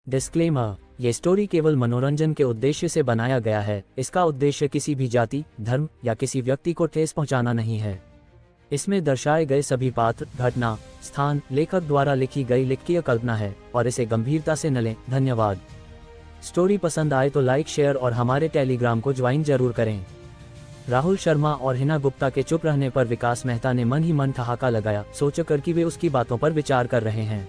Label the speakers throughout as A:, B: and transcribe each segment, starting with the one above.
A: Disclaimer, ये story केवल मनोरंजन के उद्देश्य से बनाया गया है। इसका उद्देश्य किसी भी जाति, धर्म या किसी व्यक्ति को ठेस पहुंचाना नहीं है। इसमें दर्शाए गए सभी पात्र, घटना, स्थान लेखक द्वारा लिखी गई लिखकीय कल्पना है और इसे गंभीरता से न लें। धन्यवाद। स्टोरी पसंद आए तो लाइक, शेयर और हमारे टेलीग्राम को ज्वाइन जरूर करें। राहुल शर्मा और हिना गुप्ता के चुप रहने पर विकास मेहता ने मन ही मन ठहाका लगाया, सोचकर कि वे उसकी बातों पर विचार कर रहे हैं।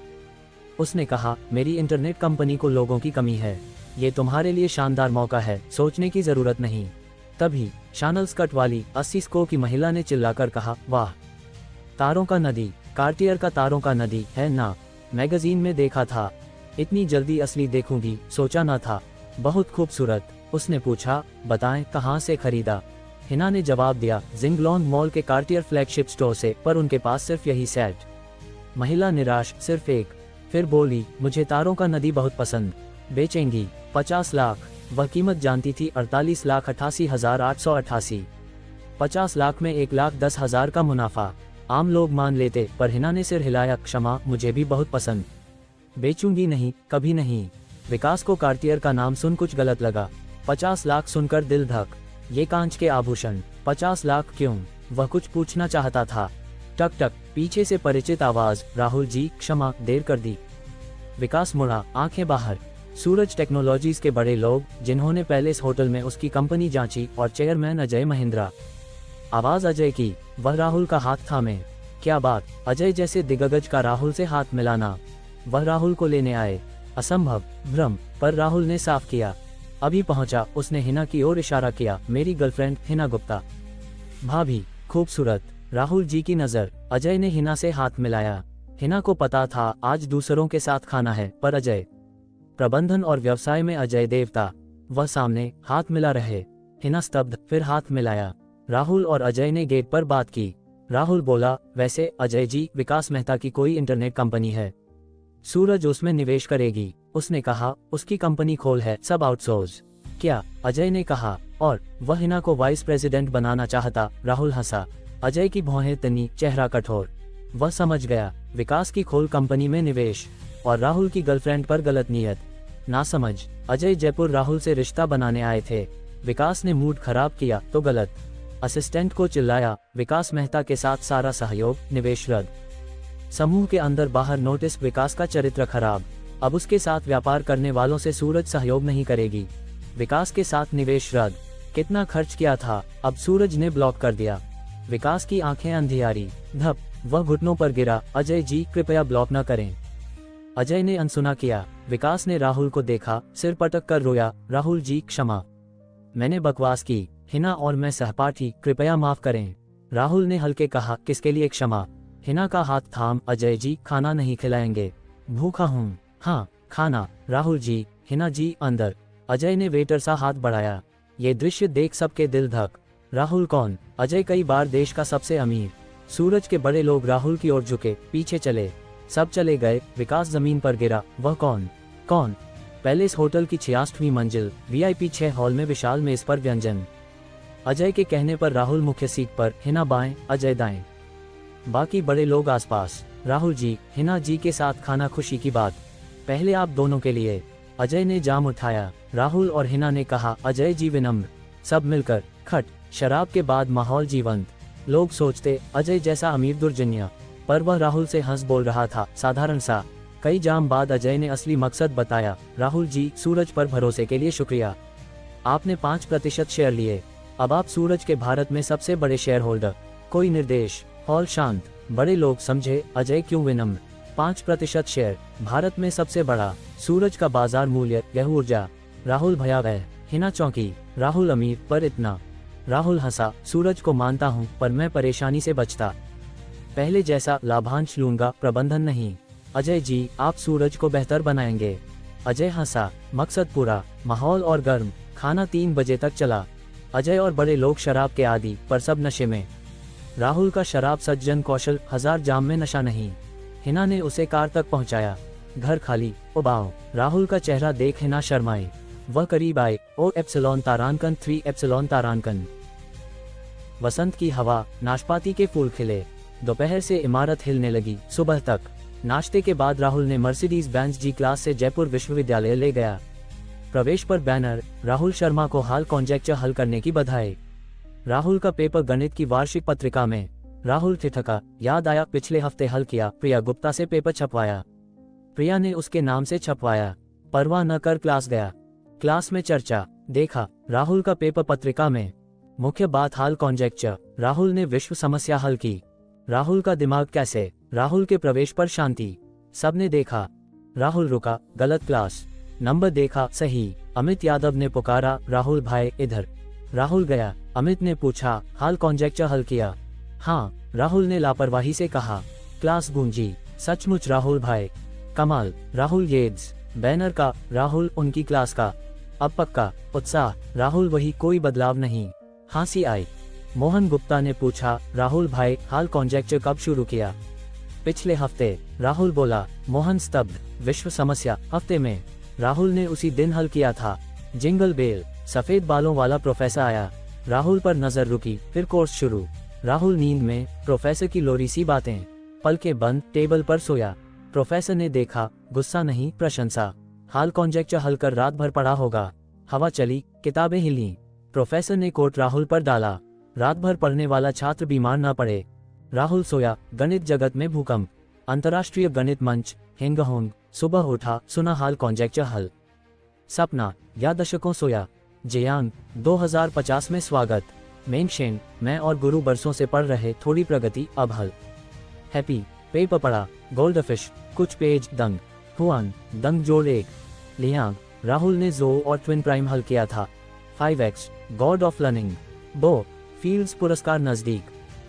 A: उसने कहा, मेरी इंटरनेट कंपनी को लोगों की कमी है। ये तुम्हारे लिए शानदार मौका है, सोचने की जरूरत नहीं। तभी शानल स्कर्ट वाली 80 स्को की महिला ने चिल्लाकर कहा, वाह, तारों का नदी, कार्टियर का तारों का नदी है ना, मैगजीन में देखा था। इतनी जल्दी असली देखूंगी सोचा ना था। बहुत खूबसूरत। उसने पूछा, बताएं कहाँ से खरीदा। हिना ने जवाब दिया, जिंगलोंग मॉल के कार्टियर फ्लैगशिप स्टोर से, पर उनके पास सिर्फ यही सेट। महिला निराश, सिर्फ एक। फिर बोली, मुझे तारों का नदी बहुत पसंद। बेचेंगी? 50 लाख। वह कीमत जानती थी, 48,88,888। 50 लाख में 1,10,000 का मुनाफा। आम लोग मान लेते, पर हिना ने सिर हिलाया, क्षमा, मुझे भी बहुत पसंद। बेचूंगी नहीं, कभी नहीं। विकास को कार्टियर का नाम सुन कुछ गलत लगा। 50 लाख सुनकर दिल धक। ये कांच के आभूषण, 50 लाख क्यों? वह कुछ पूछना चाहता था। टक टक, पीछे से परिचित आवाज, राहुल जी, क्षमा, देर कर दी। विकास मुड़ा, आंखें बाहर। सूरज टेक्नोलॉजीज के बड़े लोग, जिन्होंने पैलेस होटल में उसकी कंपनी जांची, और चेयरमैन अजय महिंद्रा। आवाज अजय की। वह राहुल का हाथ थामे। क्या बात? अजय जैसे दिग्गज का राहुल से हाथ मिलाना। वह राहुल को लेने आए। असंभव, भ्रम, पर राहुल ने साफ किया। अभी पहुंचा। उसने हिना की ओर इशारा किया, मेरी गर्लफ्रेंड हिना गुप्ता। भाभी, खूबसूरत। राहुल जी की नजर। अजय ने हिना से हाथ मिलाया। हिना को पता था आज दूसरों के साथ खाना है, पर अजय, प्रबंधन और व्यवसाय में अजय देवता। वह सामने, हाथ मिला रहे। हिना स्तब्ध, फिर हाथ मिलाया। राहुल और अजय ने गेट पर बात की। राहुल बोला, वैसे अजय जी, विकास मेहता की कोई इंटरनेट कंपनी है, सूरज उसमें निवेश करेगी। उसने कहा, उसकी कंपनी खोल है, सब आउटसोर्स। क्या? अजय ने कहा, और वह हिना को वाइस प्रेसिडेंट बनाना चाहता। राहुल हंसा। अजय की भौहें तनी, चेहरा कठोर। वह समझ गया, विकास की खोल कंपनी में निवेश, और राहुल की गर्लफ्रेंड पर गलत नियत। ना समझ। अजय जयपुर राहुल से रिश्ता बनाने आए थे। विकास ने मूड खराब किया तो गलत। असिस्टेंट को चिल्लाया, विकास मेहता के साथ सारा सहयोग, निवेश रद्द। समूह के अंदर बाहर नोटिस, विकास का चरित्र खराब। अब उसके साथ व्यापार करने वालों से सूरज सहयोग नहीं करेगी। विकास के साथ निवेश रद्द। कितना खर्च किया था? अब सूरज ने ब्लॉक कर दिया। विकास की आंखें अंधियारी। धप, वह घुटनों पर गिरा। अजय जी, कृपया ब्लॉक न करें। अजय ने अनसुना किया। विकास ने राहुल को देखा, सिर पटक कर रोया, राहुल जी, क्षमा, मैंने बकवास की। हिना और मैं सहपाठी, कृपया माफ करें। राहुल ने हल्के कहा, किसके लिए क्षमा? हिना का हाथ थाम, अजय जी, खाना नहीं खिलाएंगे? भूखा हूँ। हाँ, खाना। राहुल जी, हिना जी, अंदर। अजय ने वेटर सा हाथ बढ़ाया। ये दृश्य देख सबके दिल धक। राहुल कौन? अजय कई बार देश का सबसे अमीर। सूरज के बड़े लोग राहुल की ओर झुके, पीछे चले। सब चले गए। विकास जमीन पर गिरा। वह कौन? कौन? पैलेस होटल की 66वीं मंजिल, VIP 6 हॉल में विशाल मेज पर व्यंजन। अजय के कहने पर राहुल मुख्य सीट पर, हिना बाएं, अजय दाएं। बाकी बड़े लोग आसपास। राहुल जी, हिना जी के साथ खाना, खुशी की बात। पहले आप दोनों के लिए। अजय ने जाम उठाया। राहुल और हिना ने कहा, अजय जी विनम्र। सब मिलकर। खट। शराब के बाद माहौल जीवंत। लोग सोचते, अजय जैसा अमीर दुर्जन्य, पर वह राहुल से हंस बोल रहा था, साधारण सा। कई जाम बाद अजय ने असली मकसद बताया, राहुल जी, सूरज पर भरोसे के लिए शुक्रिया। आपने 5% शेयर लिए। अब आप सूरज के भारत में सबसे बड़े शेयर होल्डर। कोई निर्देश? हॉल शांत। बड़े लोग समझे, अजय क्यों विनम्र? 5% शेयर, भारत में सबसे बड़ा। सूरज का बाजार मूल्य, यह ऊर्जा। राहुल भयावह। हिना चौंकी। राहुल अमीर, पर इतना? राहुल हंसा, सूरज को मानता हूँ, पर मैं परेशानी से बचता। पहले जैसा लाभांश लूंगा, प्रबंधन नहीं। अजय जी, आप सूरज को बेहतर बनाएंगे। अजय हंसा। मकसद पूरा। माहौल और गर्म। खाना 3 बजे तक चला। अजय और बड़े लोग शराब के आदी, पर सब नशे में। राहुल का शराब सज्जन कौशल, 1000 जाम में नशा नहीं। हिना ने उसे कार तक पहुंचाया। घर खाली। उबाओ। राहुल का चेहरा देख हिना शर्माई। वह करीब आए। O एप्सिलॉन तारांकन 3 एप्सिलॉन तारांकन। वसंत की हवा, नाशपाती के फूल खिले। दोपहर से इमारत हिलने लगी। सुबह तक नाश्ते के बाद राहुल ने मर्सिडीज बेंज जी क्लास से जयपुर विश्वविद्यालय ले गया। प्रवेश पर बैनर, राहुल शर्मा को हाल कॉन्जेक्चर हल करने की बधाई। राहुल का पेपर गणित की वार्षिक पत्रिका में। राहुल ठिठका, याद आया पिछले हफ्ते हल किया, प्रिया गुप्ता से पेपर छपवाया। प्रिया ने उसके नाम से छपवाया। परवाह न कर क्लास गया। क्लास में चर्चा, देखा राहुल का पेपर पत्रिका में। मुख्य बात हाल कॉन्जेक्चर, राहुल ने विश्व समस्या हल की। राहुल का दिमाग कैसे, राहुल के प्रवेश पर शांति। सबने देखा। राहुल रुका, गलत क्लास। नंबर देखा, सही। अमित यादव ने पुकारा, राहुल भाई इधर। राहुल गया। अमित ने पूछा, हाल कॉन्जेक्चर हल किया? हाँ, राहुल ने लापरवाही से कहा। क्लास गूंजी, सचमुच राहुल भाई, कमाल। राहुल येड्स, बैनर का, राहुल उनकी क्लास का। अब पक्का, उत्साह, राहुल वही, कोई बदलाव नहीं। हंसी आई। मोहन गुप्ता ने पूछा, राहुल भाई हाल कॉन्जेक्चर कब शुरू किया? पिछले हफ्ते, राहुल बोला। मोहन स्तब्ध, विश्व समस्या हफ्ते में? राहुल ने उसी दिन हल किया था। जिंगल बेल, सफेद बालों वाला प्रोफेसर आया। राहुल पर नजर रुकी, फिर कोर्स शुरू। राहुल नींद में, प्रोफेसर की लोरी सी बातें। पलकें बंद, टेबल पर सोया। प्रोफेसर ने देखा, गुस्सा नहीं, प्रशंसा। हाल कॉन्जेक्चर हल कर रात भर पढ़ा होगा। हवा चली, किताबें हिली। प्रोफेसर ने कोट राहुल पर डाला। रात भर पढ़ने वाला छात्र बीमार न पड़े। राहुल सोया। गणित जगत में भूकंप। अंतर्राष्ट्रीय गणित मंच, हेंगहोंग। सुबह उठा, सुना हाल कॉन्जेक्चर हल। सपना या दशकों सोया। जियांग, 2050 में स्वागत। मेंगशेन, मैं और गुरु बरसों से पढ़ रहे, थोड़ी प्रगति, अब हल। हैप्पी, पेपर पढ़ा। गोल्डफिश, कुछ पेज, दंग। हुआन, दंग जोड़ 1। लियांग, राहुल ने जो और ट्विन प्राइम हल किया था। 5x, God of learning. बो, फील्ड्स पुरस्कार नजदीक।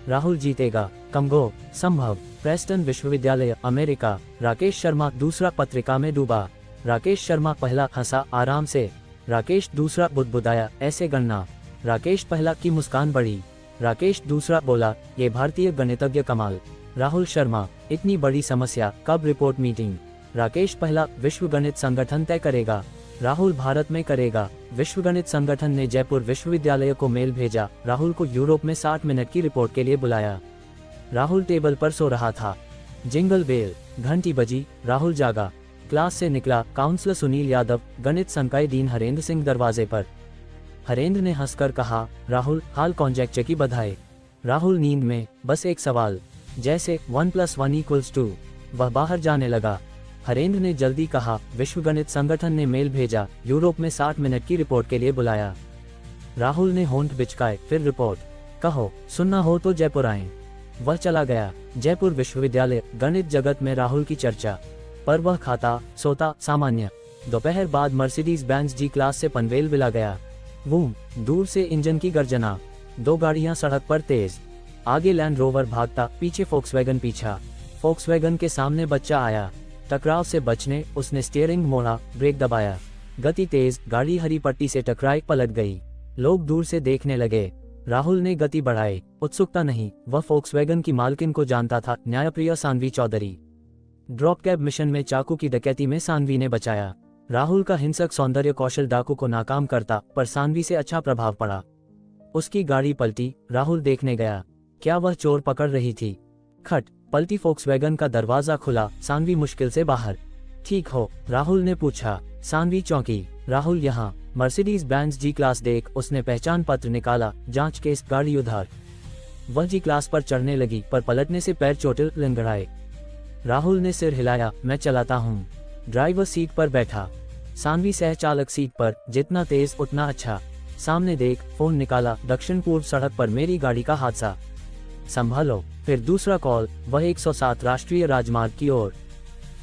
A: राहुल जीतेगा, कमगो, संभव। प्रेस्टन विश्वविद्यालय, अमेरिका। राकेश शर्मा दूसरा, पत्रिका में डूबा। राकेश शर्मा पहला, हंसा आराम से। राकेश दूसरा, बुदबुदाया, ऐसे गणना। राकेश पहला की मुस्कान बढ़ी। राकेश दूसरा बोला, ये भारतीय गणितज्ञ कमाल। राहुल शर्मा, इतनी बड़ी समस्या, कब रिपोर्ट मीटिंग? राकेश पहला, विश्व गणित संगठन तय करेगा। राहुल भारत में करेगा। विश्व गणित संगठन ने जयपुर विश्वविद्यालय को मेल भेजा। राहुल को यूरोप में 60 मिनट की रिपोर्ट के लिए बुलाया। राहुल टेबल पर सो रहा था। जिंगल बेल, घंटी बजी, राहुल जागा। क्लास से निकला। काउंसलर सुनील यादव, गणित संकाय डीन हरेंद्र सिंह दरवाजे पर। हरेंद्र ने हंसकर कहा, राहुल हाल कॉन्जेक्चर की बधाई। राहुल नींद में, बस एक सवाल, जैसे 1 + 1 = 2। वह बाहर जाने लगा। हरेंद्र ने जल्दी कहा, विश्व गणित संगठन ने मेल भेजा, यूरोप में 60 मिनट की रिपोर्ट के लिए बुलाया। राहुल ने होंठ बिचकाए, फिर रिपोर्ट। कहो, सुनना हो तो जयपुर आएं। वह चला गया। जयपुर विश्वविद्यालय, गणित जगत में राहुल की चर्चा। पर वह खाता, सोता, सामान्य। दोपहर बाद मर्सिडीज बेंज जी क्लास से पनवेल विला गया। वूम, दूर से इंजन की गर्जना। 2 गाड़ियां सड़क पर तेज। आगे लैंड रोवर भागता, पीछे फोक्सवैगन पीछा। फोक्सवैगन के सामने बच्चा आया। टकराव से बचने उसने स्टीयरिंग मोड़ा, ब्रेक दबाया। गति तेज, गाड़ी हरी पट्टी से टकराई, पलट गई। लोग दूर से देखने लगे। राहुल ने गति बढ़ाई। उत्सुकता नहीं, वह फोक्सवैगन की मालकिन को जानता था, न्यायप्रिया Sanvi Chaudhary. Drop cab mission में चाकू की डकैती में सानवी ने बचाया। राहुल का हिंसक सौंदर्य कौशल डाकू को नाकाम करता, पर सानवी से अच्छा प्रभाव पड़ा। उसकी गाड़ी पलटी। राहुल देखने गया। क्या वह चोर पकड़ रही थी? खट, पलटी फोक्सवैगन का दरवाजा खुला। सानवी मुश्किल से बाहर। ठीक हो? राहुल ने पूछा। सानवी चौंकी। राहुल यहाँ। मर्सिडीज बेंज जी क्लास देख। उसने पहचान पत्र निकाला। जांच केस, गाड़ी उधार। वह जी क्लास पर चढ़ने लगी, पर पलटने से पैर चोटिल, लंगड़ाए। राहुल ने सिर हिलाया, मैं चलाता हूँ। ड्राइवर सीट पर बैठा। सानवी सह चालक सीट पर। जितना तेज उतना अच्छा। सामने देख। फोन निकाला। दक्षिण पूर्व सड़क पर मेरी गाड़ी का हादसा, संभालो। फिर दूसरा कॉल। वह 107 राष्ट्रीय राजमार्ग की ओर।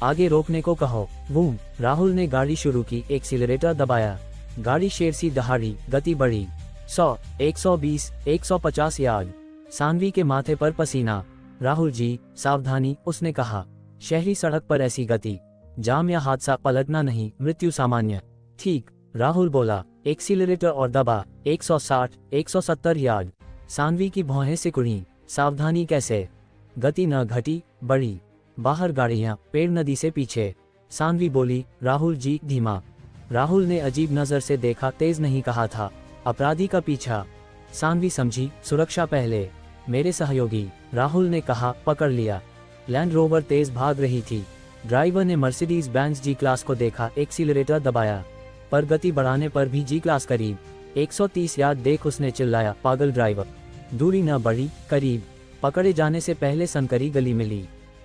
A: आगे रोकने को कहो। वूम, राहुल ने गाड़ी शुरू की, एक्सीलरेटर दबाया। गाड़ी शेर सी दहाड़ी, गति बढ़ी। 100, 120, 150 यार्ड। सानवी के माथे पर पसीना। राहुल जी, सावधानी, उसने कहा। शहरी सड़क पर ऐसी गति, जाम या हादसा, पलटना नहीं, मृत्यु सामान्य। ठीक, राहुल बोला। एक्सीलरेटर और दबा। 160, 170 यार्ड। सानवी की भौहें सिकुड़ी। सावधानी कैसे? गति न घटी, बढ़ी। बाहर गाड़ियां, पेड़ नदी से पीछे। सानवी बोली, राहुल जी, धीमा। राहुल ने अजीब नजर से देखा, तेज नहीं कहा था। अपराधी का पीछा। सानवी समझी, सुरक्षा पहले। मेरे सहयोगी, राहुल ने कहा, पकड़ लिया। लैंड रोवर तेज भाग रही थी। ड्राइवर ने मर्सिडीज बेंज जी क्लास को देखा, एक्सीलरेटर दबाया, पर गति बढ़ाने पर भी जी क्लास करीब 130 यार्ड देख उसने चिल्लाया, पागल ड्राइवर। दूरी न बढ़ी, करीब पकड़े जाने से पहले सनकरी गली मिली।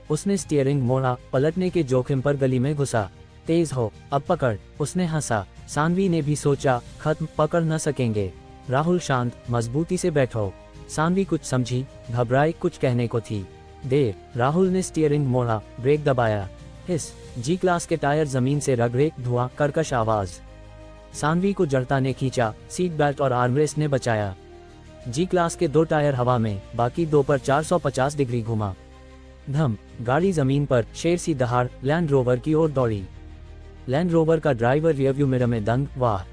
A: उसने स्टीयरिंग मोड़ा, पलटने के जोखिम पर गली में घुसा। तेज हो, अब पकड़। उसने हंसा। सानवी ने भी सोचा, खत्म, पकड़ न सकेंगे। राहुल शांत, मजबूती से बैठो। सानवी कुछ समझी, घबराई, कुछ कहने को थी। देर। राहुल ने स्टीयरिंग मोड़ा, ब्रेक दबाया। हिस। जी क्लास के टायर जमीन से रगड़े, धुआं, कर्कश आवाज। सानवी को जड़ता ने खींचा, सीट बेल्ट और आर्मरेस्ट ने बचाया। जी क्लास के 2 टायर हवा में, बाकी 2 पर 450 डिग्री घुमा। धम। गाड़ी जमीन पर शेर सी दहाड़ लैंड रोवर की ओर दौड़ी। लैंड रोवर का ड्राइवर रियरव्यू मिरर में दंग, वाह।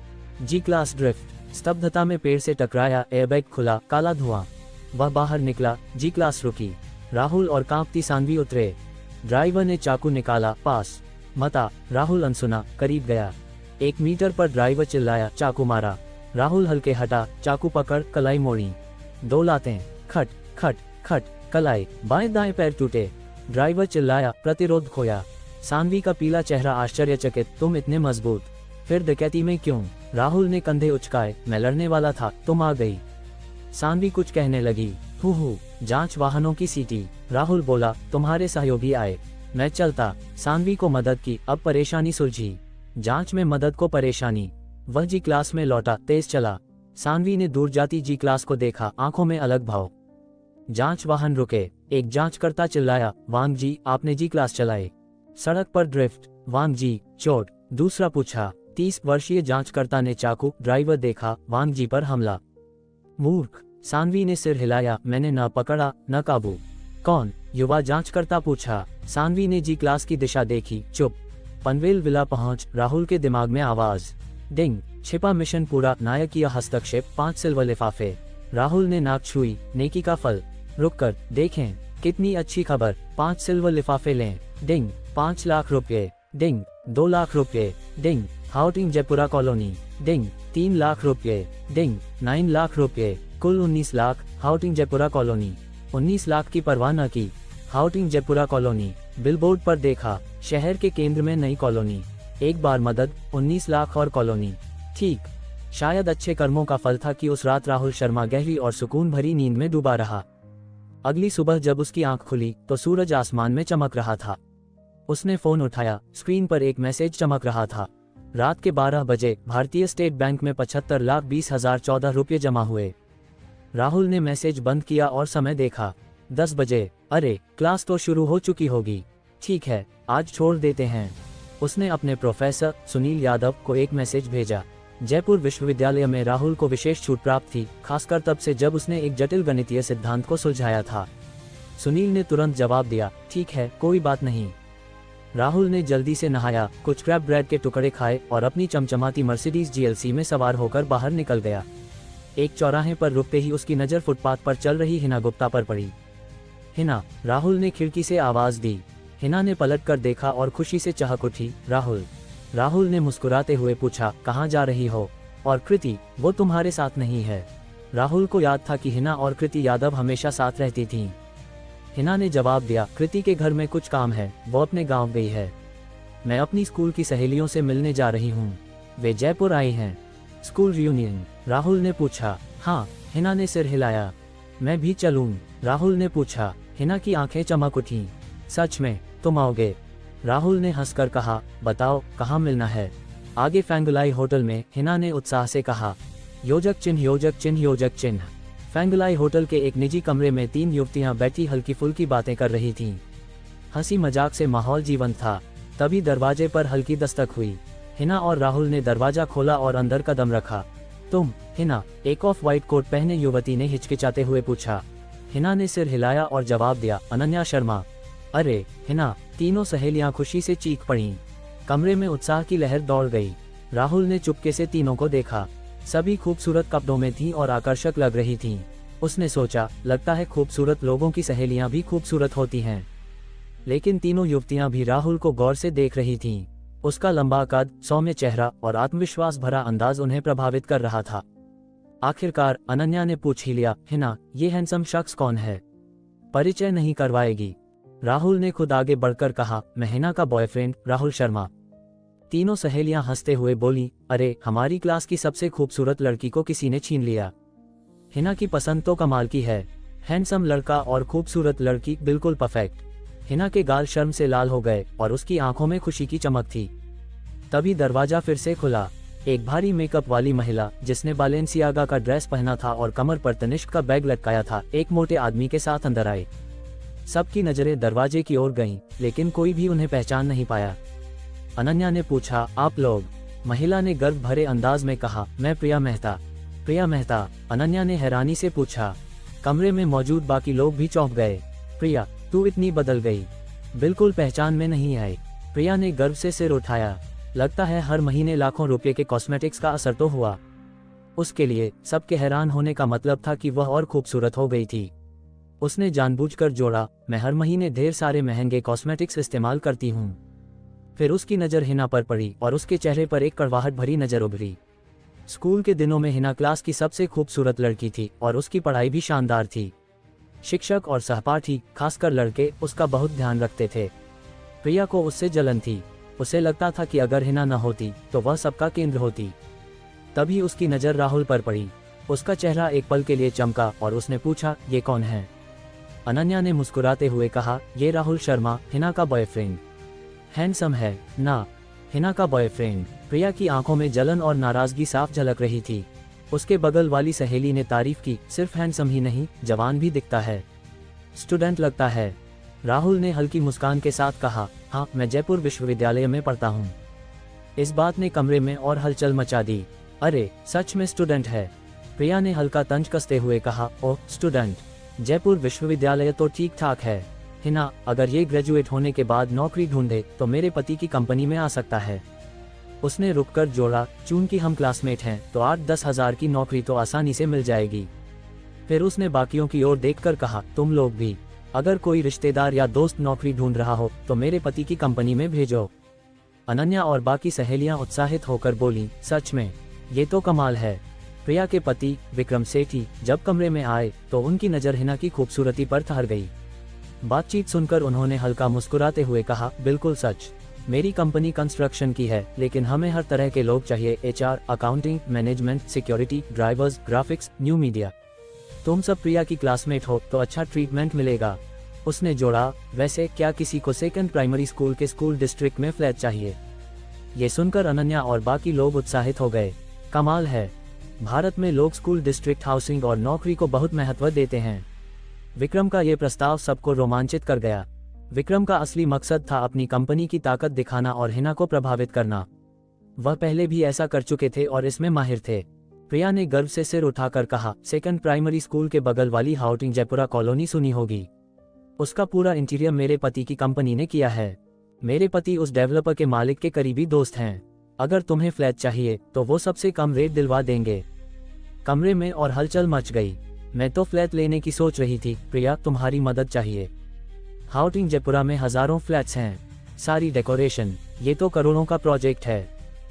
A: जी क्लास ड्रिफ्ट। स्तब्धता में पेड़ से टकराया, एयरबैग खुला, काला धुआं। वह बाहर निकला, जी क्लास रुकी। राहुल और कांपती सानवी उतरे। ड्राइवर ने चाकू निकाला, पास मत आ। राहुल अनसुना, करीब गया। 1 मीटर पर ड्राइवर चिल्लाया, चाकू मारा। राहुल हल्के हटा, चाकू पकड़, कलाई मोड़ी। 2 लातें, खट खट खट, कलाई, बाएं दाएं पैर टूटे। ड्राइवर चिल्लाया, प्रतिरोध खोया। सानवी का पीला चेहरा आश्चर्यचकित, तुम इतने मजबूत, फिर डकैती में क्यों? राहुल ने कंधे उचकाए, मैं लड़ने वाला था, तुम आ गई। सानवी कुछ कहने लगी। हु जांच वाहनों की सीटी। राहुल बोला, तुम्हारे सहयोगी आए, मैं चलता। सानवी को मदद की, अब परेशानी सुलझी। जांच में मदद को परेशानी। वह जी क्लास में लौटा, तेज चला। सानवी ने दूर जाती जी क्लास को देखा, आंखों में अलग भाव। जांच वाहन रुके। एक जांचकर्ता चिल्लाया, वांग जी, आपने जी क्लास चलाई? सड़क पर ड्रिफ्ट। वांग जी, चोट? दूसरा पूछा। 30 वर्षीय जांचकर्ता ने चाकू। ड्राइवर देखा, वांग जी पर हमला। मूर्ख। सानवी ने सिर हिलाया, मैंने न पकड़ा, न काबू। कौन? युवा जांचकर्ता पूछा। सानवी ने जी क्लास की दिशा देखी, चुप। पनवेल विला पहुंच। राहुल के दिमाग में आवाज, डिंग। छिपा मिशन पूरा, नायकीय हस्तक्षेप, 5 सिल्वर लिफाफे। राहुल ने नाक छुई, नेकी का फल। रुककर देखें, कितनी अच्छी खबर। 5 सिल्वर लिफाफे लें। डिंग। 5 लाख रुपये। डिंग। 2 लाख रुपये। डिंग। हाउटिंग जयपुरा कॉलोनी। डिंग। 3 लाख रुपये। डिंग। 9 लाख रुपये। कुल 19 लाख। हाउटिंग जयपुरा कॉलोनी। 19 लाख की परवाह न की। हाउटिंग जयपुरा कॉलोनी। बिलबोर्ड पर देखा, शहर के केंद्र में नई कॉलोनी। एक बार मदद, 19 लाख और कॉलोनी। ठीक। शायद अच्छे कर्मों का फल था कि उस रात राहुल शर्मा गहरी और सुकून भरी नींद में डूबा रहा। अगली सुबह जब उसकी आंख खुली तो सूरज आसमान में चमक रहा था। उसने फोन उठाया, स्क्रीन पर एक मैसेज चमक रहा था। रात के 12 बजे भारतीय स्टेट बैंक में 75,20,014 रुपये जमा हुए। राहुल ने मैसेज बंद किया और समय देखा, 10 बजे। अरे, क्लास तो शुरू हो चुकी होगी। ठीक है, आज छोड़ देते हैं। उसने अपने प्रोफेसर सुनील यादव को एक मैसेज भेजा। जयपुर विश्वविद्यालय में राहुल को विशेष छूट प्राप्त थी, खासकर तब से जब उसने एक जटिल गणितीय सिद्धांत को सुलझाया था। सुनील ने तुरंत जवाब दिया, ठीक है, कोई बात नहीं। राहुल ने जल्दी से नहाया, कुछ क्रैब ब्रेड के टुकड़े खाए और अपनी चमचमाती मर्सिडीज GLC में सवार होकर बाहर निकल गया। एक चौराहे पर रुकते ही उसकी नज़र फुटपाथ पर चल रही हिना गुप्ता पर पड़ी। हिना, राहुल ने खिड़की से आवाज दी। हिना ने पलटकर देखा और खुशी से चहक उठी। राहुल। राहुल ने मुस्कुराते हुए पूछा, कहाँ जा रही हो? और कृति, वो तुम्हारे साथ नहीं है? राहुल को याद था कि हिना और कृति यादव हमेशा साथ रहती थीं। हिना ने जवाब दिया, कृति के घर में कुछ काम है, वो अपने गांव गई है। मैं अपनी स्कूल की सहेलियों से मिलने जा रही हूँ, वे जयपुर आई हैं। School reunion? राहुल ने पूछा। हाँ, हिना ने सिर हिलाया। मैं भी चलूं? राहुल ने पूछा। हिना की आंखें चमक उठीं। सच में, तुम आओगे? राहुल ने हंसकर कहा, बताओ, कहाँ मिलना है? आगे फैंगलाई होटल में, हिना ने उत्साह से कहा। योजक चिन्ह, योजक चिन्ह, योजक चिन्ह। फैंगलाई होटल के एक निजी कमरे में 3 युवतियां बैठी हल्की फुल्की बातें कर रही थीं। हंसी मजाक से माहौल जीवंत था। तभी दरवाजे पर हल्की दस्तक हुई। हिना और राहुल ने दरवाजा खोला और अंदर कदम रखा। तुम? हिना, एक ऑफ वाइट कोट पहने युवती ने हिचकिचाते हुए पूछा। हिना ने सिर हिलाया और जवाब दिया, अनन्या शर्मा। अरे, हिना, तीनों सहेलियां खुशी से चीख पड़ीं। कमरे में उत्साह की लहर दौड़ गई। राहुल ने चुपके से तीनों को देखा। सभी खूबसूरत कपड़ों में थीं और आकर्षक लग रही थीं। उसने सोचा, लगता है खूबसूरत लोगों की सहेलियां भी खूबसूरत होती हैं। लेकिन तीनों युवतियां भी राहुल को गौर से देख रही थीं। उसका लंबा कद, सौम्य चेहरा और आत्मविश्वास भरा अंदाज उन्हें प्रभावित कर रहा था। आखिरकार अनन्या ने पूछ ही लिया, हिना, ये हैंडसम शख्स कौन है? परिचय नहीं करवाएगी? राहुल ने खुद आगे बढ़कर कहा, मैं हिना का बॉयफ्रेंड राहुल शर्मा। तीनों सहेलियां हंसते हुए बोली, अरे हमारी क्लास की सबसे खूबसूरत लड़की को किसी ने छीन लिया। हिना की पसंद तो कमाल की है, हैंडसम लड़का और खूबसूरत लड़की, बिल्कुल परफेक्ट। हिना के गाल शर्म से लाल हो गए और उसकी आंखों में खुशी की चमक थी। तभी दरवाजा फिर से खुला। एक भारी मेकअप वाली महिला जिसने बालेंसियागा का ड्रेस पहना था और कमर पर तनिष्क का बैग लटकाया था, एक मोटे आदमी के साथ अंदर आए। सबकी नजरें दरवाजे की ओर गईं, लेकिन कोई भी उन्हें पहचान नहीं पाया। अनन्या ने पूछा, आप लोग? महिला ने गर्व भरे अंदाज में कहा, मैं प्रिया मेहता। प्रिया मेहता? अनन्या ने हैरानी से पूछा। कमरे में मौजूद बाकी लोग भी चौंक गए। प्रिया, तू इतनी बदल गई, बिल्कुल पहचान में नहीं आई। प्रिया ने गर्व से सिर उठाया। लगता है हर महीने लाखों रुपए के कॉस्मेटिक्स का असर तो हुआ। उसके लिए सबके हैरान होने का मतलब था कि वह और खूबसूरत हो गई थी। उसने जानबूझकर जोड़ा, मैं हर महीने ढेर सारे महंगे कॉस्मेटिक्स इस्तेमाल करती हूँ। फिर उसकी नज़र हिना पर पड़ी और उसके चेहरे पर एक कड़वाहट भरी नज़र उभरी। स्कूल के दिनों में हिना क्लास की सबसे खूबसूरत लड़की थी और उसकी पढ़ाई भी शानदार थी। शिक्षक और सहपाठी, खासकर लड़के, उसका बहुत ध्यान रखते थे। प्रिया को उससे जलन थी। उसे लगता था कि अगर हिना न होती तो वह सबका केंद्र होती। तभी उसकी नज़र राहुल पर पड़ी। उसका चेहरा एक पल के लिए चमका और उसने पूछा, ये कौन है? अनन्या ने मुस्कुराते हुए कहा, ये राहुल शर्मा, हिना का बॉयफ्रेंड। हैंडसम है ना? हिना का बॉयफ्रेंड। प्रिया की आंखों में जलन और नाराजगी साफ झलक रही थी। उसके बगल वाली सहेली ने तारीफ की, सिर्फ हैंडसम ही नहीं, जवान भी दिखता है, स्टूडेंट लगता है। राहुल ने हल्की मुस्कान के साथ कहा, हाँ, मैं जयपुर विश्वविद्यालय में पढ़ता हूँ। इस बात ने कमरे में और हलचल मचा दी। अरे सच में स्टूडेंट है? प्रिया ने हल्का तंज कसते हुए कहा, ओह स्टूडेंट, जयपुर विश्वविद्यालय तो ठीक ठाक है। हिना, अगर ये ग्रेजुएट होने के बाद नौकरी ढूंढे तो मेरे पति की कंपनी में आ सकता है। उसने रुककर जोड़ा, चूंकि हम क्लासमेट हैं तो 8-10 हज़ार की नौकरी तो आसानी से मिल जाएगी। फिर उसने बाकियों की ओर देखकर कहा, तुम लोग भी, अगर कोई रिश्तेदार या दोस्त नौकरी ढूंढ रहा हो तो मेरे पति की कंपनी में भेजो। अनन्या और बाकी सहेलियां उत्साहित होकर बोली, सच में, ये तो कमाल है। प्रिया के पति विक्रम सेठी जब कमरे में आए तो उनकी नज़र हिना की खूबसूरती पर ठहर गई। बातचीत सुनकर उन्होंने हल्का मुस्कुराते हुए कहा, बिल्कुल सच, मेरी कंपनी कंस्ट्रक्शन की है, लेकिन हमें हर तरह के लोग चाहिए, HR, accounting, management, security, drivers, graphics, new media. तुम सब प्रिया की क्लासमेट हो तो अच्छा ट्रीटमेंट मिलेगा। उसने जोड़ा, वैसे क्या किसी को सेकंड प्राइमरी स्कूल के स्कूल डिस्ट्रिक्ट में फ्लैट चाहिए? ये सुनकर अनन्या और बाकी लोग उत्साहित हो गए। कमाल है, भारत में लोग स्कूल डिस्ट्रिक्ट हाउसिंग और नौकरी को बहुत महत्व देते हैं। विक्रम का ये प्रस्ताव सबको रोमांचित कर गया। विक्रम का असली मकसद था अपनी कंपनी की ताकत दिखाना और हिना को प्रभावित करना। वह पहले भी ऐसा कर चुके थे और इसमें माहिर थे। प्रिया ने गर्व से सिर उठाकर कहा, सेकंड प्राइमरी स्कूल के बगल वाली हाउटिंग जयपुरा कॉलोनी सुनी होगी। उसका पूरा इंटीरियर मेरे पति की कंपनी ने किया है। मेरे पति उस डेवलपर के मालिक के करीबी दोस्त हैं। अगर तुम्हें फ्लैट चाहिए तो वो सबसे कम रेट दिलवा देंगे। कमरे में और हलचल मच गई। मैं तो फ्लैट लेने की सोच रही थी, प्रिया तुम्हारी मदद चाहिए। हाउटिंग जयपुरा में हजारों फ्लैट्स हैं, सारी डेकोरेशन, ये तो करोड़ों का प्रोजेक्ट है।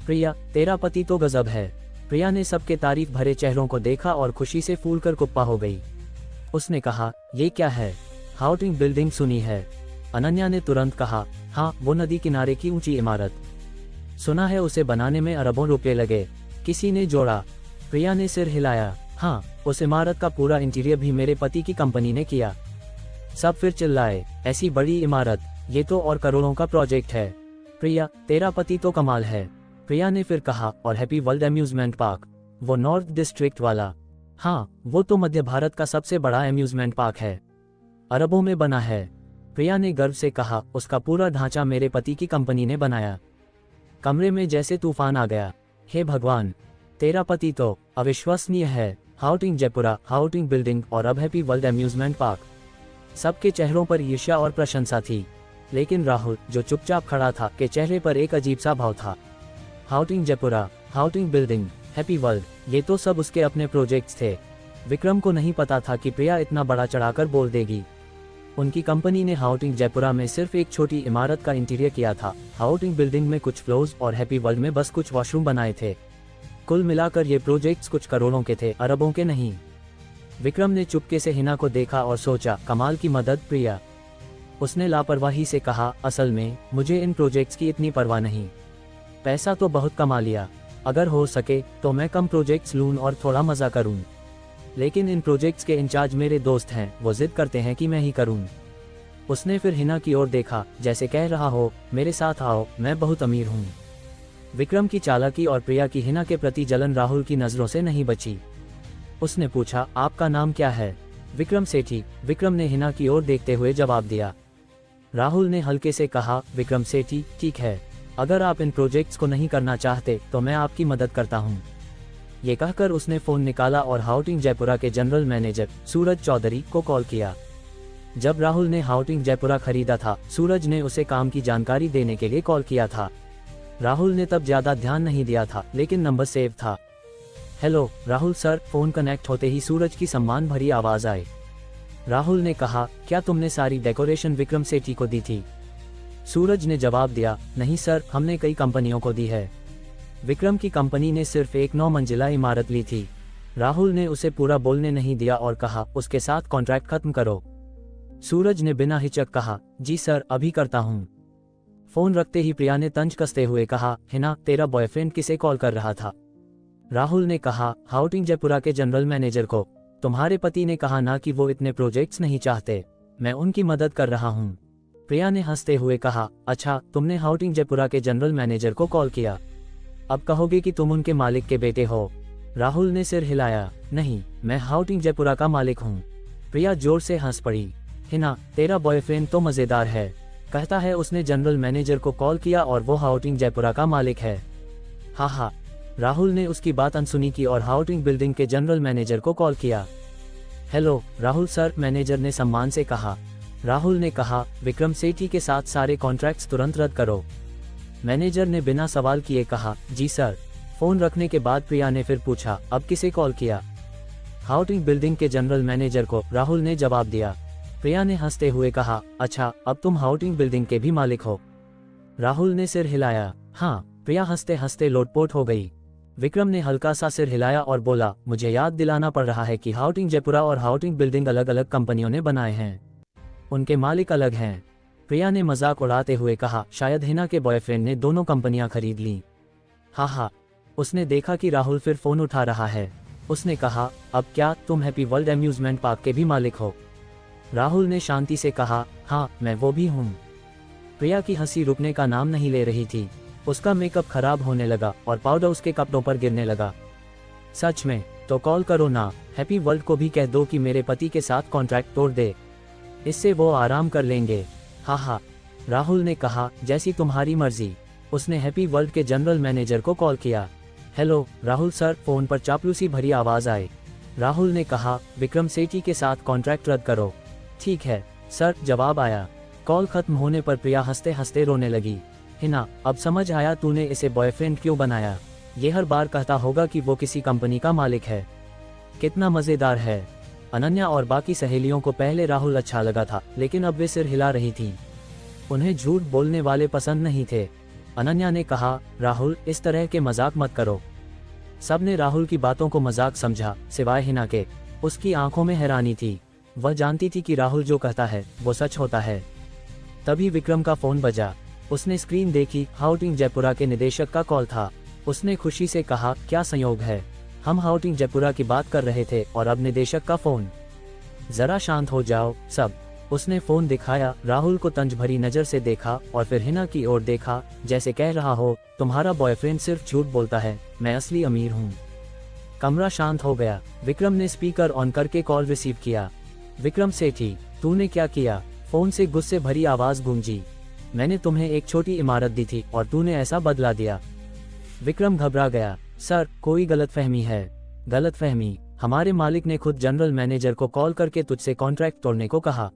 A: प्रिया, तेरा पति तो गजब है। प्रिया ने सबके तारीफ भरे चेहरों को देखा और खुशी से फूलकर कुप्पा हो गई। उसने कहा, ये क्या है? हाउटिंग बिल्डिंग सुनी है? अनन्या ने तुरंत कहा, हाँ, वो नदी किनारे की ऊंची इमारत। सुना है उसे बनाने में अरबों रुपए लगे। किसी ने जोड़ा। प्रिया ने सिर हिलाया, हाँ, उस इमारत का पूरा इंटीरियर भी मेरे पति की कंपनी ने किया। सब फिर चिल्लाए, ऐसी बड़ी इमारत, ये तो और करोड़ों का प्रोजेक्ट है। प्रिया, तेरा पति तो कमाल है। प्रिया ने फिर कहा, और हैप्पी वर्ल्ड अम्यूजमेंट पार्क, वो नॉर्थ डिस्ट्रिक्ट वाला? हाँ, वो तो मध्य भारत का सबसे बड़ा अम्यूजमेंट पार्क है, अरबों में बना है। प्रिया ने गर्व से कहा, उसका पूरा ढांचा मेरे पति की कंपनी ने बनाया। कमरे में जैसे तूफान आ गया। हे भगवान, तेरा पति तो अविश्वसनीय है। हाउटिंग जयपुरा, हाउटिंग बिल्डिंग और अब हैप्पी वर्ल्ड अम्यूजमेंट पार्क। सबके चेहरों पर ईर्ष्या और प्रशंसा थी, लेकिन राहुल, जो चुपचाप खड़ा था, के चेहरे पर एक अजीब सा भाव था। हाउटिंग जयपुरा, हाउटिंग बिल्डिंग, हैप्पी वर्ल्ड, ये तो सब उसके अपने प्रोजेक्ट्स थे। विक्रम को नहीं पता था कि प्रिया इतना बड़ा चढ़ाकर बोल देगी। उनकी कंपनी ने हाउटिंग जयपुरा में सिर्फ एक छोटी इमारत का इंटीरियर किया था। हाउटिंग बिल्डिंग में कुछ फ्लोर्स और हैप्पी वर्ल्ड में बस कुछ वॉशरूम बनाए थे। कुल मिलाकर ये प्रोजेक्ट्स कुछ करोड़ों के थे, अरबों के नहीं। विक्रम ने चुपके से हिना को देखा और सोचा, कमाल की मदद प्रिया। उसने लापरवाही से कहा, असल में मुझे इन प्रोजेक्ट्स की इतनी परवाह नहीं। पैसा तो बहुत कमा लिया, अगर हो सके तो मैं कम प्रोजेक्ट्स लूँ और थोड़ा मज़ा करूँ। लेकिन इन प्रोजेक्ट्स के इंचार्ज मेरे दोस्त हैं, वो जिद करते हैं कि मैं ही करूँ। उसने फिर हिना की ओर देखा, जैसे कह रहा हो, मेरे साथ आओ, मैं बहुत अमीर हूँ। विक्रम की चालाकी और प्रिया की हिना के प्रति जलन राहुल की नज़रों से नहीं बची। उसने पूछा, आपका नाम क्या है? विक्रम सेठी। विक्रम ने हिना की ओर देखते हुए जवाब दिया। राहुल ने हल्के से कहा, विक्रम सेठी, ठीक है, अगर आप इन प्रोजेक्ट्स को नहीं करना चाहते तो मैं आपकी मदद करता हूँ। ये कहकर उसने फ़ोन निकाला और हाउटिंग जयपुरा के जनरल मैनेजर सूरज चौधरी को कॉल किया। जब राहुल ने हाउटिंग जयपुरा खरीदा था, सूरज ने उसे काम की जानकारी देने के लिए कॉल किया था। राहुल ने तब ज़्यादा ध्यान नहीं दिया था, लेकिन नंबर सेव था। Hello Rahul sir. Phone connect होते ही सूरज की सम्मान भरी आवाज़ आई। राहुल ने कहा, क्या तुमने सारी डेकोरेशन विक्रम सेठी को दी थी? सूरज ने जवाब दिया, नहीं सर, हमने कई कंपनियों को दी है। विक्रम की कंपनी ने सिर्फ एक 9 मंजिला इमारत ली थी। राहुल ने उसे पूरा बोलने नहीं दिया और कहा, उसके साथ कॉन्ट्रैक्ट खत्म करो। सूरज ने बिना हिचक कहा, जी सर, अभी करता हूँ। फ़ोन रखते ही प्रिया ने तंज कसते हुए कहा, हिना, तेरा बॉयफ्रेंड किसे कॉल कर रहा था? राहुल ने कहा, हाउटिंग जयपुरा के जनरल मैनेजर को। तुम्हारे पति ने कहा ना कि वो इतने प्रोजेक्ट्स नहीं चाहते, मैं उनकी मदद कर रहा हूँ। प्रिया ने हंसते हुए कहा, अच्छा, तुमने हाउटिंग जयपुरा के जनरल मैनेजर को कॉल किया? अब कहोगे कि तुम उनके मालिक के बेटे हो? राहुल ने सिर हिलाया, नहीं, मैं हाउटिंग जयपुरा का मालिक हूँ। प्रिया जोर से हंस पड़ी। हिना, तेरा बॉयफ्रेंड तो मज़ेदार है, कहता है उसने जनरल मैनेजर को कॉल किया और वो हाउटिंग जयपुरा का मालिक है। हाँ हाँ। राहुल ने उसकी बात अनसुनी की और हाउटिंग बिल्डिंग के जनरल मैनेजर को कॉल किया। हेलो राहुल सर, मैनेजर ने सम्मान से कहा। राहुल ने कहा, विक्रम सेठी के साथ सारे कॉन्ट्रैक्ट्स तुरंत रद्द करो। मैनेजर ने बिना सवाल किए कहा, जी सर। फ़ोन रखने के बाद प्रिया ने फिर पूछा, अब किसे कॉल किया? हाउटिंग बिल्डिंग के जनरल मैनेजर को, राहुल ने जवाब दिया। प्रिया ने हंसते हुए कहा, अच्छा, अब तुम हाउटिंग बिल्डिंग के भी मालिक हो? राहुल ने सिर हिलाया। हाँ। प्रिया हंसते हंसते लोटपोट हो गई। विक्रम ने हल्का सा सिर हिलाया और बोला, मुझे याद दिलाना पड़ रहा है कि हाउटिंग जयपुरा और हाउटिंग बिल्डिंग अलग अलग कंपनियों ने बनाए हैं, उनके मालिक अलग हैं। प्रिया ने मजाक उड़ाते हुए कहा, शायद हिना के बॉयफ्रेंड ने दोनों कंपनियां खरीद ली। हाँ हाँ। उसने देखा कि राहुल फिर फ़ोन उठा रहा है। उसने कहा, अब क्या तुम हैप्पी वर्ल्ड एम्यूजमेंट पार्क के भी मालिक हो? राहुल ने शांति से कहा, हाँ, मैं वो भी हूँ। प्रिया की हंसी रुकने का नाम नहीं ले रही थी। उसका मेकअप खराब होने लगा और पाउडर उसके कपड़ों पर गिरने लगा। सच में? तो कॉल करो ना, हैप्पी वर्ल्ड को भी कह दो कि मेरे पति के साथ कॉन्ट्रैक्ट तोड़ दे, इससे वो आराम कर लेंगे। हाँ हाँ। राहुल ने कहा, जैसी तुम्हारी मर्जी। उसने हैप्पी वर्ल्ड के जनरल मैनेजर को कॉल किया। Hello Rahul sir. फ़ोन पर चापलूसी भरी आवाज़ आई। राहुल ने कहा, विक्रम सेठी के साथ कॉन्ट्रैक्ट रद्द करो। ठीक है सर, जवाब आया। कॉल खत्म होने पर प्रिया हंसते हंसते रोने लगी। हिना, अब समझ आया तूने इसे बॉयफ्रेंड क्यों बनाया। ये हर बार कहता होगा कि वो किसी कंपनी का मालिक है। कितना मज़ेदार है। अनन्या और बाकी सहेलियों को पहले राहुल अच्छा लगा था, लेकिन अब वे सिर हिला रही थीं। उन्हें झूठ बोलने वाले पसंद नहीं थे। अनन्या ने कहा, राहुल, इस तरह के मजाक मत करो। सब ने राहुल की बातों को मजाक समझा, सिवाय हिना के। उसकी आंखों में हैरानी थी। वह जानती थी कि राहुल जो कहता है वो सच होता है। तभी विक्रम का फ़ोन बजा। उसने स्क्रीन देखी, हाउटिंग जयपुरा के निदेशक का कॉल था। उसने खुशी से कहा, क्या संयोग है, हम हाउटिंग जयपुरा की बात कर रहे थे और अब निदेशक का फ़ोन। ज़रा शांत हो जाओ सब। उसने फ़ोन दिखाया, राहुल को तंज भरी नज़र से देखा और फिर हिना की ओर देखा, जैसे कह रहा हो, तुम्हारा बॉयफ्रेंड सिर्फ झूठ बोलता है, मैं असली अमीर हूँ। कमरा शांत हो गया। विक्रम ने स्पीकर ऑन करके कॉल रिसीव किया। विक्रम सेठी, तूने क्या किया? फ़ोन से गुस्से भरी आवाज़ गूंजी। मैंने तुम्हें एक छोटी इमारत दी थी और तूने ऐसा बदला दिया। विक्रम घबरा गया। सर, कोई गलतफहमी है। गलतफहमी? हमारे मालिक ने खुद जनरल मैनेजर को कॉल करके तुझसे कॉन्ट्रैक्ट तोड़ने को कहा।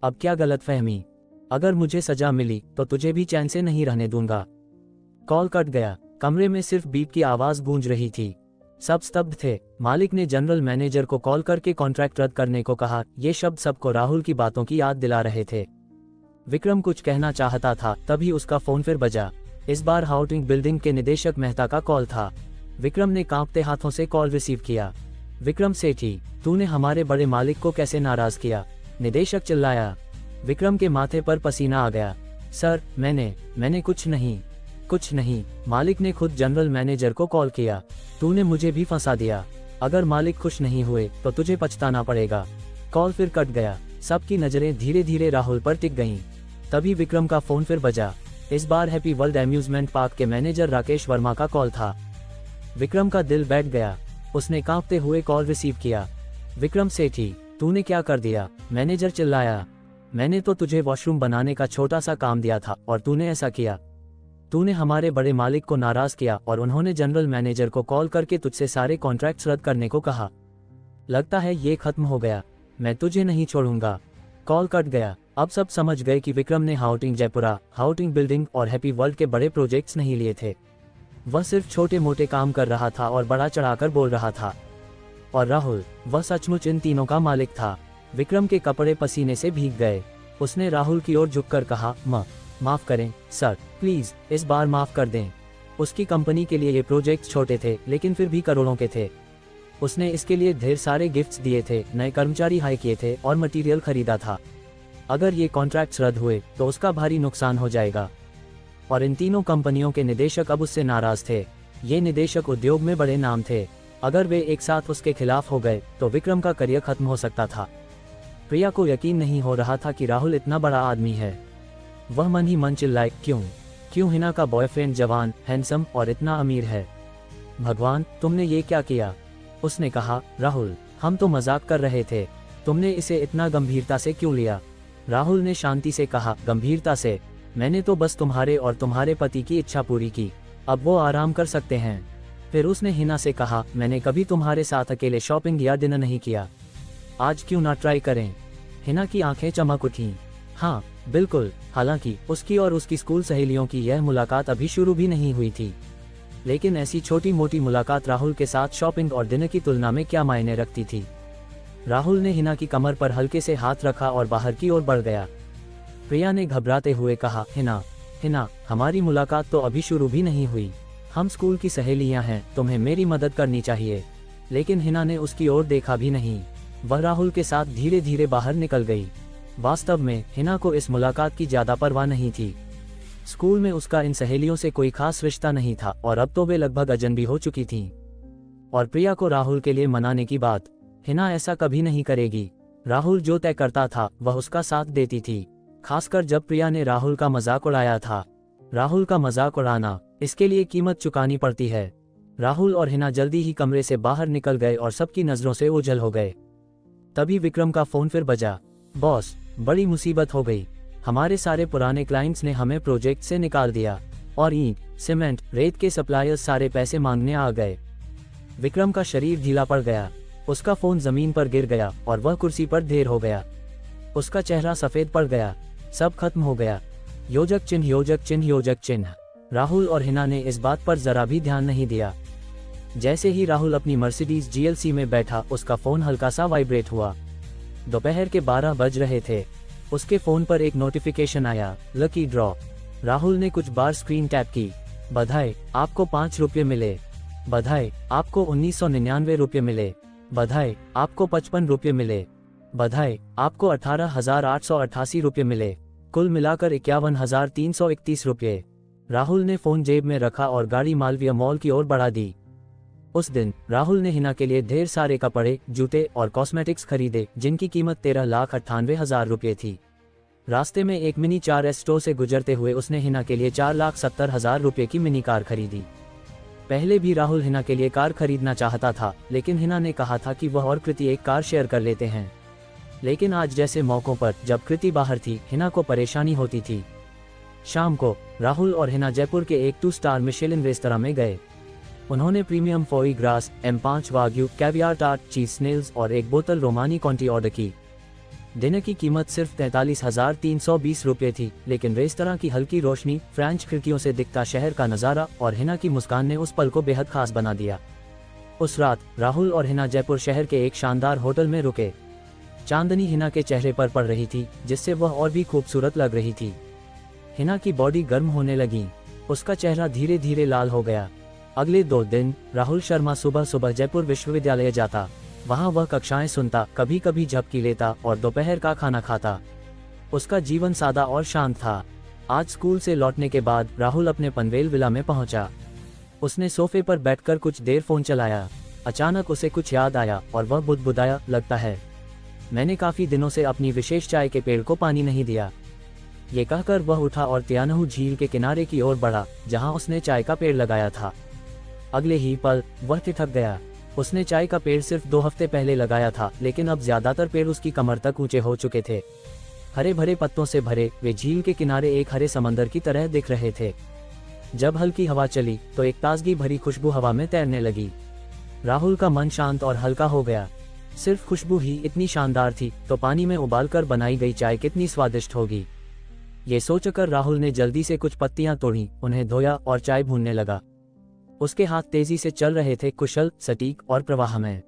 A: अब क्या गलतफहमी? अगर मुझे सजा मिली तो तुझे भी चैन से नहीं रहने दूंगा। कॉल कट गया। कमरे में सिर्फ बीप की आवाज़ गूंज रही थी। सब स्तब्ध थे। मालिक ने जनरल मैनेजर को कॉल करके कॉन्ट्रैक्ट रद्द करने को कहा। ये शब्द सबको राहुल की बातों की याद दिला रहे थे। विक्रम कुछ कहना चाहता था, तभी उसका फ़ोन फिर बजा। इस बार हाउटिंग बिल्डिंग के निदेशक मेहता का कॉल था। विक्रम ने कांपते हाथों से कॉल रिसीव किया। विक्रम सेठी, तूने हमारे बड़े मालिक को कैसे नाराज़ किया? निदेशक चिल्लाया। विक्रम के माथे पर पसीना आ गया। सर, मैंने कुछ नहीं। मालिक ने खुद जनरल मैनेजर को कॉल किया। तूने मुझे भी फंसा दिया। अगर मालिक खुश नहीं हुए तो तुझे पछताना पड़ेगा। कॉल फिर कट गया। सबकी नजरें धीरे धीरे राहुल पर टिक गईं। तभी विक्रम का फोन फिर बजा। इस बार हैप्पी वर्ल्ड एम्यूजमेंट पार्क के मैनेजर राकेश वर्मा का कॉल था। विक्रम का दिल बैठ गया। उसने कांपते हुए कॉल रिसीव किया। विक्रम सेठी, तूने क्या कर दिया? मैनेजर चिल्लाया। मैंने तो तुझे वॉशरूम बनाने का छोटा सा काम दिया था और तूने ऐसा किया। तूने हमारे बड़े मालिक को नाराज किया और उन्होंने जनरल मैनेजर को कॉल करके तुझसे सारे कॉन्ट्रैक्ट्स रद्द करने को कहा। लगता है ये खत्म हो गया। मैं तुझे नहीं छोड़ूंगा। कॉल कट गया। अब सब समझ गए कि विक्रम ने हाउटिंग जयपुरा, हाउटिंग बिल्डिंग और हैप्पी वर्ल्ड के बड़े प्रोजेक्ट्स नहीं लिए थे। वह सिर्फ छोटे मोटे काम कर रहा था और बड़ा चढ़ाकर बोल रहा था। और राहुल, वह सचमुच इन तीनों का मालिक था। विक्रम के कपड़े पसीने से भीग गए। उसने राहुल की ओर झुककर कहा, माफ करें सर, प्लीज इस बार माफ कर दें। उसकी कंपनी के लिए ये प्रोजेक्ट्स छोटे थे लेकिन फिर भी करोड़ों के थे। उसने इसके लिए ढेर सारे गिफ्ट्स दिए थे, नए कर्मचारी हायर किए थे और मटेरियल खरीदा था। अगर ये कॉन्ट्रैक्ट्स रद्द हुए तो उसका भारी नुकसान हो जाएगा। और इन तीनों कंपनियों के निदेशक अब उससे नाराज थे। ये निदेशक उद्योग में बड़े नाम थे। अगर वे एक साथ उसके खिलाफ हो गए तो विक्रम का करियर खत्म हो सकता था। प्रिया को यकीन नहीं हो रहा था कि राहुल इतना बड़ा आदमी है। वह मन ही मन चिल्लाए, क्यों हिना का बॉयफ्रेंड जवान, हैंडसम और इतना अमीर है। भगवान, तुमने ये क्या किया? उसने कहा, राहुल, हम तो मजाक कर रहे थे। तुमने इसे इतना गंभीरता से क्यों लिया? राहुल ने शांति से कहा, गंभीरता से? मैंने तो बस तुम्हारे और तुम्हारे पति की इच्छा पूरी की। अब वो आराम कर सकते हैं। फिर उसने हिना से कहा, मैंने कभी तुम्हारे साथ अकेले शॉपिंग या डिनर नहीं किया। आज क्यों ना ट्राई करें? हिना की आंखें चमक उठीं। हाँ बिल्कुल। हालांकि उसकी और उसकी स्कूल सहेलियों की यह मुलाकात अभी शुरू भी नहीं हुई थी, लेकिन ऐसी छोटी मोटी मुलाकात राहुल के साथ शॉपिंग और डिनर की तुलना में क्या मायने रखती थी। राहुल ने हिना की कमर पर हल्के से हाथ रखा और बाहर की ओर बढ़ गया। प्रिया ने घबराते हुए कहा, हिना, हमारी मुलाकात तो अभी शुरू भी नहीं हुई। हम स्कूल की सहेलियां हैं, तुम्हें मेरी मदद करनी चाहिए। लेकिन हिना ने उसकी ओर देखा भी नहीं। वह राहुल के साथ धीरे धीरे बाहर निकल गई। वास्तव में हिना को इस मुलाकात की ज्यादा परवाह नहीं थी। स्कूल में उसका इन सहेलियों से कोई खास रिश्ता नहीं था और अब तो वे लगभग अजनबी हो चुकी थीं। और प्रिया को राहुल के लिए मनाने की बात, हिना ऐसा कभी नहीं करेगी। राहुल जो तय करता था वह उसका साथ देती थी, खासकर जब प्रिया ने राहुल का मजाक उड़ाया था। राहुल का मजाक उड़ाना, इसके लिए कीमत चुकानी पड़ती है। राहुल और हिना जल्दी ही कमरे से बाहर निकल गए और सबकी नजरों से ओझल हो गए। तभी विक्रम का फोन फिर बजा। बॉस, बड़ी मुसीबत हो गई। हमारे सारे पुराने क्लाइंट्स ने हमें प्रोजेक्ट से निकाल दिया और ईंट, सीमेंट, रेत के सप्लायर्स सारे पैसे मांगने आ गए। विक्रम का शरीर ढीला पड़ गया। उसका फोन जमीन पर गिर गया और वह कुर्सी पर ढेर हो गया। उसका चेहरा सफेद पड़ गया। सब खत्म हो गया। योजक चिन्ह, योजक चिन्ह, योजक चिन्ह। राहुल और हिना ने इस बात पर जरा भी ध्यान नहीं दिया। जैसे ही राहुल अपनी मर्सिडीज GLC में बैठा, उसका फोन हल्का सा वाइब्रेट हुआ। दोपहर के 12 बज रहे थे। उसके फोन पर एक नोटिफिकेशन आया, लकी ड्रॉ। राहुल ने कुछ बार स्क्रीन टैप की। बधाई, आपको 5 रुपये मिले। बधाई, आपको 1999 रुपये मिले। बधाई, आपको 55 रुपये मिले। बधाई, आपको 18,888 रुपये मिले। कुल मिलाकर 51,331 रुपये। राहुल ने फोन जेब में रखा और गाड़ी मालवीय मॉल की ओर बढ़ा दी। उस दिन राहुल ने हिना के लिए ढेर सारे कपड़े, जूते और कॉस्मेटिक्स खरीदे, जिनकी कीमत 13,98,000 रुपये थी। रास्ते में एक मिनी 4S स्टोर से गुजरते हुए उसने हिना के लिए 4,70,000 रुपये की मिनी कार खरीदी। पहले भी राहुल हिना के लिए कार खरीदना चाहता था, लेकिन हिना ने कहा था कि वह और कृति एक कार शेयर कर लेते हैं। लेकिन आज जैसे मौकों पर जब कृति बाहर थी, हिना को परेशानी होती थी। शाम को राहुल और हिना जयपुर के एक 2 स्टार मिशेलिन रेस्तरां में गए। उन्होंने premium foie gras, M5 wagyu, caviar tart, cheese snails और एक बोतल रोमानी कॉन्टी ऑर्डर की। डिनर की कीमत सिर्फ 43,320 रुपये थी, लेकिन रेस्तरां की हल्की रोशनी, फ्रेंच खिड़कियों से दिखता शहर का नज़ारा और हिना की मुस्कान ने उस पल को बेहद खास बना दिया। उस रात राहुल और हिना जयपुर शहर के एक शानदार होटल में रुके। चांदनी हिना के चेहरे पर पड़ रही थी, जिससे वह और भी खूबसूरत लग रही थी। हिना की बॉडी गर्म होने लगी। उसका चेहरा धीरे धीरे लाल हो गया। अगले 2 दिन राहुल शर्मा सुबह सुबह जयपुर विश्वविद्यालय जाता। वहां वह कक्षाएं सुनता, कभी कभी झपकी लेता और दोपहर का खाना खाता। उसका जीवन सादा और शांत था। आज स्कूल से लौटने के बाद राहुल अपने पनवेल विला में पहुंचा। उसने सोफे पर बैठकर कुछ देर फोन चलाया। अचानक उसे कुछ याद आया और वह बुदबुदाया, लगता है मैंने काफी दिनों से अपनी विशेष चाय के पेड़ को पानी नहीं दिया। ये कहकर वह उठा और त्यानहु झील के किनारे की ओर बढ़ा, जहां उसने चाय का पेड़ लगाया था। अगले ही पल वह ठिठक गया। उसने चाय का पेड़ सिर्फ 2 हफ्ते पहले लगाया था, लेकिन अब ज्यादातर पेड़ उसकी कमर तक ऊंचे हो चुके थे। हरे भरे पत्तों से भरे वे झील के किनारे एक हरे समंदर की तरह दिख रहे थे। जब हल्की हवा चली तो एक ताजगी भरी खुशबू हवा में तैरने लगी। राहुल का मन शांत और हल्का हो गया। सिर्फ खुशबू ही इतनी शानदार थी तो पानी में उबालकर बनाई गई चाय कितनी स्वादिष्ट होगी। ये सोचकर राहुल ने जल्दी से कुछ पत्तियां तोड़ी, उन्हें धोया और चाय भूनने लगा। उसके हाथ तेजी से चल रहे थे, कुशल, सटीक और प्रवाहमय।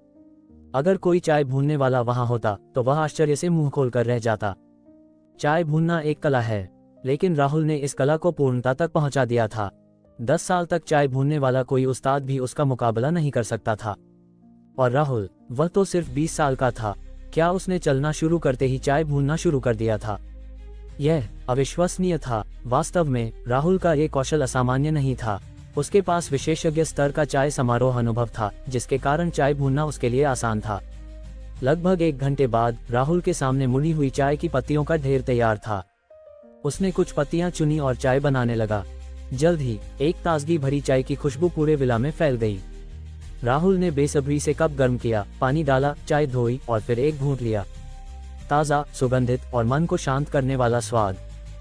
A: अगर कोई चाय भूनने वाला वहां होता तो वह आश्चर्य से मुंह खोलकर रह जाता। चाय भूनना एक कला है, लेकिन राहुल ने इस कला को पूर्णता तक पहुंचा दिया था। 10 साल तक चाय भूनने वाला कोई उस्ताद भी उसका मुकाबला नहीं कर सकता था। और राहुल, वह तो सिर्फ 20 साल का था। क्या उसने चलना शुरू करते ही चाय भूनना शुरू कर दिया था? यह अविश्वसनीय था। वास्तव में राहुल का ये कौशल असामान्य नहीं था। उसके पास विशेषज्ञ स्तर का चाय समारोह अनुभव था, जिसके कारण चाय भूनना उसके लिए आसान था। लगभग 1 घंटे बाद राहुल के सामने मुड़ी हुई चाय की पत्तियों का ढेर तैयार था। उसने कुछ पत्तियां चुनी और चाय बनाने लगा। जल्द ही एक ताजगी भरी चाय की खुशबू पूरे विला में फैल गई। राहुल ने बेसब्री से कप गर्म किया, पानी डाला, चाय धोई और फिर एक घूंट लिया। ताज़ा, सुगंधित और मन को शांत करने वाला स्वाद।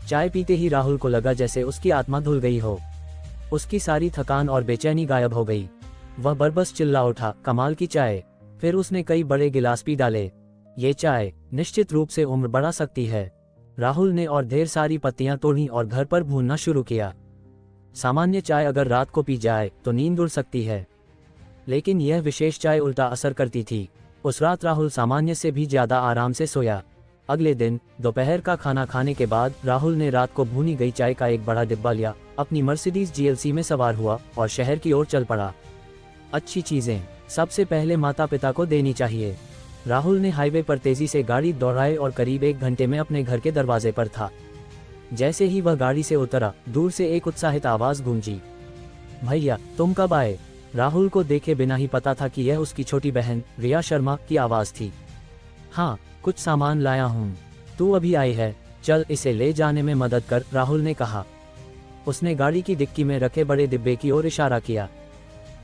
A: चाय पीते ही राहुल को लगा जैसे उसकी आत्मा धुल गई हो। उसकी सारी थकान और बेचैनी गायब हो गई। वह बरबस चिल्ला उठा, कमाल की चाय। फिर उसने कई बड़े गिलास पी डाले। ये चाय निश्चित रूप से उम्र बढ़ा सकती है। राहुल ने और ढेर सारी पत्तियां तोड़ी और घर पर भूनना शुरू किया। सामान्य चाय अगर रात को पी जाए तो नींद उड़ सकती है, लेकिन यह विशेष चाय उल्टा असर करती थी। उस रात राहुल सामान्य से भी ज्यादा आराम से सोया। अगले दिन दोपहर का खाना खाने के बाद राहुल ने रात को भूनी गई चाय का एक बड़ा डिब्बा लिया, अपनी मर्सिडीज GLC में सवार हुआ और शहर की ओर चल पड़ा। अच्छी चीजें सबसे पहले माता पिता को देनी चाहिए। राहुल ने हाईवे पर तेजी से गाड़ी दौड़ाई और करीब 1 घंटे में अपने घर के दरवाजे पर था। जैसे ही वह गाड़ी से उतरा, दूर से एक उत्साहित आवाज गूंजी, भैया तुम कब आए? राहुल को देखे बिना ही पता था कि यह उसकी छोटी बहन रिया शर्मा की आवाज थी। हाँ, कुछ सामान लाया हूँ। तू अभी आई है, चल इसे ले जाने में मदद कर, राहुल ने कहा। उसने गाड़ी की डिक्की में रखे बड़े डिब्बे की ओर इशारा किया।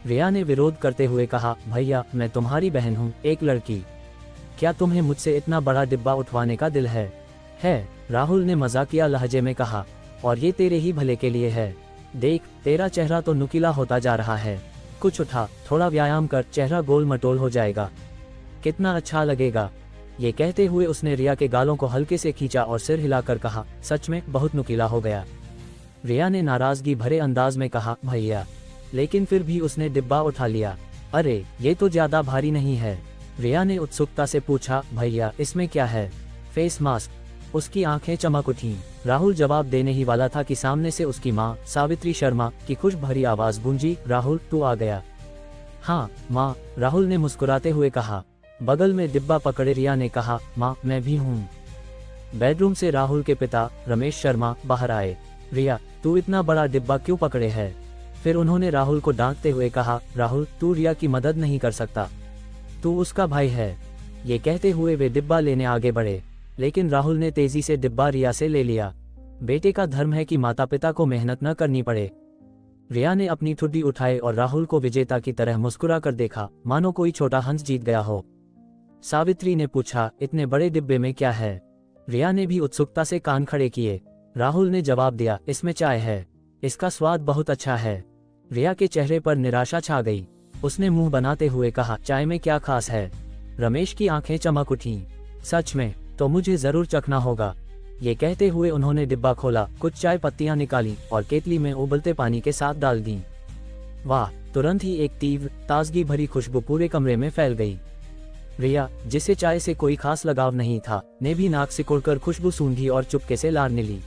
A: रिया ने विरोध करते हुए कहा, भैया मैं तुम्हारी बहन हूँ, एक लड़की। क्या तुम्हें मुझसे इतना बड़ा डिब्बा उठवाने का दिल है? राहुल ने मजाकिया लहजे में कहा, और ये तेरे ही भले के लिए है। देख, तेरा चेहरा तो नुकीला होता जा रहा है। कुछ उठा, थोड़ा व्यायाम कर, चेहरा गोल मटोल हो जाएगा। कितना अच्छा लगेगा। ये कहते हुए उसने रिया के गालों को हल्के से खींचा और सिर हिलाकर कहा, सच में बहुत नुकीला हो गया। रिया ने नाराजगी भरे अंदाज में कहा, भैया। लेकिन फिर भी उसने डिब्बा उठा लिया। अरे ये तो ज्यादा भारी नहीं है? रिया ने उत्सुकता से पूछा। भैया इसमें क्या है? Face mask. उसकी आंखें चमक उठीं। राहुल जवाब देने ही वाला था कि सामने से उसकी माँ सावित्री शर्मा की खुश भरी आवाज गूंजी, राहुल तू आ गया? हाँ माँ, राहुल ने मुस्कुराते हुए कहा। बगल में डिब्बा पकड़े रिया ने कहा, माँ मैं भी हूँ। बेडरूम से राहुल के पिता रमेश शर्मा बाहर आए। रिया तू इतना बड़ा डिब्बा क्यों पकड़े है? फिर उन्होंने राहुल को डांटते हुए कहा, राहुल तू रिया की मदद नहीं कर सकता, तू उसका भाई है। ये कहते हुए वे डिब्बा लेने आगे बढ़े, लेकिन राहुल ने तेजी से डिब्बा रिया से ले लिया। बेटे का धर्म है कि माता पिता को मेहनत न करनी पड़े। रिया ने अपनी ठुड्डी उठाई और राहुल को विजेता की तरह मुस्कुरा कर देखा, मानो कोई छोटा हंस जीत गया हो। सावित्री ने पूछा, इतने बड़े डिब्बे में क्या है? रिया ने भी उत्सुकता से कान खड़े किए। राहुल ने जवाब दिया, इसमें चाय है, इसका स्वाद बहुत अच्छा है। रिया के चेहरे पर निराशा छा गई। उसने मुंह बनाते हुए कहा, चाय में क्या खास है? रमेश की आंखें चमक उठीं। सच में? तो मुझे जरूर चखना होगा। ये कहते हुए उन्होंने डिब्बा खोला, कुछ चाय पत्तियां निकाली और केतली में उबलते पानी के साथ डाल दी। वाह! तुरंत ही एक तीव्र ताजगी भरी खुशबू पूरे कमरे में फैल गई। रिया, जिसे चाय से कोई खास लगाव नहीं था, ने भी नाक सिकोड़कर खुशबू सूंघी और चुपके से लारने ली।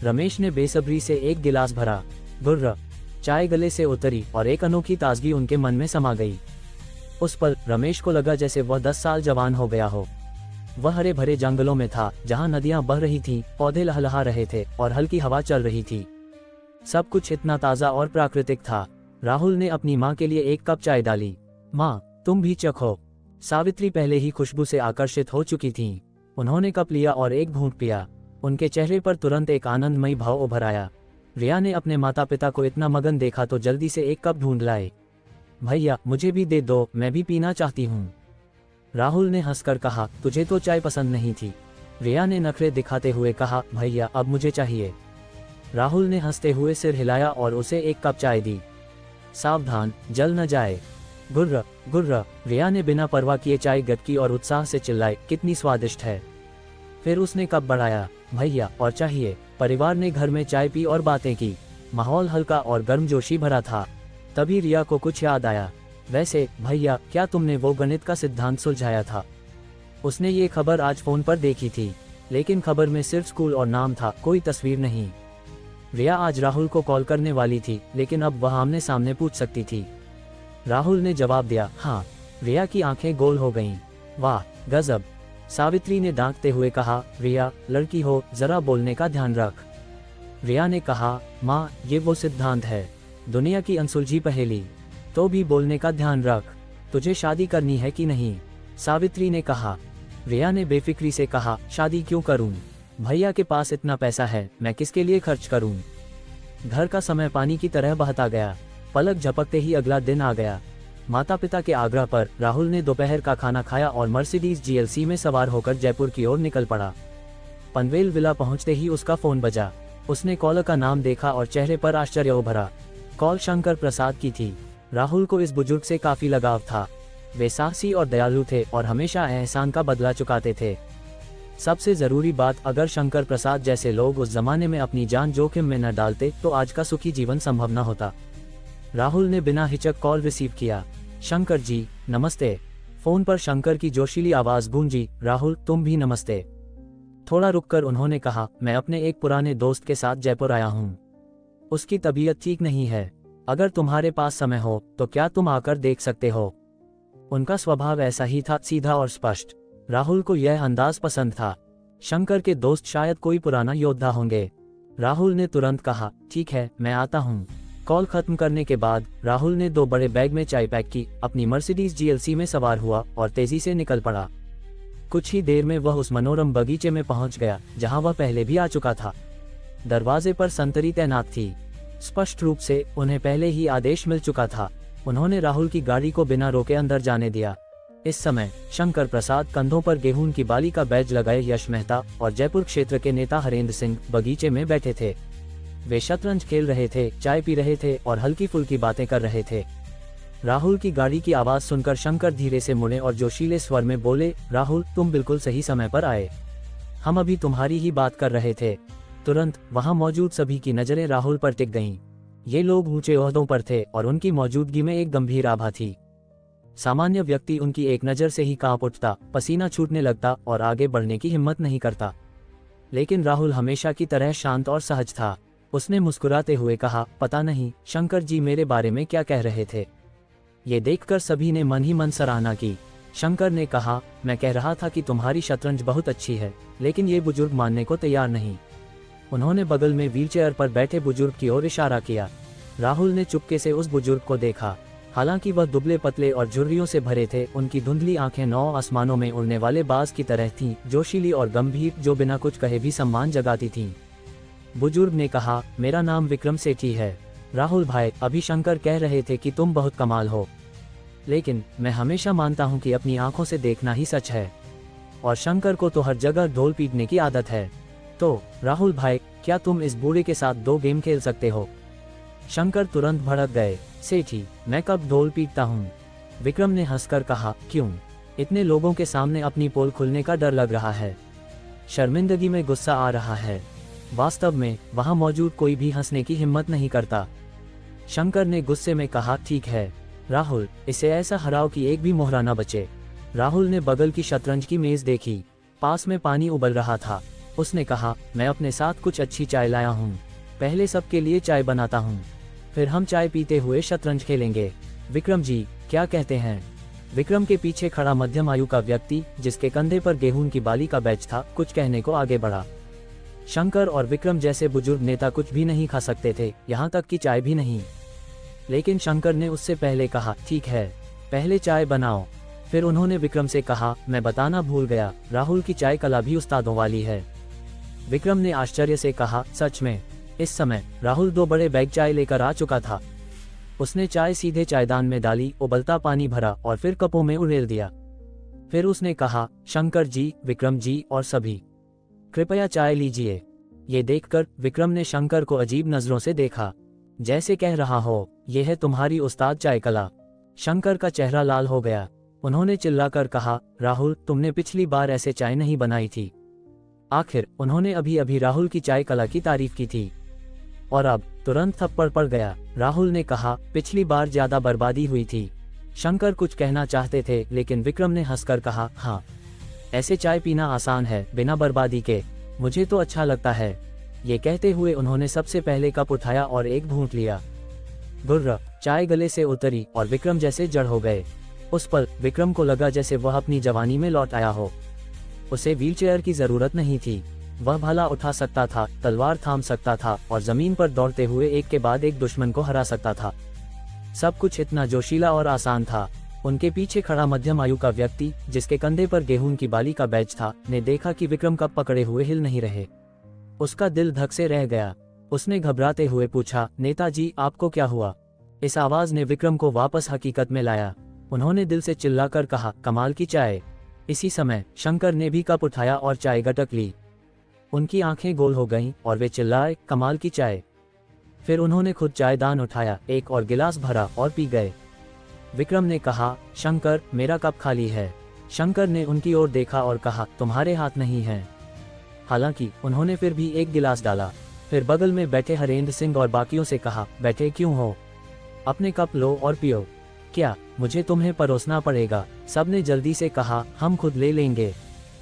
A: रमेश ने बेसब्री से एक गिलास भरा। गुर्र! चाय गले से उतरी और एक अनोखी ताजगी उनके मन में समा गई। उस पल रमेश को लगा जैसे वह 10 साल जवान हो गया हो। वह हरे भरे जंगलों में था, जहाँ नदियाँ बह रही थीं, पौधे लहलहा रहे थे और हल्की हवा चल रही थी। सब कुछ इतना ताज़ा और प्राकृतिक था। राहुल ने अपनी माँ के लिए एक कप चाय डाली। माँ, तुम भी चखो। सावित्री पहले ही खुशबू से आकर्षित हो चुकी थीं। उन्होंने कप लिया और एक घूंट पिया। उनके चेहरे पर तुरंत एक आनंदमयी भाव उभर आया। रिया ने अपने माता पिता को इतना मगन देखा तो जल्दी से एक कप ढूंढ लाए। भैया, मुझे भी दे दो, मैं भी पीना चाहती हूँ। राहुल ने हंसकर कहा, तुझे तो चाय पसंद नहीं थी। रिया ने नखरे दिखाते हुए कहा, भैया अब मुझे चाहिए। राहुल ने हंसते हुए सिर हिलाया और उसे एक कप चाय दी। सावधान, जल न जाए। गुर्र गुर्र, रिया ने बिना परवाह किए चाय गटकी और उत्साह से चिल्लाई, कितनी स्वादिष्ट है। फिर उसने कप बढ़ाया। भैया, और चाहिए। परिवार ने घर में चाय पी और बातें की। माहौल हल्का और गर्मजोशी भरा था। तभी रिया को कुछ याद आया। वैसे भैया, क्या तुमने वो गणित का सिद्धांत सुलझाया था? उसने ये खबर आज फोन पर देखी थी, लेकिन खबर में सिर्फ स्कूल और नाम था, कोई तस्वीर नहीं। रिया आज राहुल को कॉल करने वाली थी, लेकिन अब वह आमने सामने पूछ सकती थी। राहुल ने जवाब दिया, हाँ। रिया की आंखें गोल हो गईं। वाह, गजब। सावित्री ने दांतते हुए कहा, रिया, लड़की हो, जरा बोलने का ध्यान रख। रिया ने कहा, माँ, ये वो सिद्धांत है, दुनिया की अनसुलझी पहेली। तो भी बोलने का ध्यान रख। तुझे शादी करनी है कि नहीं? सावित्री ने कहा। रिया ने बेफिक्री से कहा, शादी क्यों करूं? भैया के पास इतना पैसा है, मैं किसके लिए खर्च करूं? घर का समय पानी की तरह बहता गया। पलक झपकते ही अगला दिन आ गया। माता पिता के आग्रह पर राहुल ने दोपहर का खाना खाया और मर्सिडीज GLC में सवार होकर जयपुर की ओर निकल पड़ा। पनवेल विला पहुंचते ही उसका फोन बजा। उसने कॉलर का नाम देखा और चेहरे पर आश्चर्य उभरा। कॉल शंकर प्रसाद की थी। राहुल को इस बुजुर्ग से काफी लगाव था। वे साहसी और दयालु थे और हमेशा एहसान का बदला चुकाते थे। सबसे जरूरी बात, अगर शंकर प्रसाद जैसे लोग उस जमाने में अपनी जान जोखिम में न डालते तो आज का सुखी जीवन संभव न होता। राहुल ने बिना हिचक कॉल रिसीव किया। शंकर जी, नमस्ते। फोन पर शंकर की जोशीली आवाज गूंजी, राहुल, तुम भी नमस्ते। थोड़ा रुककर उन्होंने कहा, मैं अपने एक पुराने दोस्त के साथ जयपुर आया हूँ। उसकी तबीयत ठीक नहीं है। अगर तुम्हारे पास समय हो तो क्या तुम आकर देख सकते हो? उनका स्वभाव ऐसा ही था, सीधा और स्पष्ट। राहुल को यह अंदाज पसंद था। शंकर के दोस्त शायद कोई पुराना योद्धा होंगे। राहुल ने तुरंत कहा, ठीक है, मैं आता हूँ। कॉल खत्म करने के बाद राहुल ने 2 बड़े बैग में चाय पैक की, अपनी मर्सिडीज GLC में सवार हुआ और तेजी से निकल पड़ा। कुछ ही देर में वह उस मनोरम बगीचे में पहुंच गया जहां वह पहले भी आ चुका था। दरवाजे पर संतरी तैनात थी। स्पष्ट रूप से उन्हें पहले ही आदेश मिल चुका था। उन्होंने राहुल की गाड़ी को बिना रोके अंदर जाने दिया। इस समय शंकर प्रसाद, कंधों पर गेहूं की बाली का बैज लगाए यश मेहता और जयपुर क्षेत्र के नेता हरेंद्र सिंह बगीचे में बैठे थे। वे शतरंज खेल रहे थे, चाय पी रहे थे और हल्की फुल्की बातें कर रहे थे। राहुल की गाड़ी की आवाज सुनकर शंकर धीरे से मुड़े और जोशीले स्वर में बोले, राहुल, तुम बिल्कुल सही समय पर आए। हम अभी तुम्हारी ही बात कर रहे थे। तुरंत वहां मौजूद सभी की नजरें राहुल पर टिक गईं। ये लोग ऊंचे ओहदों पर थे और उनकी मौजूदगी में एक गंभीर आभा थी। सामान्य व्यक्ति उनकी एक नजर से ही कांप उठता, पसीना छूटने लगता और आगे बढ़ने की हिम्मत नहीं करता। लेकिन राहुल हमेशा की तरह शांत और सहज था। उसने मुस्कुराते हुए कहा, पता नहीं शंकर जी मेरे बारे में क्या कह रहे थे। ये देखकर सभी ने मन ही मन सराहना की। शंकर ने कहा, मैं कह रहा था कि तुम्हारी शतरंज बहुत अच्छी है, लेकिन ये बुजुर्ग मानने को तैयार नहीं। उन्होंने बगल में व्हीलचेयर पर बैठे बुजुर्ग की ओर इशारा किया। राहुल ने चुपके से उस बुजुर्ग को देखा। हालांकि वह दुबले पतले और झुर्रियों से भरे थे, उनकी धुंधली आंखें 9 आसमानों में उड़ने वाले बाज की तरह थीं, जोशीली और गंभीर, जो बिना कुछ कहे भी सम्मान जगाती थीं। बुजुर्ग ने कहा, मेरा नाम विक्रम सेठी है। राहुल भाई, अभी शंकर कह रहे थे कि तुम बहुत कमाल हो, लेकिन मैं हमेशा मानता हूं कि अपनी आंखों से देखना ही सच है। और शंकर को तो हर जगह ढोल पीटने की आदत है। तो राहुल भाई, क्या तुम इस बूढ़े के साथ 2 गेम खेल सकते हो? शंकर तुरंत भड़क गए। सेठी, मैं कब ढोल पीटता हूँ? विक्रम ने हंसकर कहा, क्यों? इतने लोगों के सामने अपनी पोल खुलने का डर लग रहा है? शर्मिंदगी में गुस्सा आ रहा है? वास्तव में वहां मौजूद कोई भी हंसने की हिम्मत नहीं करता। शंकर ने गुस्से में कहा, ठीक है राहुल, इसे ऐसा हराओ कि एक भी मोहरा न बचे। राहुल ने बगल की शतरंज की मेज देखी। पास में पानी उबल रहा था। उसने कहा, मैं अपने साथ कुछ अच्छी चाय लाया हूँ। पहले सबके लिए चाय बनाता हूँ, फिर हम चाय पीते हुए शतरंज खेलेंगे। विक्रम जी, क्या कहते हैं? विक्रम के पीछे खड़ा मध्यम आयु का व्यक्ति, जिसके कंधे पर गेहूं की बाली का बैच था, कुछ कहने को आगे बढ़ा। शंकर और विक्रम जैसे बुजुर्ग नेता कुछ भी नहीं खा सकते थे, यहाँ तक कि चाय भी नहीं। लेकिन शंकर ने उससे पहले कहा, ठीक है, पहले चाय बनाओ। फिर उन्होंने विक्रम से कहा, मैं बताना भूल गया, राहुल की चाय कला भी उस्तादों वाली है। विक्रम ने आश्चर्य से कहा, सच में? इस समय राहुल 2 बड़े बैग चाय लेकर आ चुका था। उसने चाय सीधे चायदान में डाली, उबलता पानी भरा और फिर कपों में उड़ेल दिया। फिर उसने कहा, शंकर जी, विक्रम जी और सभी, कृपया चाय लीजिए। ये देखकर विक्रम ने शंकर को अजीब नजरों से देखा, जैसे कह रहा हो, यह है तुम्हारी उस्ताद चाय कला। शंकर का चेहरा लाल हो गया। उन्होंने चिल्लाकर कहा, राहुल, तुमने पिछली बार ऐसे चाय नहीं बनाई थी। आखिर उन्होंने अभी अभी राहुल की चाय कला की तारीफ की थी और अब तुरंत थप्पड़ पड़ गया। राहुल ने कहा, पिछली बार ज्यादा बर्बादी हुई थी। शंकर कुछ कहना चाहते थे, लेकिन विक्रम ने हंसकर कहा, हाँ, ऐसे चाय पीना आसान है, बिना बर्बादी के। मुझे तो अच्छा लगता है। ये कहते हुए उन्होंने सबसे पहले कप उठाया और एक घूंट लिया। गुर्र, चाय गले से उतरी और विक्रम जैसे जड़ हो गए। उस पल विक्रम को लगा जैसे वह अपनी जवानी में लौट आया हो। उसे व्हीलचेयर की जरूरत नहीं थी। वह भाला उठा सकता था, तलवार थाम सकता था और जमीन पर दौड़ते हुए एक के बाद एक दुश्मन को हरा सकता था। सब कुछ इतना जोशीला और आसान था। उनके पीछे खड़ा मध्यम आयु का व्यक्ति, जिसके कंधे पर गेहूं की बाली का बैच था, ने देखा कि विक्रम कब पकड़े हुए हिल नहीं रहे। उसका दिल धक से रह गया। उसने घबराते हुए पूछा, नेताजी, आपको क्या हुआ? इस आवाज ने विक्रम को वापस हकीकत में लाया। उन्होंने दिल से चिल्लाकर कहा, कमाल की चाय। इसी समय शंकर ने भी कप उठाया और चाय गटक ली। उनकी आंखें गोल हो गईं और वे चिल्लाए, कमाल की चाय। फिर उन्होंने खुद चायदान उठाया, एक और गिलास भरा और पी गए। विक्रम ने कहा, शंकर, मेरा कप खाली है। शंकर ने उनकी ओर देखा और कहा, तुम्हारे हाथ नहीं हैं। हालांकि उन्होंने फिर भी एक गिलास डाला। फिर बगल में बैठे हरेंद्र सिंह और बाकियों से कहा, बैठे क्यों हो? अपने कप लो और पियो। क्या मुझे तुम्हें परोसना पड़ेगा? सबने जल्दी से कहा, हम खुद ले लेंगे।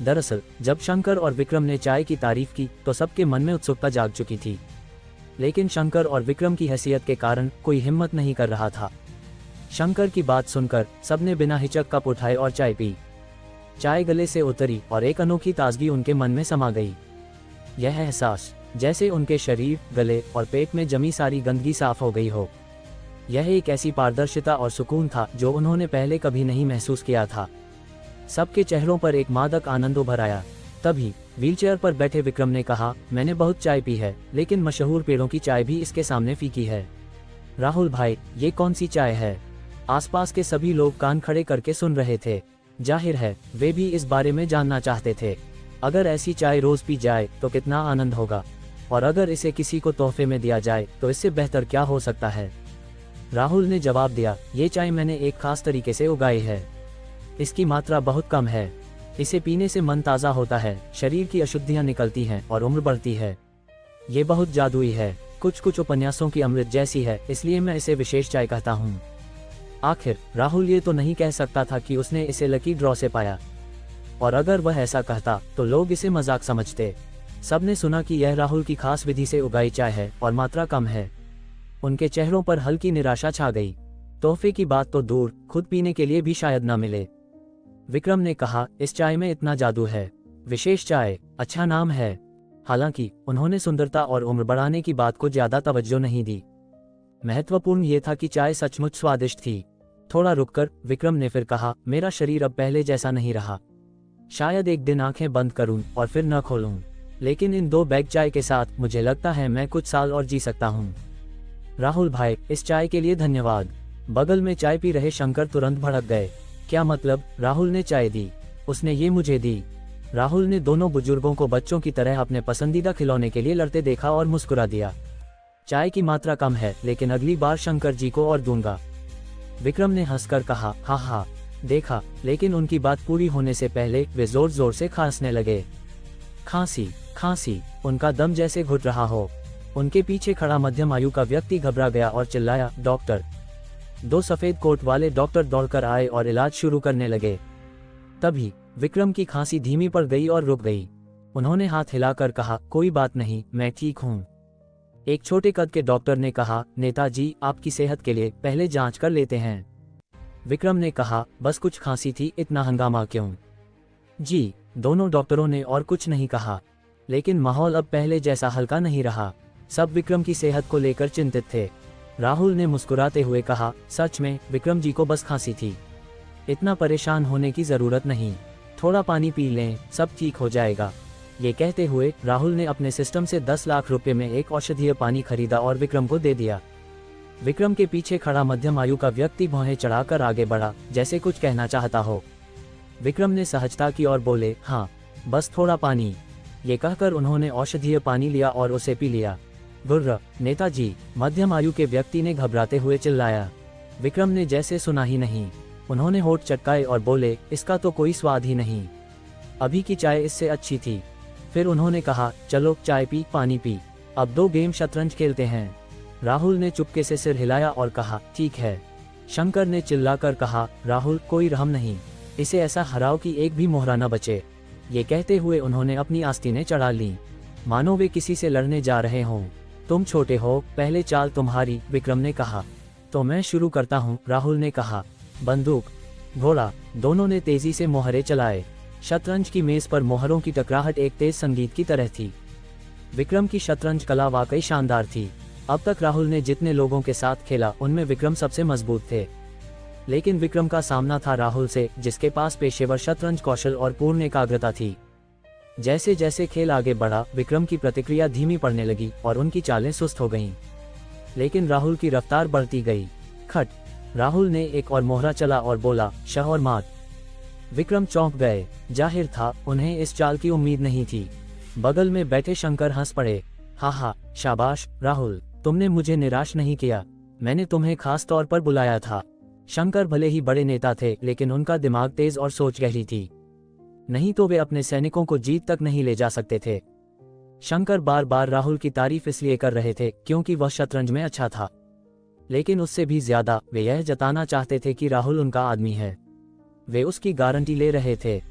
A: दरअसल जब शंकर और विक्रम ने चाय की तारीफ की तो सबके मन में उत्सुकता जाग चुकी थी, लेकिन शंकर और विक्रम की हैसियत के कारण कोई हिम्मत नहीं कर रहा था। शंकर की बात सुनकर सबने बिना हिचक कप उठाए और चाय पी। चाय गले से उतरी और एक अनोखी ताजगी उनके मन में समा गई। यह एहसास जैसे उनके शरीर, गले और पेट में जमी सारी गंदगी साफ हो गई हो। यह एक ऐसी पारदर्शिता और सुकून था जो उन्होंने पहले कभी नहीं महसूस किया था। सबके चेहरों पर एक मादक आनंद उभर आया। तभी व्हीलचेयर पर बैठे विक्रम ने कहा, मैंने बहुत चाय पी है, लेकिन मशहूर पेड़ों की चाय भी इसके सामने फीकी है। राहुल भाई, ये कौन सी चाय है? आसपास के सभी लोग कान खड़े करके सुन रहे थे। जाहिर है वे भी इस बारे में जानना चाहते थे। अगर ऐसी चाय रोज पी जाए तो कितना आनंद होगा, और अगर इसे किसी को तोहफे में दिया जाए तो इससे बेहतर क्या हो सकता है? राहुल ने जवाब दिया, ये चाय मैंने एक खास तरीके से उगाई है। इसकी मात्रा बहुत कम है। इसे पीने से मन ताज़ा होता है, शरीर की अशुद्धियां निकलती हैं और उम्र बढ़ती है। ये बहुत जादुई है, कुछ कुछ उपन्यासों की अमृत जैसी है, इसलिए मैं इसे विशेष चाय कहता हूँ। आखिर राहुल ये तो नहीं कह सकता था कि उसने इसे लकी ड्रॉ से पाया, और अगर वह ऐसा कहता तो लोग इसे मजाक समझते। सबने सुना कि यह राहुल की खास विधि से उगाई चाय है और मात्रा कम है। उनके चेहरों पर हल्की निराशा छा गई। तोहफे की बात तो दूर, खुद पीने के लिए भी शायद न मिले। विक्रम ने कहा, इस चाय में इतना जादू है। विशेष चाय, अच्छा नाम है। हालांकि उन्होंने सुंदरता और उम्र बढ़ाने की बात को ज्यादा तवज्जो नहीं दी। महत्वपूर्ण ये था कि चाय सचमुच स्वादिष्ट थी। थोड़ा रुककर विक्रम ने फिर कहा, मेरा शरीर अब पहले जैसा नहीं रहा। शायद एक दिन आंखें बंद करूं और फिर न खोलूं, लेकिन इन 2 बैग चाय के साथ मुझे लगता है मैं कुछ साल और जी सकता हूं। राहुल भाई, इस चाय के लिए धन्यवाद। बगल में चाय पी रहे शंकर तुरंत भड़क गए। क्या मतलब? राहुल ने चाय दी? उसने ये मुझे दी? राहुल ने दोनों बुजुर्गों को बच्चों की तरह अपने पसंदीदा खिलौने के लिए लड़ते देखा और मुस्कुरा दिया। चाय की मात्रा कम है, लेकिन अगली बार शंकर जी को और दूंगा। विक्रम ने हंसकर कहा, हाँ हाँ, देखा। लेकिन उनकी बात पूरी होने से पहले वे जोर जोर से खांसने लगे। खांसी खांसी, उनका दम जैसे घुट रहा हो। उनके पीछे खड़ा मध्यम आयु का व्यक्ति घबरा गया और चिल्लाया, डॉक्टर। 2 सफेद कोट वाले डॉक्टर दौड़कर आए और इलाज शुरू करने लगे। तभी विक्रम की खांसी धीमी पड़ गई और रुक गई। उन्होंने हाथ हिलाकर कहा, कोई बात नहीं, मैं ठीक हूँ। एक छोटे कद के डॉक्टर ने कहा, नेताजी, आपकी सेहत के लिए पहले जांच कर लेते हैं। विक्रम ने कहा, बस कुछ खांसी थी, इतना हंगामा क्यों? जी, दोनों डॉक्टरों ने और कुछ नहीं कहा, लेकिन माहौल अब पहले जैसा हल्का नहीं रहा। सब विक्रम की सेहत को लेकर चिंतित थे। राहुल ने मुस्कुराते हुए कहा, सच में विक्रम जी को बस खांसी थी, इतना परेशान होने की जरूरत नहीं, थोड़ा पानी पी लें, सब ठीक हो जाएगा। ये कहते हुए राहुल ने अपने सिस्टम से 10 लाख रुपए में एक औषधीय पानी खरीदा और विक्रम को दे दिया। विक्रम के पीछे खड़ा मध्यम आयु का व्यक्ति भौहें चढ़ाकर आगे बढ़ा, जैसे कुछ कहना चाहता हो। विक्रम ने सहजता की और बोले, हाँ, बस थोड़ा पानी। ये कहकर उन्होंने औषधीय पानी लिया और उसे पी लिया। गुर्र, नेताजी, मध्यम आयु के व्यक्ति ने घबराते हुए चिल्लाया। विक्रम ने जैसे सुना ही नहीं। उन्होंने होठ चटकाए और बोले, इसका तो कोई स्वाद ही नहीं, अभी की चाय इससे अच्छी थी। फिर उन्होंने कहा, चलो चाय पी, पानी पी, अब 2 गेम शतरंज खेलते हैं। राहुल ने चुपके से सिर हिलाया और कहा, ठीक है। शंकर ने चिल्लाकर कहा, राहुल, कोई रहम नहीं, इसे ऐसा हराओ कि एक भी मोहरा न बचे। ये कहते हुए उन्होंने अपनी आस्तीनें चढ़ा लीं, मानो वे किसी से लड़ने जा रहे हों। तुम छोटे हो, पहले चाल तुम्हारी, विक्रम ने कहा। तो मैं शुरू करता हूँ, राहुल ने कहा। बंदूक, घोड़ा, दोनों ने तेजी से मोहरे चलाए। शतरंज की मेज पर मोहरों की टकराहट एक तेज संगीत की तरह थी। विक्रम की शतरंज कला वाकई शानदार थी। अब तक राहुल ने जितने लोगों के साथ खेला उनमें विक्रम सबसे मजबूत थे, लेकिन विक्रम का सामना था राहुल से, जिसके पास पेशेवर शतरंज कौशल और पूर्ण एकाग्रता थी। जैसे जैसे खेल आगे बढ़ा, विक्रम की प्रतिक्रिया धीमी पड़ने लगी और उनकी चालें सुस्त हो गईं। लेकिन राहुल की रफ्तार बढ़ती गई। खट, राहुल ने एक और मोहरा चला और बोला, शह और मात। विक्रम चौंक गए। जाहिर था उन्हें इस चाल की उम्मीद नहीं थी। बगल में बैठे शंकर हंस पड़े। हा, शाबाश राहुल, तुमने मुझे निराश नहीं किया, मैंने तुम्हें खास तौर पर बुलाया था। शंकर भले ही बड़े नेता थे, लेकिन उनका दिमाग तेज और सोच गहरी थी, नहीं तो वे अपने सैनिकों को जीत तक नहीं ले जा सकते थे। शंकर बार बार राहुल की तारीफ इसलिए कर रहे थे क्योंकि वह शतरंज में अच्छा था, लेकिन उससे भी ज्यादा वे यह जताना चाहते थे कि राहुल उनका आदमी है। वे उसकी गारंटी ले रहे थे।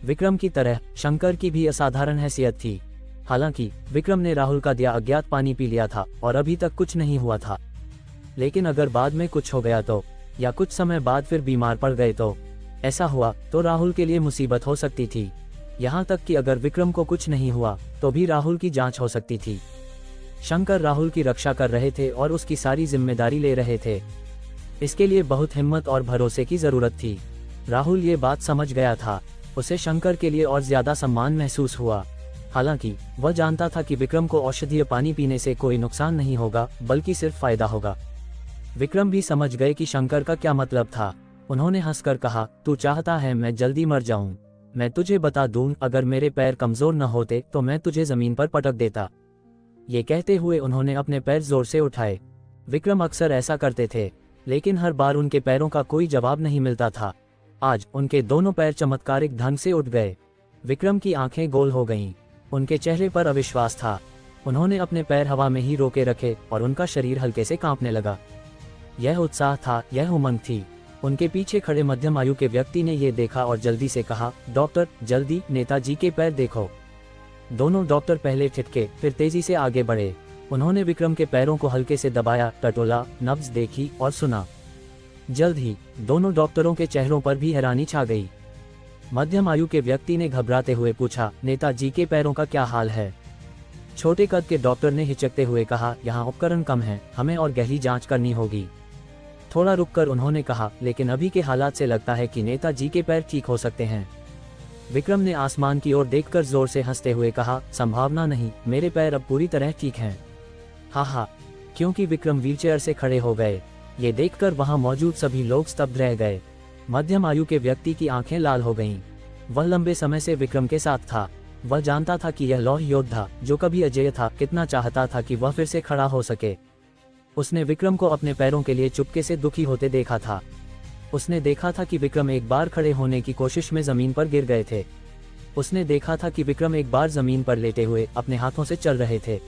A: विक्रम की तरह शंकर की भी असाधारण हैसियत थी। हालांकि विक्रम ने राहुल का दिया अज्ञात पानी पी लिया था और अभी तक कुछ नहीं हुआ था, लेकिन अगर बाद में कुछ हो गया तो, या कुछ समय बाद फिर बीमार पड़ गए तो, ऐसा हुआ तो राहुल के लिए मुसीबत हो सकती थी। यहाँ तक कि अगर विक्रम को कुछ नहीं हुआ तो भी राहुल की जांच हो सकती थी। शंकर राहुल की रक्षा कर रहे थे और उसकी सारी जिम्मेदारी ले रहे थे। इसके लिए बहुत हिम्मत और भरोसे की जरूरत थी। राहुल ये बात समझ गया था। उसे शंकर के लिए और ज्यादा सम्मान महसूस हुआ। हालांकि वह जानता था कि विक्रम को औषधीय पानी पीने से कोई नुकसान नहीं होगा, बल्कि सिर्फ फायदा होगा। विक्रम भी समझ गए कि शंकर का क्या मतलब था। उन्होंने हंसकर कहा, तू चाहता है मैं जल्दी मर जाऊं? मैं तुझे बता दूं, अगर मेरे पैर कमजोर न होते तो मैं तुझे जमीन पर पटक देता। ये कहते हुए उन्होंने अपने पैर जोर से उठाए। विक्रम अक्सर ऐसा करते थे, लेकिन हर बार उनके पैरों का कोई जवाब नहीं मिलता था। आज उनके दोनों पैर चमत्कारिक ढंग से उठ गए। विक्रम की आंखें गोल हो गईं। उनके चेहरे पर अविश्वास था। उन्होंने अपने पैर हवा में ही रोके रखे और उनका शरीर हल्के से कांपने लगा। यह उत्साह था, यह उमंग थी। उनके पीछे खड़े मध्यम आयु के व्यक्ति ने यह देखा और जल्दी से कहा, डॉक्टर, जल्दी नेताजी के पैर देखो। दोनों डॉक्टर पहले ठिठके, फिर तेजी से आगे बढ़े। उन्होंने विक्रम के पैरों को हल्के से दबाया, टटोला, नब्ज देखी और सुना। जल्द ही दोनों डॉक्टरों के चेहरों पर भी हैरानी छा गई। मध्यम आयु के व्यक्ति ने घबराते हुए पूछा, नेताजी के पैरों का क्या हाल है? छोटे कद के डॉक्टर ने हिचकते हुए कहा, यहाँ उपकरण कम हैं, हमें और गहरी जांच करनी होगी। थोड़ा रुककर उन्होंने कहा, लेकिन अभी के हालात से लगता है कि नेताजी के पैर ठीक हो सकते हैं। विक्रम ने आसमान की ओर देखकर जोर से हंसते हुए कहा, संभावना नहीं, मेरे पैर अब पूरी तरह ठीक हैं। हा, क्योंकि विक्रम व्हीलचेयर से खड़े हो गए। ये देखकर वहां मौजूद सभी लोग स्तब्ध रह गए। मध्यम आयु के व्यक्ति की आंखें लाल हो गईं। वह लंबे समय से विक्रम के साथ था। वह जानता था कि यह लौह योद्धा, जो कभी अजेय था, कितना चाहता था कि वह फिर से खड़ा हो सके। उसने विक्रम को अपने पैरों के लिए चुपके से दुखी होते देखा था। उसने देखा था कि विक्रम एक बार खड़े होने की कोशिश में जमीन पर गिर गए थे। उसने देखा था कि विक्रम एक बार जमीन पर लेटे हुए अपने हाथों से चल रहे थे।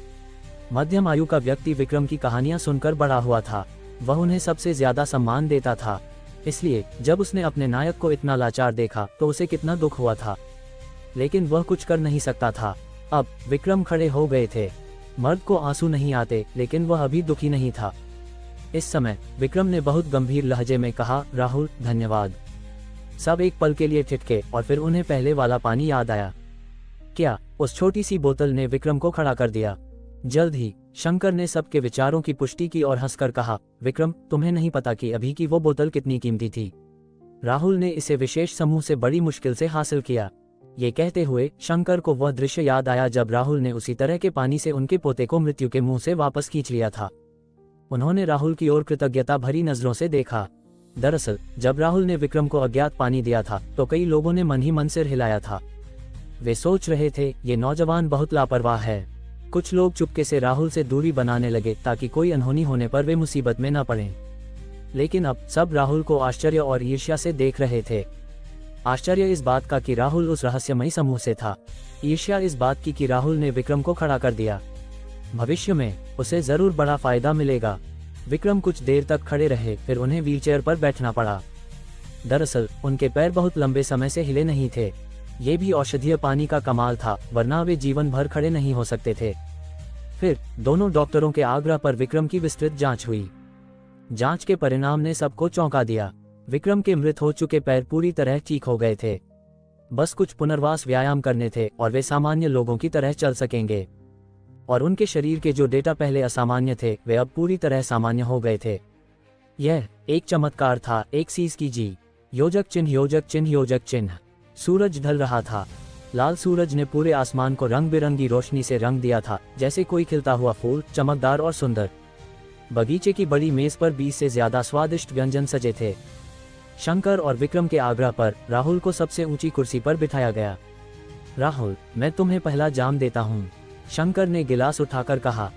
A: मध्यम आयु का व्यक्ति विक्रम की कहानियां सुनकर बड़ा हुआ था। वह उन्हें सबसे ज्यादा सम्मान देता था। इसलिए जब उसने अपने नायक को इतना लाचार देखा तो उसे कितना दुख हुआ था, लेकिन वह कुछ कर नहीं सकता था। अब विक्रम खड़े हो गए थे। मर्द को आंसू नहीं आते, लेकिन वह अभी दुखी नहीं था। इस समय विक्रम ने बहुत गंभीर लहजे में कहा, राहुल धन्यवाद। सब एक पल के लिए ठिठके और फिर उन्हें पहले वाला पानी याद आया। क्या उस छोटी सी बोतल ने विक्रम को खड़ा कर दिया? जल्द ही शंकर ने सबके विचारों की पुष्टि की और हंसकर कहा, विक्रम तुम्हें नहीं पता कि अभी की वो बोतल कितनी कीमती थी। राहुल ने इसे विशेष समूह से बड़ी मुश्किल से हासिल किया। ये कहते हुए शंकर को वह दृश्य याद आया जब राहुल ने उसी तरह के पानी से उनके पोते को मृत्यु के मुंह से वापस खींच लिया था। उन्होंने राहुल की ओर कृतज्ञता भरी नजरों से देखा। दरअसल जब राहुल ने विक्रम को अज्ञात पानी दिया था तो कई लोगों ने मन ही मन सिर हिलाया था। वे सोच रहे थे ये नौजवान बहुत लापरवाह है। कुछ लोग चुपके से राहुल से दूरी बनाने लगे ताकि कोई अनहोनी होने पर वे मुसीबत में न पड़ें। लेकिन अब सब राहुल को आश्चर्य और ईर्ष्या से देख रहे थे। आश्चर्य इस बात का कि राहुल उस रहस्यमयी समूह से था। ईर्ष्या इस बात की कि राहुल ने विक्रम को खड़ा कर दिया। भविष्य में उसे जरूर बड़ा फायदा मिलेगा। विक्रम कुछ देर तक खड़े रहे, फिर उन्हें व्हीलचेयर पर बैठना पड़ा। दरअसल उनके पैर बहुत लंबे समय से हिले नहीं थे। ये भी औषधीय पानी का कमाल था, वरना वे जीवन भर खड़े नहीं हो सकते थे। फिर दोनों डॉक्टरों के आग्रह पर विक्रम की विस्तृत जांच हुई। जांच के परिणाम ने सबको चौंका दिया। विक्रम के मृत हो चुके पैर पूरी तरह ठीक हो गए थे। बस कुछ पुनर्वास व्यायाम करने थे और वे सामान्य लोगों की तरह चल सकेंगे। और उनके शरीर के जो डेटा पहले असामान्य थे वे अब पूरी तरह सामान्य हो गए थे। यह एक चमत्कार था, एक सीज की जी। योजक चिन्ह योजक चिन्ह योजक चिन्ह। सूरज ढल रहा था। लाल सूरज ने पूरे आसमान को रंग बिरंगी रोशनी से रंग दिया था, जैसे कोई खिलता हुआ फूल, चमकदार और सुंदर। बगीचे की बड़ी मेज पर 20 से ज्यादा स्वादिष्ट व्यंजन सजे थे। शंकर और विक्रम के आग्रह पर राहुल को सबसे ऊंची कुर्सी पर बिठाया गया। राहुल, मैं तुम्हें पहला जाम देता हूँ, शंकर ने गिलास उठाकर कहा।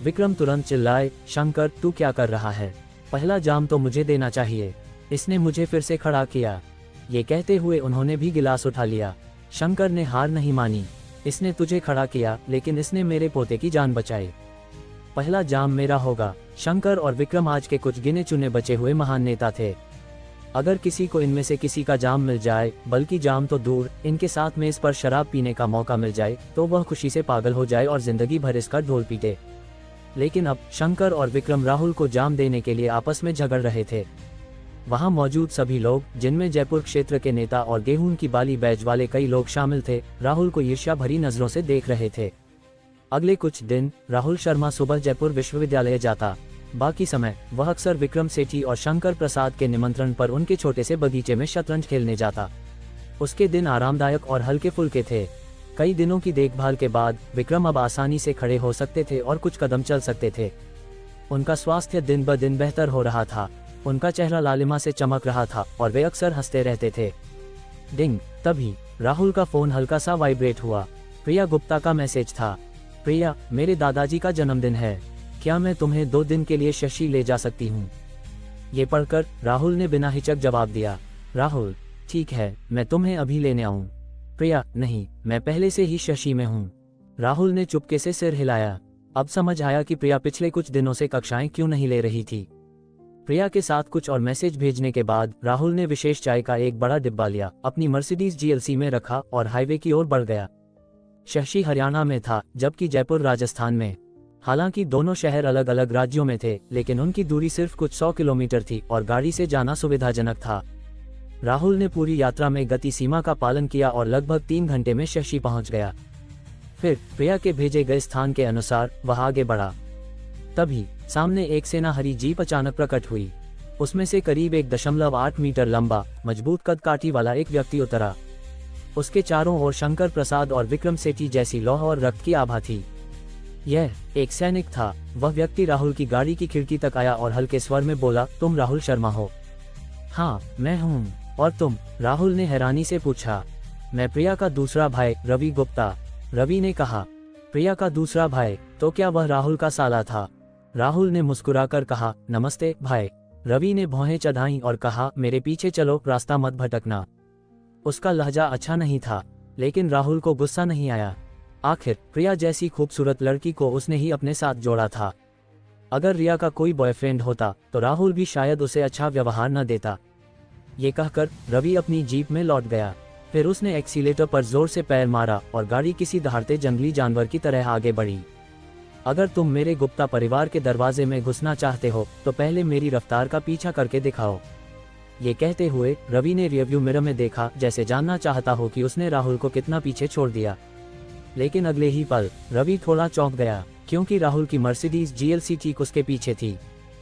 A: विक्रम तुरंत चिल्लाए, शंकर तू क्या कर रहा है? पहला जाम तो मुझे देना चाहिए। इसने मुझे फिर से खड़ा किया। ये कहते हुए उन्होंने भी गिलास उठा लिया। शंकर ने हार नहीं मानी। इसने तुझे खड़ा किया, लेकिन इसने मेरे पोते की जान बचाई। पहला जाम मेरा होगा। शंकर और विक्रम आज के कुछ गिने चुने बचे हुए महान नेता थे। अगर किसी को इनमें से किसी का जाम मिल जाए, बल्कि जाम तो दूर, इनके साथ में इस पर शराब पीने का मौका मिल जाए, तो वह खुशी से पागल हो जाए और जिंदगी भर इसका ढोल पीटे। लेकिन अब शंकर और विक्रम राहुल को जाम देने के लिए आपस में झगड़ रहे थे। वहां मौजूद सभी लोग, जिनमें जयपुर क्षेत्र के नेता और गेहूं की बाली बैच वाले कई लोग शामिल थे, राहुल को ईर्ष्या भरी नजरों से देख रहे थे। अगले कुछ दिन राहुल शर्मा सुबह जयपुर विश्वविद्यालय जाता। बाकी समय वह अक्सर विक्रम सेठी और शंकर प्रसाद के निमंत्रण पर उनके छोटे से बगीचे में शतरंज खेलने जाता। उसके दिन आरामदायक और हल्के फुल्के थे। कई दिनों की देखभाल के बाद विक्रम अब आसानी से खड़े हो सकते थे और कुछ कदम चल सकते थे। उनका स्वास्थ्य दिन ब दिन बेहतर हो रहा था। उनका चेहरा लालिमा से चमक रहा था और वे अक्सर हंसते रहते थे। डिंग, तभी राहुल का फोन हल्का सा वाइब्रेट हुआ। प्रिया गुप्ता का मैसेज था। प्रिया, मेरे दादाजी का जन्मदिन है, क्या मैं तुम्हें 2 दिन के लिए शशि ले जा सकती हूँ? ये पढ़कर राहुल ने बिना हिचक जवाब दिया। राहुल, ठीक है, मैं तुम्हें अभी लेने आऊँ। प्रिया, नहीं, मैं पहले से ही शशि में हूँ। राहुल ने चुपके से सिर हिलाया। अब समझ आया कि प्रिया पिछले कुछ दिनों से कक्षाएं क्यों नहीं ले रही थी। प्रिया के साथ कुछ और मैसेज भेजने के बाद राहुल ने विशेष चाय का एक बड़ा डिब्बा लिया, अपनी मर्सिडीज GLC में रखा और हाईवे की ओर बढ़ गया। शशि हरियाणा में था, जबकि जयपुर राजस्थान में। हालांकि दोनों शहर अलग अलग राज्यों में थे, लेकिन उनकी दूरी सिर्फ कुछ 100 किलोमीटर थी और गाड़ी से जाना सुविधाजनक था। राहुल ने पूरी यात्रा में गति सीमा का पालन किया और लगभग 3 घंटे में शशि पहुंच गया। फिर प्रिया के भेजे गए स्थान के अनुसार वह आगे बढ़ा। तभी सामने एक सेना हरी जीप अचानक प्रकट हुई। उसमें से करीब 1.8 मीटर लंबा, मजबूत कद काठी वाला एक व्यक्ति उतरा। उसके चारों ओर शंकर प्रसाद और विक्रम सेठी जैसी लौह और रक्त की आभा थी। यह एक सैनिक था। वह व्यक्ति राहुल की गाड़ी की खिड़की तक आया और हल्के स्वर में बोला, तुम राहुल शर्मा हो? हाँ, मैं हूँ। और तुम? राहुल ने हैरानी से पूछा। मैं प्रिया का दूसरा भाई रवि गुप्ता, रवि ने कहा। प्रिया का दूसरा भाई? तो क्या वह राहुल का साला था? राहुल ने मुस्कुराकर कहा, नमस्ते भाई। रवि ने भौहें चढ़ाई और कहा, मेरे पीछे चलो, रास्ता मत भटकना। उसका लहजा अच्छा नहीं था, लेकिन राहुल को गुस्सा नहीं आया। आखिर प्रिया जैसी खूबसूरत लड़की को उसने ही अपने साथ जोड़ा था। अगर रिया का कोई बॉयफ्रेंड होता तो राहुल भी शायद उसे अच्छा व्यवहार न देता। ये कहकर रवि अपनी जीप में लौट गया। फिर उसने एक्सीलेटर पर जोर से पैर मारा और गाड़ी किसी दहाड़ते जंगली जानवर की तरह आगे बढ़ी। अगर तुम मेरे गुप्ता परिवार के दरवाजे में घुसना चाहते हो तो पहले मेरी रफ्तार का पीछा करके दिखाओ। ये कहते हुए रवि ने रियरव्यू मिरर में देखा, जैसे जानना चाहता हो कि उसने राहुल को कितना पीछे छोड़ दिया। लेकिन अगले ही पल रवि थोड़ा चौंक गया, क्योंकि राहुल की मर्सिडीज GLC ठीक उसके पीछे थी।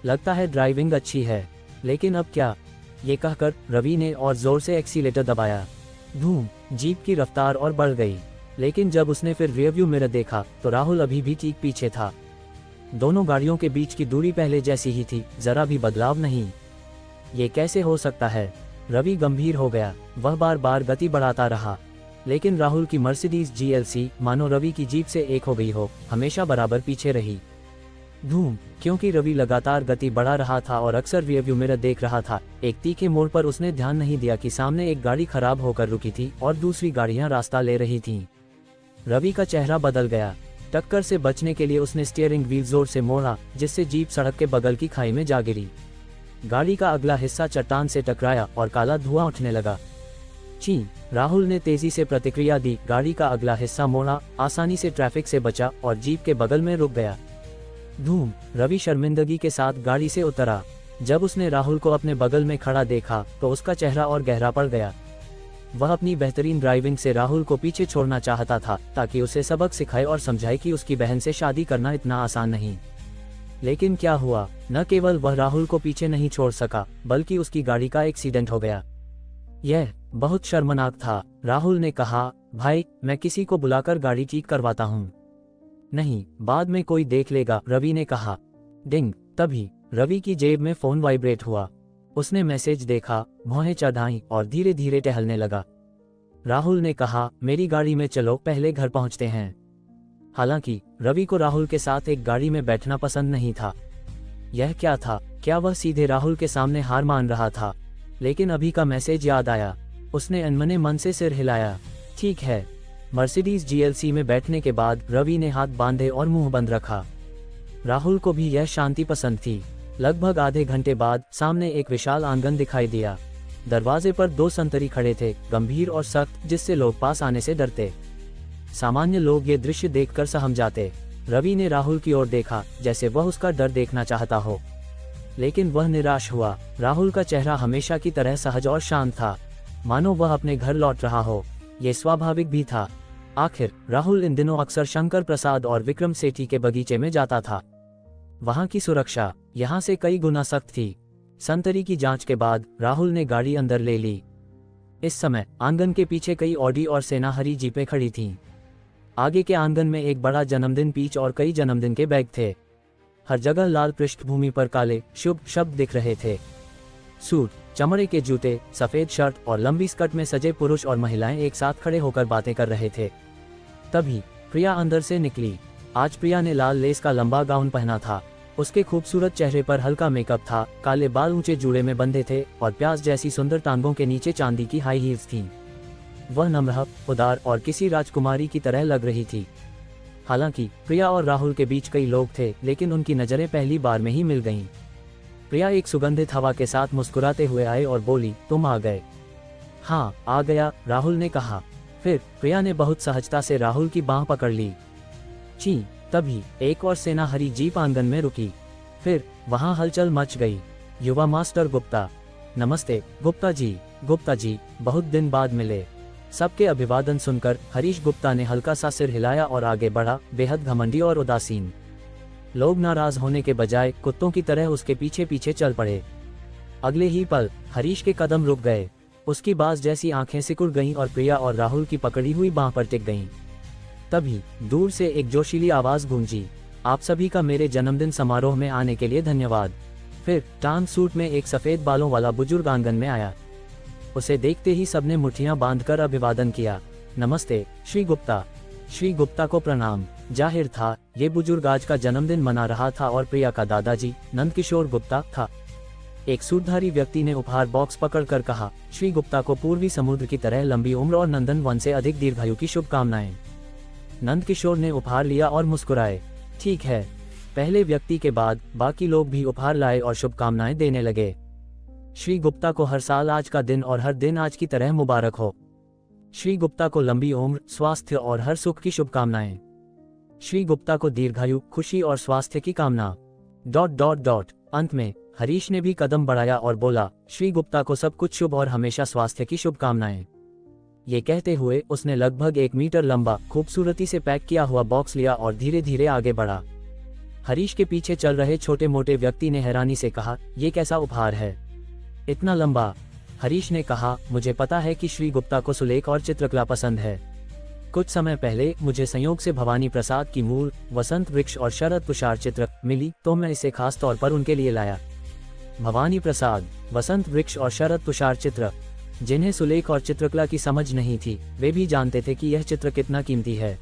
A: लगता है ड्राइविंग अच्छी है, लेकिन अब क्या? ये कहकर रवि ने और जोर से एक्सीलेटर दबाया। धूम! जीप की रफ्तार और बढ़ गई। लेकिन जब उसने फिर रियरव्यू मिरर देखा तो राहुल अभी भी ठीक पीछे था। दोनों गाड़ियों के बीच की दूरी पहले जैसी ही थी, जरा भी बदलाव नहीं। ये कैसे हो सकता है? रवि गंभीर हो गया। वह बार बार गति बढ़ाता रहा, लेकिन राहुल की मर्सिडीज GLC मानो रवि की जीप से एक हो गई हो, हमेशा बराबर पीछे रही। धूम! क्योंकि रवि लगातार गति बढ़ा रहा था और अक्सर रियरव्यू मिरर देख रहा था, एक तीखे मोड़ पर उसने ध्यान नहीं दिया कि सामने एक गाड़ी खराब होकर रुकी थी और दूसरी गाड़ियां रास्ता ले रही थीं। रवि का चेहरा बदल गया। टक्कर से बचने के लिए उसने स्टीयरिंग व्हील जोर से मोड़ा, जिससे जीप सड़क के बगल की खाई में जा गिरी। गाड़ी का अगला हिस्सा चट्टान से टकराया और काला धुआं उठने लगा। ची! राहुल ने तेजी से प्रतिक्रिया दी। गाड़ी का अगला हिस्सा मोड़ा, आसानी से ट्रैफिक से बचा और जीप के बगल में रुक गया। धूम! रवि शर्मिंदगी के साथ गाड़ी से उतरा। जब उसने राहुल को अपने बगल में खड़ा देखा तो उसका चेहरा और गहरा पड़ गया। वह अपनी बेहतरीन ड्राइविंग से राहुल को पीछे छोड़ना चाहता था, ताकि उसे सबक सिखाए और समझाए कि उसकी बहन से शादी करना इतना आसान नहीं। लेकिन क्या हुआ? न केवल वह राहुल को पीछे नहीं छोड़ सका, बल्कि उसकी गाड़ी का एक्सीडेंट हो गया। यह बहुत शर्मनाक था। राहुल ने कहा, भाई, मैं किसी को बुलाकर गाड़ी ठीक करवाता हूँ। नहीं, बाद में कोई देख लेगा, रवि ने कहा। डिंग! तभी रवि की जेब में फोन वाइब्रेट हुआ। उसने मैसेज देखा, भौहें चढ़ाईं और धीरे धीरे टहलने लगा। राहुल ने कहा, मेरी गाड़ी में चलो, पहले घर पहुंचते हैं। हालांकि रवि को राहुल के साथ एक गाड़ी में बैठना पसंद नहीं था। यह क्या था? क्या वह सीधे राहुल के सामने हार मान रहा था? लेकिन अभी का मैसेज याद आया। उसने अनमने मन से सिर हिलाया। ठीक है। मर्सिडीज GLC में बैठने के बाद रवि ने हाथ बांधे और मुंह बंद रखा। राहुल को भी यह शांति पसंद थी। लगभग आधे घंटे बाद सामने एक विशाल आंगन दिखाई दिया। दरवाजे पर 2 संतरी खड़े थे, गंभीर और सख्त, जिससे लोग पास आने से डरते। सामान्य लोग ये दृश्य देखकर सहम जाते। रवि ने राहुल की ओर देखा, जैसे वह उसका डर देखना चाहता हो, लेकिन वह निराश हुआ। राहुल का चेहरा हमेशा की तरह सहज और शांत था, मानो वह अपने घर लौट रहा हो। ये स्वाभाविक भी था। आखिर राहुल इन दिनों अक्सर शंकर प्रसाद और विक्रम सेठी के बगीचे में जाता था। वहां की सुरक्षा यहाँ से कई गुना सख्त थी। संतरी की जांच के बाद राहुल ने गाड़ी अंदर ले ली। इस समय आंगन के पीछे कई ऑडी और सेना हरी जीपें खड़ी थीं। आगे के आंगन में एक बड़ा जन्मदिन पीच और कई जन्मदिन के बैग थे। हर जगह लाल पृष्ठभूमि पर काले शुभ शब्द दिख रहे थे। सूट, चमड़े के जूते, सफेद शर्ट और लंबी स्कर्ट में सजे पुरुष और महिलाएं एक साथ खड़े होकर बातें कर रहे थे। तभी प्रिया अंदर से निकली। आज प्रिया ने लाल लेस का लंबा गाउन पहना था। उसके खूबसूरत चेहरे पर हल्का मेकअप था, काले बाल ऊंचे जूड़े में बंधे थे और प्याज जैसी सुंदर टांगों के नीचे चांदी की हाई हील्स थीं। वह नम्र, उदार और किसी राजकुमारी की तरह लग रही थी। हालांकि प्रिया और राहुल के बीच कई लोग थे, लेकिन उनकी नजरें पहली बार में ही मिल गईं। प्रिया एक सुगंधित हवा के साथ मुस्कुराते हुए आए और बोली, तुम आ गए? हाँ, आ गया, राहुल ने कहा। फिर प्रिया ने बहुत सहजता से राहुल की बांह पकड़ ली। ची! तभी एक और सेना हरी जीप आंगन में रुकी। फिर वहां हलचल मच गई। युवा मास्टर गुप्ता। नमस्ते गुप्ता जी, बहुत दिन बाद मिले। सबके अभिवादन सुनकर हरीश गुप्ता ने हल्का सा सिर हिलाया और आगे बढ़ा, बेहद घमंडी और उदासीन। लोग नाराज होने के बजाय कुत्तों की तरह उसके पीछे पीछे चल पड़े। अगले ही पल हरीश के कदम रुक गए। उसकी बाज जैसी आंखें सिकुड़ गईं और प्रिया और राहुल की पकड़ी हुई बांह पर टिक गईं। तभी दूर से एक जोशीली आवाज गूंजी, आप सभी का मेरे जन्मदिन समारोह में आने के लिए धन्यवाद। फिर टांग सूट में एक सफेद बालों वाला बुजुर्ग आंगन में आया। उसे देखते ही सबने मुट्ठियां बांधकर अभिवादन किया। नमस्ते श्री गुप्ता को प्रणाम। जाहिर था ये बुजुर्ग आज का जन्मदिन मना रहा था और प्रिया का दादाजी नंदकिशोर गुप्ता था। एक सूटधारी व्यक्ति ने उपहार बॉक्स पकड़कर कहा, श्री गुप्ता को पूर्वी समुद्र की तरह लंबी उम्र और नंदन वन से अधिक दीर्घायु की शुभकामनाएं। नंदकिशोर ने उपहार लिया और मुस्कुराए। ठीक है। पहले व्यक्ति के बाद बाकी लोग भी उपहार लाए और शुभकामनाएं देने लगे। श्री गुप्ता को हर साल आज का दिन और हर दिन आज की तरह मुबारक हो। श्री गुप्ता को लंबी उम्र, स्वास्थ्य और हर सुख की शुभकामनाएं। श्री गुप्ता को दीर्घायु, खुशी और स्वास्थ्य की कामना। ... अंत में हरीश ने भी कदम बढ़ाया और बोला, श्री गुप्ता को सब कुछ शुभ और हमेशा स्वास्थ्य की शुभकामनाएं। ये कहते हुए उसने लगभग 1 मीटर लंबा, खूबसूरती से पैक किया हुआ बॉक्स लिया और धीरे धीरे आगे बढ़ा। हरीश के पीछे चल रहे छोटे मोटे व्यक्ति ने हैरानी से कहा, ये कैसा उपहार है, इतना लंबा। हरीश ने कहा, मुझे पता है कि श्री गुप्ता को सुलेख और चित्रकला पसंद है। कुछ समय पहले मुझे संयोग से भवानी प्रसाद की मूल वसंत वृक्ष और शरद तुषार चित्र मिली, तो मैं इसे खास तौर पर उनके लिए लाया। भवानी प्रसाद, वसंत वृक्ष और शरद तुषार चित्र। जिन्हें सुलेख और चित्रकला की समझ नहीं थी, वे भी जानते थे कि यह चित्र कितना कीमती है।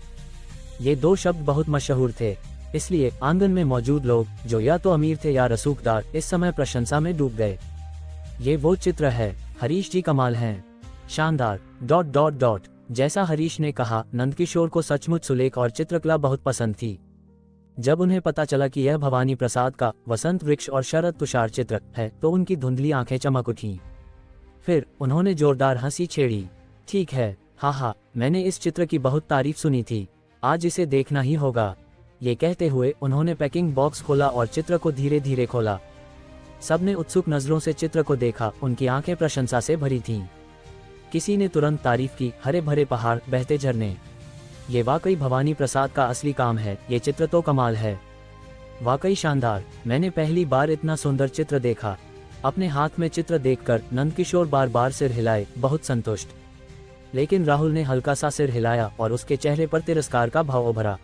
A: ये 2 शब्द बहुत मशहूर थे, इसलिए आंगन में मौजूद लोग, जो या तो अमीर थे या रसूखदार, इस समय प्रशंसा में डूब गए। ये वो चित्र है, हरीश जी कमाल हैं, शानदार। ... जैसा हरीश ने कहा, नंदकिशोर को सचमुच सुलेख और चित्रकला बहुत पसंद थी। जब उन्हें पता चला कि यह भवानी प्रसाद का वसंत वृक्ष और शरद तुषार चित्र है, तो उनकी धुंधली आंखें चमक उठीं। फिर उन्होंने जोरदार हंसी छेड़ी। ठीक है, हाँ, मैंने इस चित्र की बहुत तारीफ सुनी थी, आज इसे देखना ही होगा। ये कहते हुए उन्होंने पैकिंग बॉक्स खोला और चित्र को धीरे धीरे खोला। सबने उत्सुक नजरों से चित्र को देखा, उनकी आंखें प्रशंसा से भरी थीं। किसी ने तुरंत तारीफ की, हरे भरे पहाड़, बहते झरने। ये वाकई भवानी प्रसाद का असली काम है, ये चित्र तो कमाल है, वाकई शानदार, मैंने पहली बार इतना सुंदर चित्र देखा। अपने हाथ में चित्र देखकर नंदकिशोर बार बार सिर हिलाए, बहुत संतुष्ट। लेकिन राहुल ने हल्का सा सिर हिलाया और उसके चेहरे पर तिरस्कार का भाव उभरा।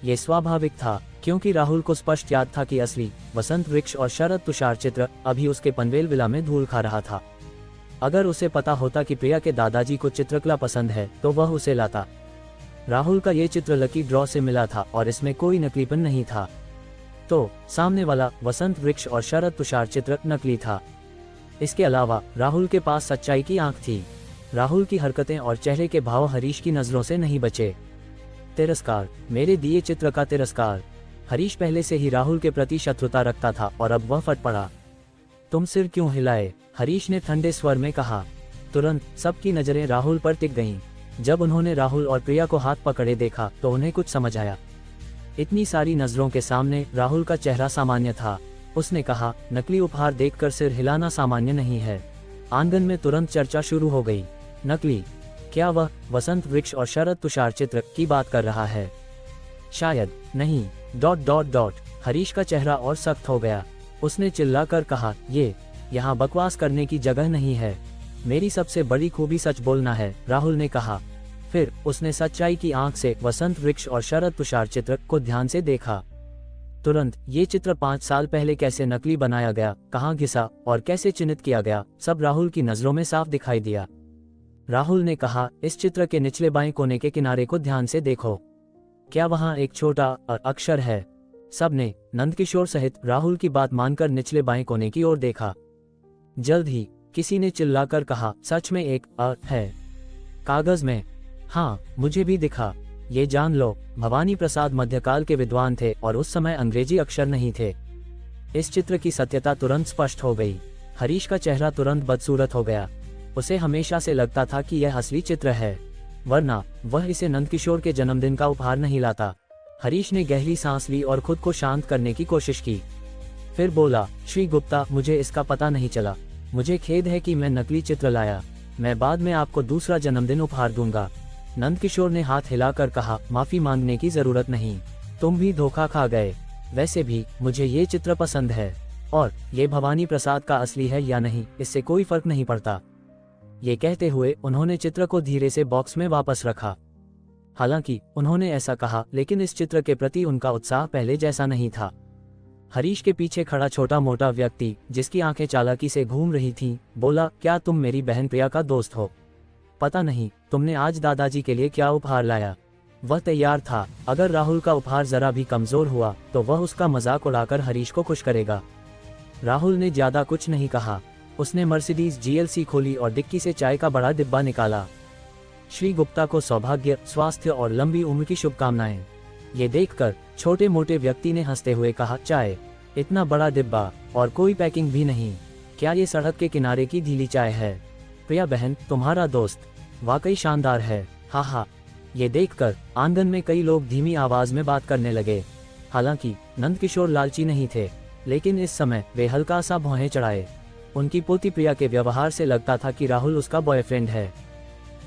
A: ये स्वाभाविक था, क्योंकि राहुल को स्पष्ट याद था कि असली वसंत वृक्ष और शरद तुषार चित्र अभी उसके पनवेल विला में धूल खा रहा था। अगर उसे पता होता कि प्रिया के दादाजी को चित्रकला पसंद है, तो वह उसे लाता। राहुल का ये चित्र लकी ड्रॉ से मिला था और इसमें कोई नकलीपन नहीं था। तो सामने वाला वसंत वृक्ष और शरद तुषार चित्र नकली था। इसके अलावा राहुल के पास सच्चाई की आंख थी। राहुल की हरकतें और चेहरे के भाव हरीश की नजरों से नहीं बचे। तिरस्कार, मेरे दिए चित्र का तिरस्कार। हरीश पहले से ही राहुल के प्रति शत्रुता रखता था और अब वह फट पड़ा। तुम सिर क्यों हिलाए, हरीश ने ठंडे स्वर में कहा। तुरंत सबकी नजरें राहुल पर टिक गईं। जब उन्होंने राहुल और प्रिया को हाथ पकड़े देखा, तो उन्हें कुछ समझ आया। इतनी सारी नजरों के सामने राहुल का चेहरा सामान्य था। उसने कहा, नकली उपहार देखकर सिर हिलाना सामान्य नहीं है। आंगन में तुरंत चर्चा शुरू हो गई। नकली? क्या वह वसंत वृक्ष और शरद तुषार चित्र की बात कर रहा है? शायद नहीं... हरीश का चेहरा और सख्त हो गया। उसने चिल्लाकर कहा, ये यहाँ बकवास करने की जगह नहीं है। मेरी सबसे बड़ी खूबी सच बोलना है, राहुल ने कहा। फिर उसने सच्चाई की आंख से वसंत वृक्ष और शरद तुषार चित्र को ध्यान से देखा। तुरंत ये चित्र 5 साल पहले कैसे नकली बनाया गया, कहाँ घिसा और कैसे चिन्हित किया गया, सब राहुल की नजरों में साफ दिखाई दिया। राहुल ने कहा, इस चित्र के निचले बाएं कोने के किनारे को ध्यान से देखो। क्या वहाँ एक छोटा अक्षर है? सबने, नंदकिशोर सहित, राहुल की बात मानकर निचले बाएं कोने की ओर देखा। जल्द ही किसी ने चिल्लाकर कहा, सच में एक अ है कागज में। हाँ, मुझे भी दिखा। ये जान लो, भवानी प्रसाद मध्यकाल के विद्वान थे और उस समय अंग्रेजी अक्षर नहीं थे। इस चित्र की सत्यता तुरंत स्पष्ट हो गई। हरीश का चेहरा तुरंत बदसूरत हो गया। उसे हमेशा से लगता था कि यह असली चित्र है, वरना वह इसे नंदकिशोर के जन्मदिन का उपहार नहीं लाता। हरीश ने गहरी सांस ली और खुद को शांत करने की कोशिश की। फिर बोला, श्री गुप्ता, मुझे इसका पता नहीं चला। मुझे खेद है कि मैं नकली चित्र लाया। मैं बाद में आपको दूसरा जन्मदिन उपहार दूंगा। नंदकिशोर ने हाथ हिलाकर कहा, माफी मांगने की जरूरत नहीं, तुम भी धोखा खा गए। वैसे भी मुझे ये चित्र पसंद है, और ये भवानी प्रसाद का असली है या नहीं, इससे कोई फर्क नहीं पड़ता। ये कहते हुए उन्होंने चित्र को धीरे से बॉक्स में वापस रखा। हालांकि उन्होंने ऐसा कहा, लेकिन इस चित्र के प्रति उनका उत्साह पहले जैसा नहीं था। हरीश के पीछे खड़ा छोटा मोटा व्यक्ति, जिसकी आंखें चालाकी से घूम रही थीं, बोला, क्या तुम मेरी बहन प्रिया का दोस्त हो? पता नहीं तुमने आज दादाजी के लिए क्या उपहार लाया। वह तैयार था, अगर राहुल का उपहार जरा भी कमजोर हुआ तो वह उसका मजाक उड़ाकर हरीश को खुश करेगा। राहुल ने ज्यादा कुछ नहीं कहा। उसने मर्सिडीज GLC खोली और डिक्की से चाय का बड़ा डिब्बा निकाला। श्री गुप्ता को सौभाग्य, स्वास्थ्य और लंबी उम्र की शुभकामनाएं। ये देखकर छोटे मोटे व्यक्ति ने हंसते हुए कहा, चाय? इतना बड़ा डिब्बा और कोई पैकिंग भी नहीं। क्या ये सड़क के किनारे की ढीली चाय है? प्रिया बहन, तुम्हारा दोस्त वाकई शानदार है। हाँ, ये देखकर आंगन में कई लोग धीमी आवाज में बात करने लगे। हालांकि नंदकिशोर लालची नहीं थे, लेकिन इस समय वे हल्का सा भौहें चढ़ाए। उनकी पोती प्रिया के व्यवहार से लगता था कि राहुल उसका बॉयफ्रेंड है।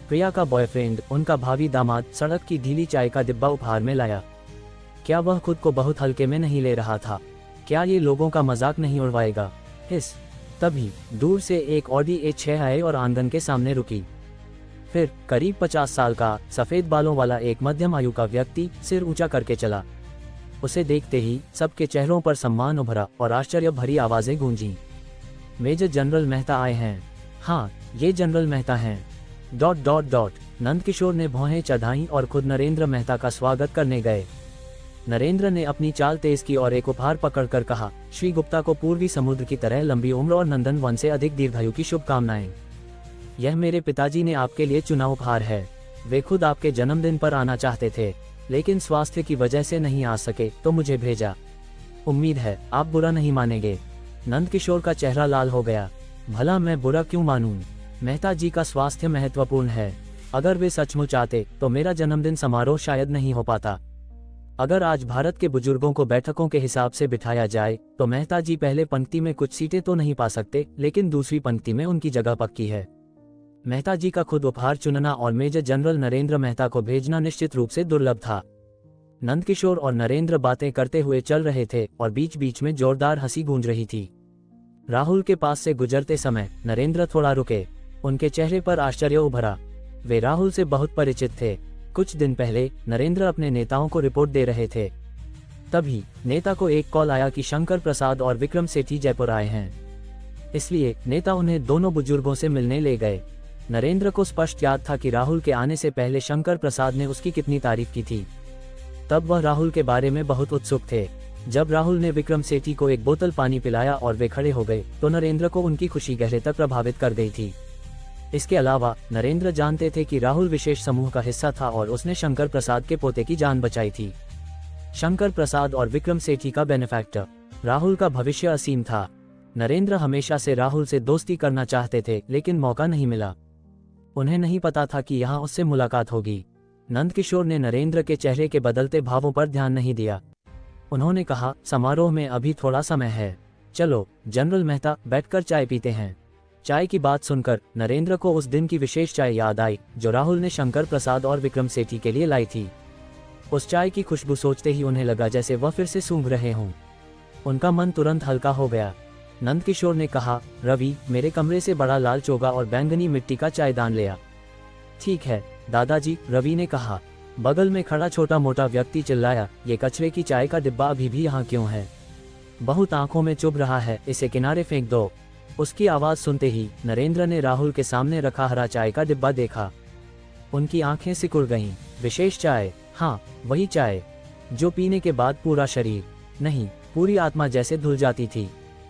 A: प्रिया का बॉयफ्रेंड, उनका भावी दामाद, सड़क की ढीली चाय का डिब्बा उपहार में लाया। क्या वह खुद को बहुत हल्के में नहीं ले रहा था? क्या ये लोगों का मजाक नहीं उड़वाएगा? हिस। तभी दूर से एक ऑडी A6 आए और आंगन के सामने रुकी। फिर करीब 50 साल का सफेद बालों वाला एक मध्यम आयु का व्यक्ति सिर ऊंचा करके चला। उसे देखते ही सबके चेहरों पर सम्मान उभरा और आश्चर्य भरी आवाजें गूंजी। मेजर जनरल मेहता आए हैं। हाँ, ये जनरल मेहता हैं। ... नंदकिशोर ने भौहें चढ़ाईं और खुद नरेंद्र मेहता का स्वागत करने गए। नरेंद्र ने अपनी चाल तेज की और एक उपहार पकड़कर कहा, श्री गुप्ता को पूर्वी समुद्र की तरह लंबी उम्र और नंदन वन से अधिक दीर्घायु की शुभकामनाएं। यह मेरे पिताजी ने आपके लिए चुना उपहार है। वे खुद आपके जन्मदिन पर आना चाहते थे, लेकिन स्वास्थ्य की वजह से नहीं आ सके तो मुझे भेजा। उम्मीद है आप बुरा नहीं मानेंगे। नंदकिशोर का चेहरा लाल हो गया। भला मैं बुरा क्यों मानूं? मेहता जी का स्वास्थ्य महत्वपूर्ण है। अगर वे सचमुच आते तो मेरा जन्मदिन समारोह शायद नहीं हो पाता। अगर आज भारत के बुजुर्गों को बैठकों के हिसाब से बिठाया जाए तो मेहता जी पहले पंक्ति में कुछ सीटें तो नहीं पा सकते, लेकिन दूसरी पंक्ति में उनकी जगह पक्की है। मेहता जी का खुद उपहार चुनना और मेजर जनरल नरेंद्र मेहता को भेजना निश्चित रूप से दुर्लभ था। नंदकिशोर और नरेंद्र बातें करते हुए चल रहे थे और बीच बीच में जोरदार हंसी गूंज रही थी। राहुल के पास से गुजरते समय नरेंद्र थोड़ा रुके। उनके चेहरे पर आश्चर्य उभरा। वे राहुल से बहुत परिचित थे। कुछ दिन पहले नरेंद्र अपने नेताओं को रिपोर्ट दे रहे थे। तभी नेता को एक कॉल आया कि शंकर प्रसाद और विक्रम सेठी जयपुर आए हैं। इसलिए नेता उन्हें दोनों बुजुर्गों से मिलने ले गए। नरेंद्र को स्पष्ट याद था कि राहुल के आने से पहले शंकर प्रसाद ने उसकी कितनी तारीफ की थी। तब वह राहुल के बारे में बहुत उत्सुक थे। जब राहुल ने विक्रम सेठी को एक बोतल पानी पिलाया और वे खड़े हो गए तो नरेंद्र को उनकी खुशी गहरे तक प्रभावित कर गई थी। इसके अलावा नरेंद्र जानते थे कि राहुल विशेष समूह का हिस्सा था और उसने शंकर प्रसाद के पोते की जान बचाई थी। शंकर प्रसाद और विक्रम सेठी का बेनिफैक्टर। राहुल का भविष्य असीम था। नरेंद्र हमेशा से राहुल से दोस्ती करना चाहते थे, लेकिन मौका नहीं मिला। उन्हें नहीं पता था कि यहाँ उससे मुलाकात होगी। नंदकिशोर ने नरेंद्र के चेहरे के बदलते भावों पर ध्यान नहीं दिया। उन्होंने कहा, समारोह में अभी थोड़ा समय है। चलो जनरल मेहता, बैठकर चाय पीते हैं। चाय की बात सुनकर नरेंद्र को उस दिन की विशेष चाय याद आई जो राहुल ने शंकर प्रसाद और विक्रम सेठी के लिए लाई थी। उस चाय की खुशबू सोचते ही उन्हें लगा जैसे वह फिर से सूंघ रहे हों। उनका मन तुरंत हल्का हो गया। नंदकिशोर ने कहा, रवि, मेरे कमरे से बड़ा लाल चोगा और बैंगनी मिट्टी का चायदान ले आ। ठीक है दादाजी, रवि ने कहा। बगल में खड़ा छोटा मोटा व्यक्ति चिल्लाया, ये कचरे की चाय का डिब्बा अभी भी यहाँ क्यों है? बहुत आंखों में चुभ रहा है, इसे किनारे फेंक दो। उसकी आवाज सुनते ही नरेंद्र ने राहुल के सामने रखा हरा चाय का डिब्बा देखा। उनकी आंखें सिकुड़ गईं। विशेष चाय? हाँ, वही चाय जो पीने के बाद पूरा शरीर नहीं, पूरी आत्मा जैसे धुल जाती थी।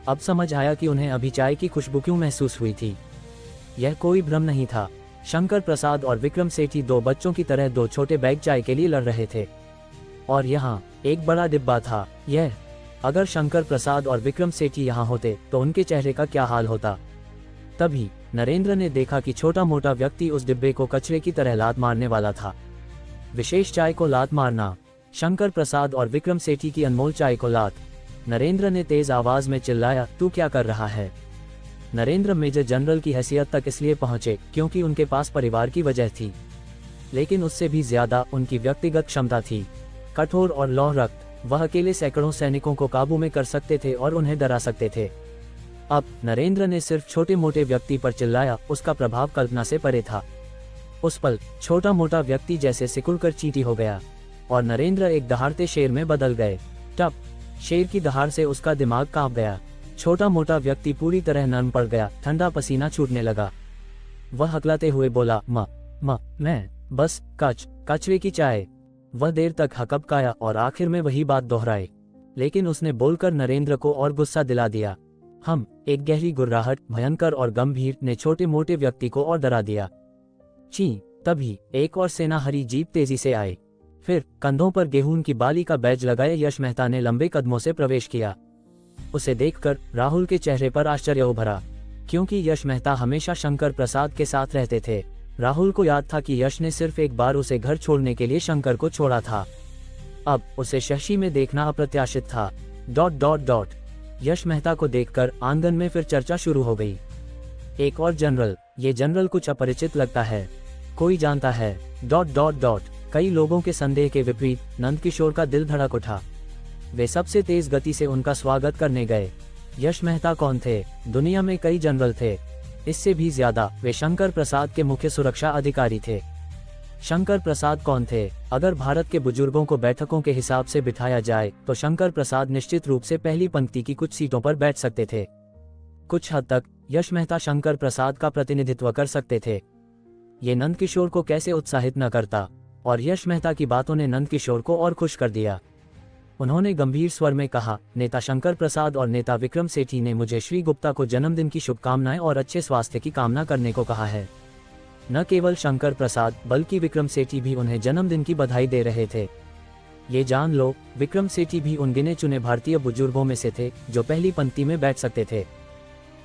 A: अब समझ आया कि उन्हें अभी चाय की खुशबू क्यों महसूस हुई थी। यह कोई भ्रम नहीं था। शंकर प्रसाद और विक्रम सेठी दो बच्चों की तरह दो छोटे बैग चाय के लिए लड़ रहे थे, और यहाँ एक बड़ा डिब्बा था। यह अगर शंकर प्रसाद और विक्रम सेठी यहाँ होते तो उनके चेहरे का क्या हाल होता। तभी नरेंद्र ने देखा कि छोटा मोटा व्यक्ति उस डिब्बे को कचरे की तरह लात मारने वाला था। विशेष चाय को लात मारना, शंकर प्रसाद और विक्रम सेठी की अनमोल चाय को लात। नरेंद्र ने तेज आवाज में चिल्लाया, तू क्या कर रहा है? नरेंद्र मेजर जनरल की हैसियत तक इसलिए पहुंचे क्योंकि उनके पास परिवार की वजह थी, लेकिन उससे भी ज्यादा उनकी व्यक्तिगत क्षमता थी। कठोर और लौह रक्त, वह अकेले सैकड़ों सैनिकों को काबू में कर सकते थे और उन्हें डरा सकते थे। अब नरेंद्र ने सिर्फ छोटे मोटे व्यक्ति पर चिल्लाया, उसका प्रभाव कल्पना से परे था। उस पल छोटा मोटा व्यक्ति जैसे सिकुड़कर चींटी हो गया और नरेंद्र एक दहाड़ते शेर में बदल गए। टप, शेर की दहाड़ से उसका दिमाग कांप गया। छोटा मोटा व्यक्ति पूरी तरह नर्म पड़ गया, ठंडा पसीना छूटने लगा। वह हकलाते हुए बोला, मैं बस कचरे की चाय। वह देर तक हकबकाया और आखिर में वही बात दोहराई, लेकिन उसने बोलकर नरेंद्र को और गुस्सा दिला दिया। एक गहरी गुर्राहट, भयंकर और गंभीर, ने छोटे मोटे व्यक्ति को और डरा दिया। तभी एक और सेना हरी जीप तेजी से आई। फिर कंधों पर गेहूं की बाली का बैज लगाए यश मेहता ने लंबे कदमों से प्रवेश किया। उसे देखकर राहुल के चेहरे पर आश्चर्य उभरा, क्योंकि यश मेहता हमेशा शंकर प्रसाद के साथ रहते थे। राहुल को याद था कि यश ने सिर्फ एक बार उसे घर छोड़ने के लिए शंकर को छोड़ा था। अब उसे शशि में देखना अप्रत्याशित था। ... यश मेहता को देखकर आंगन में फिर चर्चा शुरू हो गई। एक और जनरल, ये जनरल कुछ अपरिचित लगता है, कोई जानता है? ... कई लोगों के संदेह के विपरीत नंदकिशोर का दिल धड़क उठा। वे सबसे तेज गति से उनका स्वागत करने गए। यश मेहता कौन थे? दुनिया में कई जनरल थे, इससे भी ज्यादा वे शंकर प्रसाद के मुख्य सुरक्षा अधिकारी थे। शंकर प्रसाद कौन थे? अगर भारत के बुजुर्गों को बैठकों के हिसाब से बिठाया जाए तो शंकर प्रसाद निश्चित रूप से पहली पंक्ति की कुछ सीटों पर बैठ सकते थे। कुछ हद तक यश मेहता शंकर प्रसाद का प्रतिनिधित्व कर सकते थे। ये नंदकिशोर को कैसे उत्साहित न करता, और यश मेहता की बातों ने नंदकिशोर को और खुश कर दिया। उन्होंने गंभीर स्वर में कहा, नेता शंकर प्रसाद और नेता विक्रम सेठी ने मुझे श्री गुप्ता को जन्मदिन की शुभकामनाएं और अच्छे स्वास्थ्य की कामना करने को कहा है। न केवल शंकर प्रसाद बल्कि विक्रम सेठी भी उन्हें जन्मदिन की बधाई दे रहे थे। ये जान लो, विक्रम सेठी भी उन गिने चुने भारतीय बुजुर्गों में से थे जो पहली पंक्ति में बैठ सकते थे।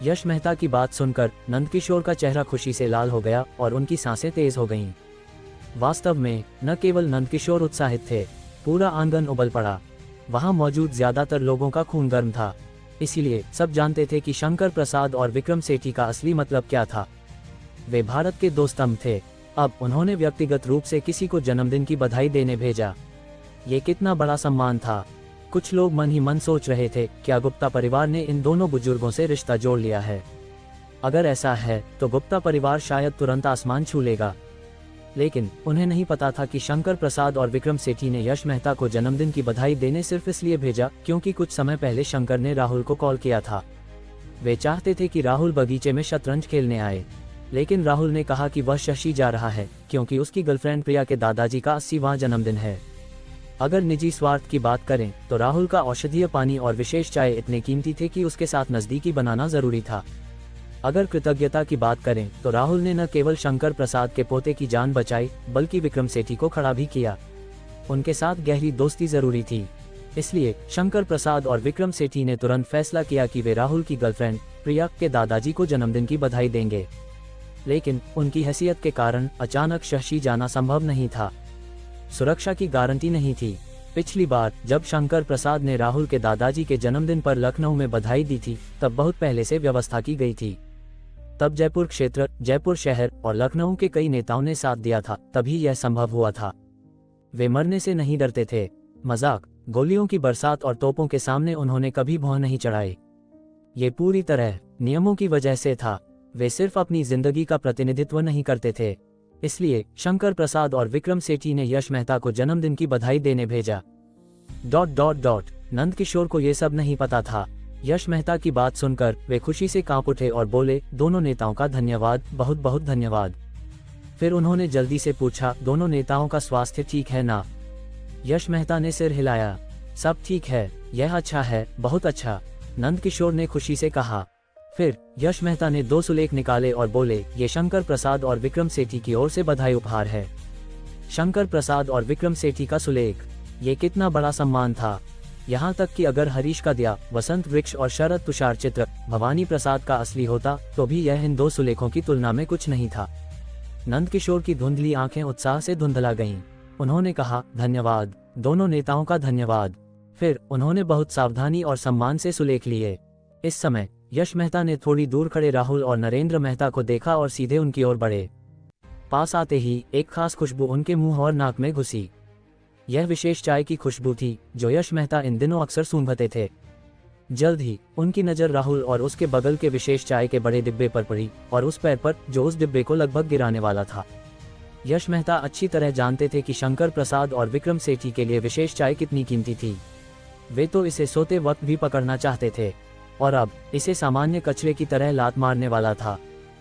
A: यश मेहता की बात सुनकर नंदकिशोर का चेहरा खुशी से लाल हो गया और उनकी सांसें तेज हो गईं। वास्तव में न केवल नंदकिशोर उत्साहित थे, पूरा आंगन उबल पड़ा। वहां मौजूद ज्यादातर लोगों का खून गर्म था, इसीलिए सब जानते थे कि शंकर प्रसाद और विक्रम सेठी का असली मतलब क्या था। वे भारत के दो स्तंभ थे। अब उन्होंने व्यक्तिगत रूप से किसी को जन्मदिन की बधाई देने भेजा। ये कितना बड़ा सम्मान था। कुछ लोग मन ही मन सोच रहे थे, क्या गुप्ता परिवार ने इन दोनों बुजुर्गों से रिश्ता जोड़ लिया है? अगर ऐसा है तो गुप्ता परिवार शायद तुरंत आसमान छू लेगा। लेकिन उन्हें नहीं पता था कि शंकर प्रसाद और विक्रम सेठी ने यश मेहता को जन्मदिन की बधाई देने सिर्फ इसलिए भेजा क्योंकि कुछ समय पहले शंकर ने राहुल को कॉल किया था। वे चाहते थे कि राहुल बगीचे में शतरंज खेलने आए, लेकिन राहुल ने कहा कि वह शशि जा रहा है क्योंकि उसकी गर्लफ्रेंड प्रिया के दादाजी का 80वां जन्मदिन है। अगर निजी स्वार्थ की बात करें तो राहुल का औषधीय पानी और विशेष चाय इतने कीमती थे कि उसके साथ नजदीकी बनाना जरूरी था। अगर कृतज्ञता की बात करें तो राहुल ने न केवल शंकर प्रसाद के पोते की जान बचाई बल्कि विक्रम सेठी को खड़ा भी किया। उनके साथ गहरी दोस्ती जरूरी थी, इसलिए शंकर प्रसाद और विक्रम सेठी ने तुरंत फैसला किया कि वे राहुल की गर्लफ्रेंड प्रिया के दादाजी को जन्मदिन की बधाई देंगे। लेकिन उनकी हैसियत के कारण अचानक शशि जाना संभव नहीं था। सुरक्षा की गारंटी नहीं थी। पिछली बार जब शंकर प्रसाद ने राहुल के दादाजी के जन्मदिन पर लखनऊ में बधाई दी थी तब बहुत पहले से व्यवस्था की गई थी। तब जयपुर क्षेत्र, जयपुर शहर और लखनऊ के कई नेताओं ने साथ दिया था, तभी यह संभव हुआ था। वे मरने से नहीं डरते थे। मजाक, गोलियों की बरसात और तोपों के सामने उन्होंने कभी भौं नहीं चढ़ाई। ये पूरी तरह नियमों की वजह से था। वे सिर्फ अपनी जिंदगी का प्रतिनिधित्व नहीं करते थे। इसलिए शंकर प्रसाद और विक्रम सेठी ने यश मेहता को जन्मदिन की बधाई देने भेजा। ... नंदकिशोर को यह सब नहीं पता था। यश मेहता की बात सुनकर वे खुशी से कांप उठे और बोले, दोनों नेताओं का धन्यवाद, बहुत बहुत धन्यवाद। फिर उन्होंने जल्दी से पूछा, दोनों नेताओं का स्वास्थ्य ठीक है ना? यश मेहता ने सिर हिलाया। सब ठीक है, यह अच्छा है, बहुत अच्छा, नंदकिशोर ने खुशी से कहा। फिर यश मेहता ने 2 सुलेख निकाले और बोले, ये शंकर प्रसाद और विक्रम सेठी की ओर से बधाई उपहार है। शंकर प्रसाद और विक्रम सेठी का सुलेख, ये कितना बड़ा सम्मान था। यहाँ तक कि अगर हरीश का दिया वसंत वृक्ष और शरद तुषार चित्र भवानी प्रसाद का असली होता तो भी यह इन 2 सुलेखों की तुलना में कुछ नहीं था। नंदकिशोर की धुंधली आंखें उत्साह से धुंधला गईं। उन्होंने कहा, धन्यवाद, दोनों नेताओं का धन्यवाद। फिर उन्होंने बहुत सावधानी और सम्मान से सुलेख लिए। इस समय यश मेहता ने थोड़ी दूर खड़े राहुल और नरेंद्र मेहता को देखा और सीधे उनकी ओर बढ़े। पास आते ही एक खास खुशबू उनके मुंह और नाक में घुसी। यह विशेष चाय की खुशबू थी जो यश मेहता इन दिनों अक्सर सूंघते थे। जल्द ही उनकी नज़र राहुल और उसके बगल के विशेष चाय के बड़े डिब्बे पर पड़ी और उस पैर पर जो उस डिब्बे को लगभग गिराने वाला था। यश मेहता अच्छी तरह जानते थे कि शंकर प्रसाद और विक्रम सेठी के लिए विशेष चाय कितनी कीमती थी। वे तो इसे सोते वक्त भी पकड़ना चाहते थे और अब इसे सामान्य कचरे की तरह लात मारने वाला था।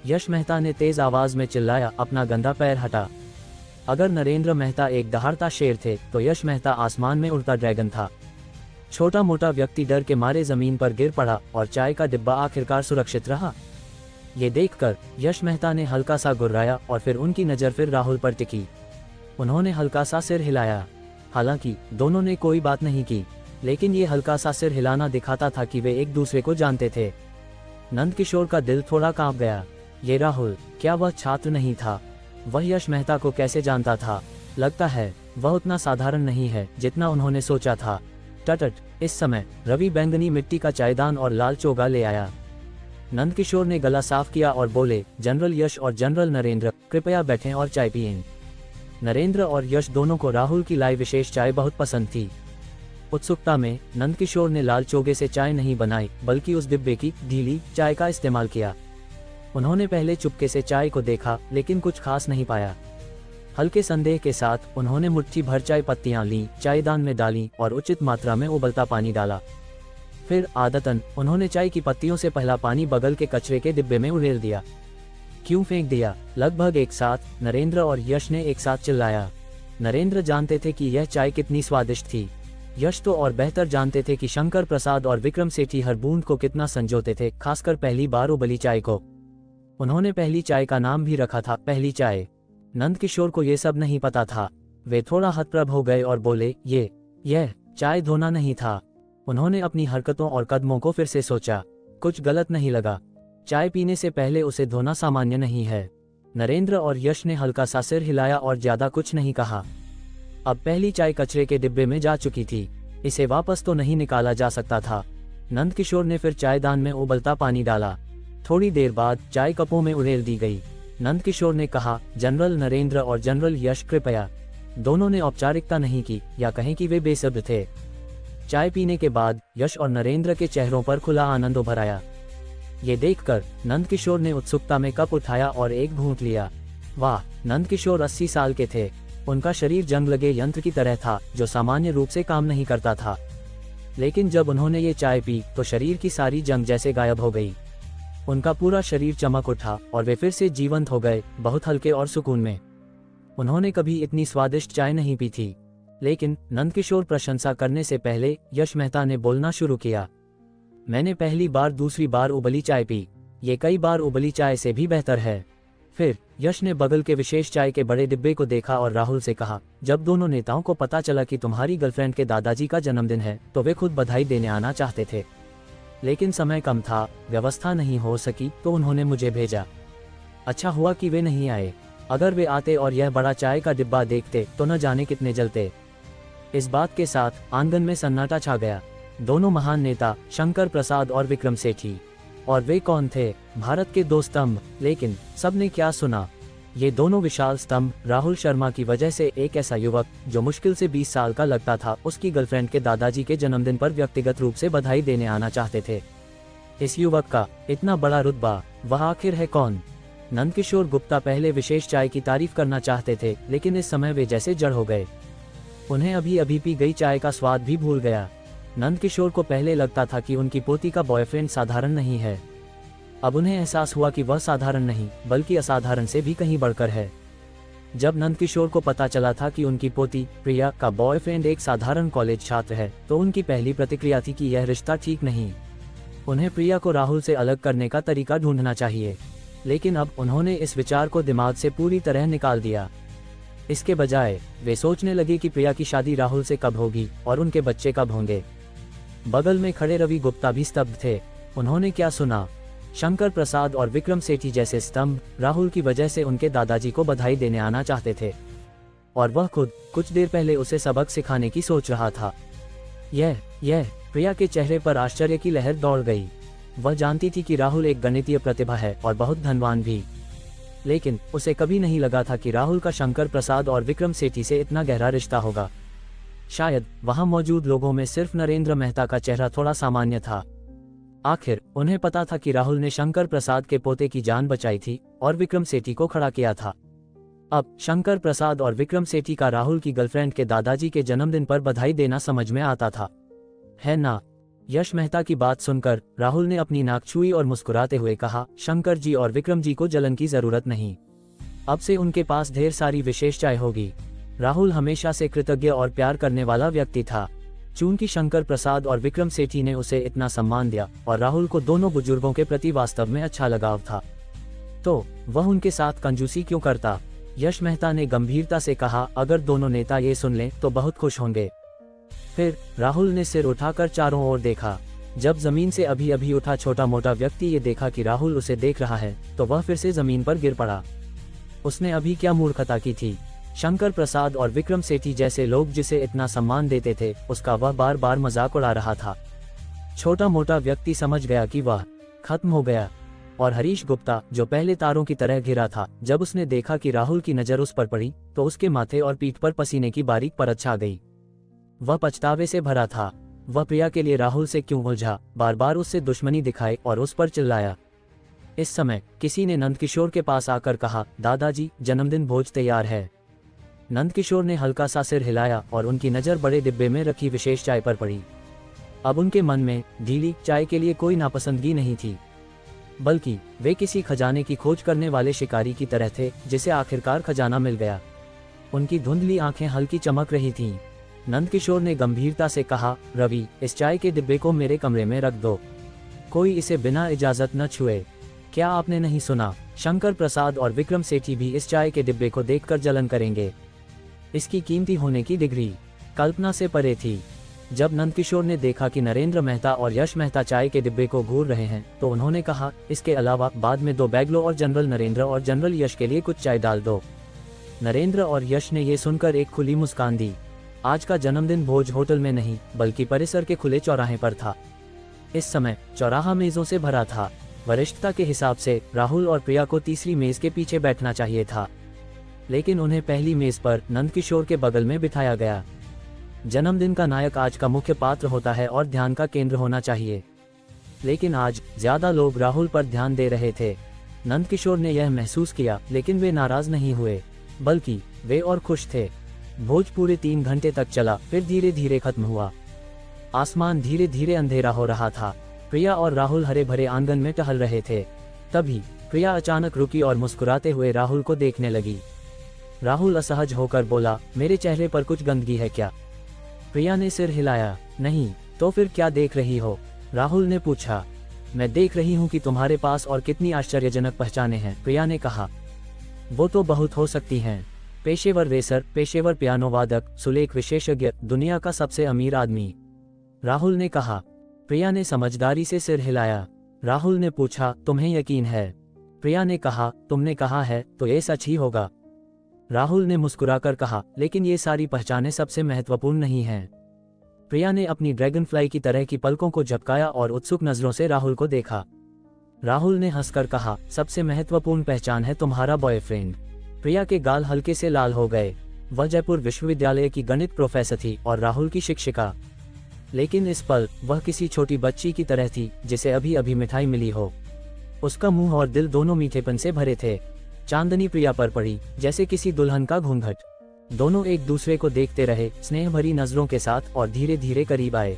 A: यश मेहता ने तेज आवाज में चिल्लाया, अपना गंदा पैर हटा। अगर नरेंद्र मेहता एक दहाड़ता शेर थे तो यश मेहता आसमान में उड़ता ड्रैगन था। छोटा मोटा व्यक्ति डर के मारे जमीन पर गिर पड़ा और चाय का डिब्बा आखिरकार सुरक्षित रहा। ये देखकर यश मेहता ने हल्का सा गुर्राया और फिर उनकी नज़र फिर राहुल पर टिकी। उन्होंने हल्का सा सिर हिलाया। हालांकि दोनों ने कोई बात नहीं की, लेकिन ये हल्का सा सिर हिलाना दिखाता था कि वे एक दूसरे को जानते थे। नंदकिशोर का दिल थोड़ा कांप गया। ये राहुल, क्या वह छात्र नहीं था? वह यश मेहता को कैसे जानता था? लगता है वह उतना साधारण नहीं है जितना उन्होंने सोचा था। टटट, इस समय रवि बैंगनी मिट्टी का चायदान और लाल चोगा ले आया। नंदकिशोर ने गला साफ किया और बोले, जनरल यश और जनरल नरेंद्र, कृपया बैठें और चाय पिएं। नरेंद्र और यश दोनों को राहुल की लाई विशेष चाय बहुत पसंद थी। उत्सुकता में नंदकिशोर ने लाल चोगे से चाय नहीं बनाई, बल्कि उस डिब्बे की ढीली चाय का इस्तेमाल किया। उन्होंने पहले चुपके से चाय को देखा, लेकिन कुछ खास नहीं पाया। हल्के संदेह के साथ उन्होंने मुट्ठी भर चाय पत्तियां लीं, चायदान में डाली और उचित मात्रा में उबलता पानी डाला। फिर आदतन उन्होंने चाय की पत्तियों से पहला पानी बगल के कचरे के डिब्बे में उड़ेल दिया। क्यों फेंक दिया? लगभग एक साथ नरेंद्र और यश ने एक साथ चिल्लाया। नरेंद्र जानते थे कि यह चाय कितनी स्वादिष्ट थी। यश तो और बेहतर जानते थे कि शंकर प्रसाद और विक्रम सेठी हर बूंद को कितना संजोते थे, खासकर पहली बार उबली चाय को। उन्होंने पहली चाय का नाम भी रखा था, पहली चाय। नंदकिशोर को ये सब नहीं पता था। वे थोड़ा हतप्रभ हो गए और बोले, यह चाय धोना नहीं था। उन्होंने अपनी हरकतों और कदमों को फिर से सोचा। कुछ गलत नहीं लगा। चाय पीने से पहले उसे धोना सामान्य नहीं है। नरेंद्र और यश ने हल्का सा सिर हिलाया और ज्यादा कुछ नहीं कहा। अब पहली चाय कचरे के डिब्बे में जा चुकी थी, इसे वापस तो नहीं निकाला जा सकता था। नंदकिशोर ने फिर चायदान में उबलता पानी डाला। थोड़ी देर बाद चाय कपों में उड़ेल दी गई। नंदकिशोर ने कहा, जनरल नरेंद्र और जनरल यश, कृपया। दोनों ने औपचारिकता नहीं की, या कहें कि वे बेसब्र थे। चाय पीने के बाद यश और नरेंद्र के चेहरों पर खुला आनंद उभर आया। ये देखकर नंदकिशोर ने उत्सुकता में कप उठाया और एक घूंट लिया। वाह! नंदकिशोर 80 साल के थे। उनका शरीर जंग लगे यंत्र की तरह था, जो सामान्य रूप से काम नहीं करता था। लेकिन जब उन्होंने ये चाय पी तो शरीर की सारी जंग जैसे गायब हो गई। उनका पूरा शरीर चमक उठा और वे फिर से जीवंत हो गए, बहुत हल्के और सुकून में। उन्होंने कभी इतनी स्वादिष्ट चाय नहीं पी थी। लेकिन नंदकिशोर प्रशंसा करने से पहले यश मेहता ने बोलना शुरू किया। मैंने पहली बार दूसरी बार उबली चाय पी। ये कई बार उबली चाय से भी बेहतर है। फिर यश ने बगल के विशेष चाय के बड़े डिब्बे को देखा और राहुल से कहा, जब दोनों नेताओं को पता चला कि तुम्हारी गर्लफ्रेंड के दादाजी का जन्मदिन है तो वे खुद बधाई देने आना चाहते थे, लेकिन समय कम था, व्यवस्था नहीं हो सकी, तो उन्होंने मुझे भेजा। अच्छा हुआ कि वे नहीं आए। अगर वे आते और यह बड़ा चाय का डिब्बा देखते तो न जाने कितने जलते। इस बात के साथ आंगन में सन्नाटा छा गया। दोनों महान नेता, शंकर प्रसाद और विक्रम सेठी। और वे कौन थे? भारत के दो स्तंभ। लेकिन सबने क्या सुना? ये दोनों विशाल स्तंभ राहुल शर्मा की वजह से एक ऐसा युवक जो मुश्किल से 20 साल का लगता था, उसकी गर्लफ्रेंड के दादाजी के जन्मदिन पर व्यक्तिगत रूप से बधाई देने आना चाहते थे। इस युवक का इतना बड़ा रुतबा, वह आखिर है कौन? नंदकिशोर गुप्ता पहले विशेष चाय की तारीफ करना चाहते थे, लेकिन इस समय वे जैसे जड़ हो गए। उन्हें अभी अभी पी गई चाय का स्वाद भी भूल गया। नंदकिशोर को पहले लगता था कि उनकी पोती का बॉयफ्रेंड साधारण नहीं है। अब उन्हें एहसास हुआ कि वह साधारण नहीं, बल्कि असाधारण से भी कहीं बढ़कर है। जब नंदकिशोर को पता चला था कि उनकी पोती प्रिया का बॉयफ्रेंड एक साधारण कॉलेज छात्र है, तो उनकी पहली प्रतिक्रिया थी कि यह रिश्ता ठीक नहीं। उन्हें प्रिया को राहुल से अलग करने का तरीका ढूंढना चाहिए। लेकिन अब उन्होंने इस विचार को दिमाग से पूरी तरह निकाल दिया। इसके बजाय वे सोचने लगे कि प्रिया की शादी राहुल से कब होगी और उनके बच्चे कब होंगे। बगल में खड़े रवि गुप्ता भी स्तब्ध थे। उन्होंने क्या सुना? शंकर प्रसाद और विक्रम सेठी जैसे स्तंभ राहुल की वजह से उनके दादाजी को बधाई देने आना चाहते थे, और वह खुद कुछ देर पहले उसे सबक सिखाने की सोच रहा था। यह प्रिया के चेहरे पर आश्चर्य की लहर दौड़ गई। वह जानती थी कि राहुल एक गणितीय प्रतिभा है और बहुत धनवान भी, लेकिन उसे कभी नहीं लगा था कि राहुल का शंकर प्रसाद और विक्रम सेठी से इतना गहरा रिश्ता होगा। शायद वहां मौजूद लोगों में सिर्फ नरेंद्र मेहता का चेहरा थोड़ा सामान्य था। आखिर उन्हें पता था कि राहुल ने शंकर प्रसाद के पोते की जान बचाई थी और विक्रम सेठी को खड़ा किया था। अब शंकर प्रसाद और विक्रम सेठी का राहुल की गर्लफ्रेंड के दादाजी के जन्मदिन पर बधाई देना समझ में आता था, है ना? यश मेहता की बात सुनकर राहुल ने अपनी नाक छुई और मुस्कुराते हुए कहा, शंकर जी और विक्रम जी को जलन की जरूरत नहीं। अब से उनके पास ढेर सारी विशेष चाय होगी। राहुल हमेशा से कृतज्ञ और प्यार करने वाला व्यक्ति था। चूंकि शंकर प्रसाद और विक्रम सेठी ने उसे इतना सम्मान दिया और राहुल को दोनों बुजुर्गों के प्रति वास्तव में अच्छा लगाव था, तो वह उनके साथ कंजूसी क्यों करता? यश मेहता ने गंभीरता से कहा, अगर दोनों नेता ये सुन लें तो बहुत खुश होंगे। फिर राहुल ने सिर उठाकर चारों ओर देखा। जब जमीन से अभी अभी उठा छोटा मोटा व्यक्ति ये देखा कि राहुल उसे देख रहा है, तो वह फिर से जमीन पर गिर पड़ा। उसने अभी क्या मूर्खता की थी। शंकर प्रसाद और विक्रम सेठी जैसे लोग जिसे इतना सम्मान देते थे, उसका वह बार बार मजाक उड़ा रहा था। छोटा मोटा व्यक्ति समझ गया कि वह खत्म हो गया। और हरीश गुप्ता, जो पहले तारों की तरह घिरा था, जब उसने देखा कि राहुल की नज़र उस पर पड़ी, तो उसके माथे और पीठ पर पसीने की बारीक परत छा गई। वह पछतावे से भरा था। वह प्रिया के लिए राहुल से क्यों उलझा, बार बार उससे दुश्मनी दिखाई और उस पर चिल्लाया। इस समय किसी ने नंदकिशोर के पास आकर कहा, दादाजी, जन्मदिन भोज तैयार है। नंदकिशोर ने हल्का सा सिर हिलाया और उनकी नज़र बड़े डिब्बे में रखी विशेष चाय पर पड़ी। अब उनके मन में ढीली चाय के लिए कोई नापसंदगी नहीं थी, बल्कि वे किसी खजाने की खोज करने वाले शिकारी की तरह थे जिसे आखिरकार खजाना मिल गया। उनकी धुंधली आंखें हल्की चमक रही थीं। नंदकिशोर ने गंभीरता से कहा, रवि, इस चाय के डिब्बे को मेरे कमरे में रख दो। कोई इसे बिना इजाजत न छुए। क्या आपने नहीं सुना? शंकर प्रसाद और विक्रम सेठी भी इस चाय के डिब्बे को देखकर जलन करेंगे। इसकी कीमती होने की डिग्री कल्पना से परे थी। जब नंदकिशोर ने देखा कि नरेंद्र मेहता और यश मेहता चाय के डिब्बे को घूर रहे हैं, तो उन्होंने कहा, इसके अलावा बाद में 2 बैग लो और जनरल नरेंद्र और जनरल यश के लिए कुछ चाय डाल दो। नरेंद्र और यश ने ये सुनकर एक खुली मुस्कान दी। आज का जन्मदिन भोज होटल में नहीं, बल्कि परिसर के खुले चौराहे पर था। इस समय चौराहा मेजों से भरा था। वरिष्ठता के हिसाब से राहुल और प्रिया को तीसरी मेज के पीछे बैठना चाहिए था, लेकिन उन्हें पहली मेज पर नंदकिशोर के बगल में बिठाया गया। जन्मदिन का नायक आज का मुख्य पात्र होता है और ध्यान का केंद्र होना चाहिए, लेकिन आज ज्यादा लोग राहुल पर ध्यान दे रहे थे। नंदकिशोर ने यह महसूस किया, लेकिन वे नाराज नहीं हुए, बल्कि वे और खुश थे। भोज पूरे 3 घंटे तक चला, फिर धीरे धीरे खत्म हुआ। आसमान धीरे धीरे अंधेरा हो रहा था। प्रिया और राहुल हरे भरे आंगन में टहल रहे थे। तभी प्रिया अचानक रुकी और मुस्कुराते हुए राहुल को देखने लगी। राहुल असहज होकर बोला, मेरे चेहरे पर कुछ गंदगी है क्या? प्रिया ने सिर हिलाया। नहीं। तो फिर क्या देख रही हो? राहुल ने पूछा। मैं देख रही हूँ कि तुम्हारे पास और कितनी आश्चर्यजनक पहचानें हैं, प्रिया ने कहा। वो तो बहुत हो सकती हैं। पेशेवर रेसर, पेशेवर पियानो वादक, सुलेख विशेषज्ञ, दुनिया का सबसे अमीर आदमी, राहुल ने कहा। प्रिया ने समझदारी से सिर हिलाया। राहुल ने पूछा, तुम्हें यकीन है? प्रिया ने कहा, तुमने कहा है तो ये सच ही होगा। राहुल ने मुस्कुराकर कहा, लेकिन ये सारी पहचानें सबसे महत्वपूर्ण नहीं हैं। प्रिया ने अपनी ड्रैगनफ्लाई की तरह की पलकों को झपकाया और उत्सुक नजरों से राहुल को देखा। राहुल ने हंसकर कहा, सबसे महत्वपूर्ण पहचान है तुम्हारा बॉयफ्रेंड। प्रिया के गाल हल्के से लाल हो गए। वह जयपुर विश्वविद्यालय की गणित प्रोफेसर थी और राहुल की शिक्षिका, लेकिन इस पल वह किसी छोटी बच्ची की तरह थी जिसे अभी अभी मिठाई मिली हो। उसका मुंह और दिल दोनों मीठेपन से भरे थे। चांदनी प्रिया पर पड़ी जैसे किसी दुल्हन का घूंघट। दोनों एक दूसरे को देखते रहे, स्नेह भरी नजरों के साथ, और धीरे धीरे करीब आए।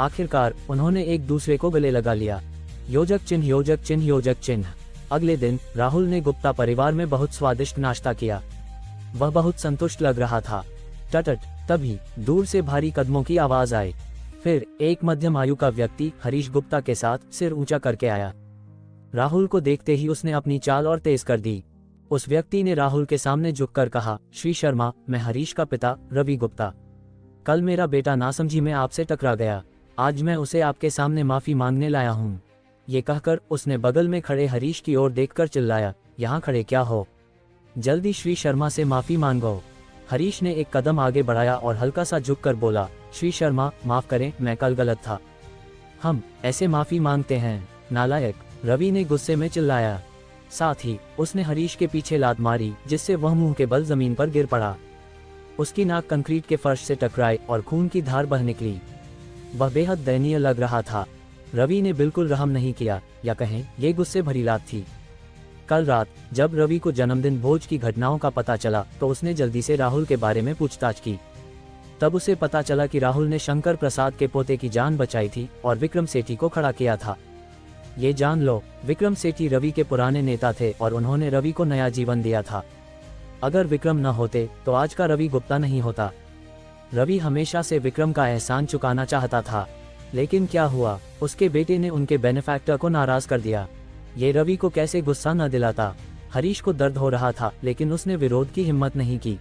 A: आखिरकार उन्होंने एक दूसरे को गले लगा लिया। योजक चिन्ह, योजक चिन्ह, योजक चिन्ह। अगले दिन राहुल ने गुप्ता परिवार में बहुत स्वादिष्ट नाश्ता किया। वह बहुत संतुष्ट लग रहा था। टटट, तभी दूर से भारी कदमों की आवाज आई। फिर एक मध्यम आयु का व्यक्ति हरीश गुप्ता के साथ सिर ऊंचा करके आया। राहुल को देखते ही उसने अपनी चाल और तेज कर दी। उस व्यक्ति ने राहुल के सामने झुककर कहा, श्री शर्मा, मैं हरीश का पिता रवि गुप्ता। कल मेरा बेटा नासमझी में आपसे टकरा गया। आज मैं उसे आपके सामने माफी मांगने लाया हूँ। ये कहकर उसने बगल में खड़े हरीश की ओर देखकर चिल्लाया, यहाँ खड़े क्या हो? जल्दी श्री शर्मा से माफी मांगो। हरीश ने एक कदम आगे बढ़ाया और हल्का सा झुककर बोला, श्री शर्मा, माफ करें, मैं कल गलत था। हम ऐसे माफी मांगते हैं, नालायक, रवि ने गुस्से में चिल्लाया। साथ ही उसने हरीश के पीछे लात मारी, जिससे वह मुंह के बल जमीन पर गिर पड़ा। उसकी नाक कंक्रीट के फर्श से टकराई और खून की धार बह निकली। वह बेहद दयनीय लग रहा था। रवि ने बिल्कुल रहम नहीं किया, या कहें ये गुस्से भरी लात थी। कल रात जब रवि को जन्मदिन भोज की घटनाओं का पता चला, तो उसने जल्दी से राहुल के बारे में पूछताछ की। तब उसे पता चला कि राहुल ने शंकर प्रसाद के पोते की जान बचाई थी और विक्रम सेठी को खड़ा किया था। ये जान लो, विक्रम सेठी रवि के पुराने नेता थे और उन्होंने रवि को नया जीवन दिया था। अगर विक्रम न होते तो आज का रवि गुप्ता नहीं होता। रवि हमेशा से विक्रम का एहसान चुकाना चाहता था, लेकिन क्या हुआ, उसके बेटे ने उनके बेनिफैक्टर को नाराज कर दिया। ये रवि को कैसे गुस्सा न दिलाता। हरीश को दर्द हो रहा था, लेकिन उसने विरोध की हिम्मत नहीं की।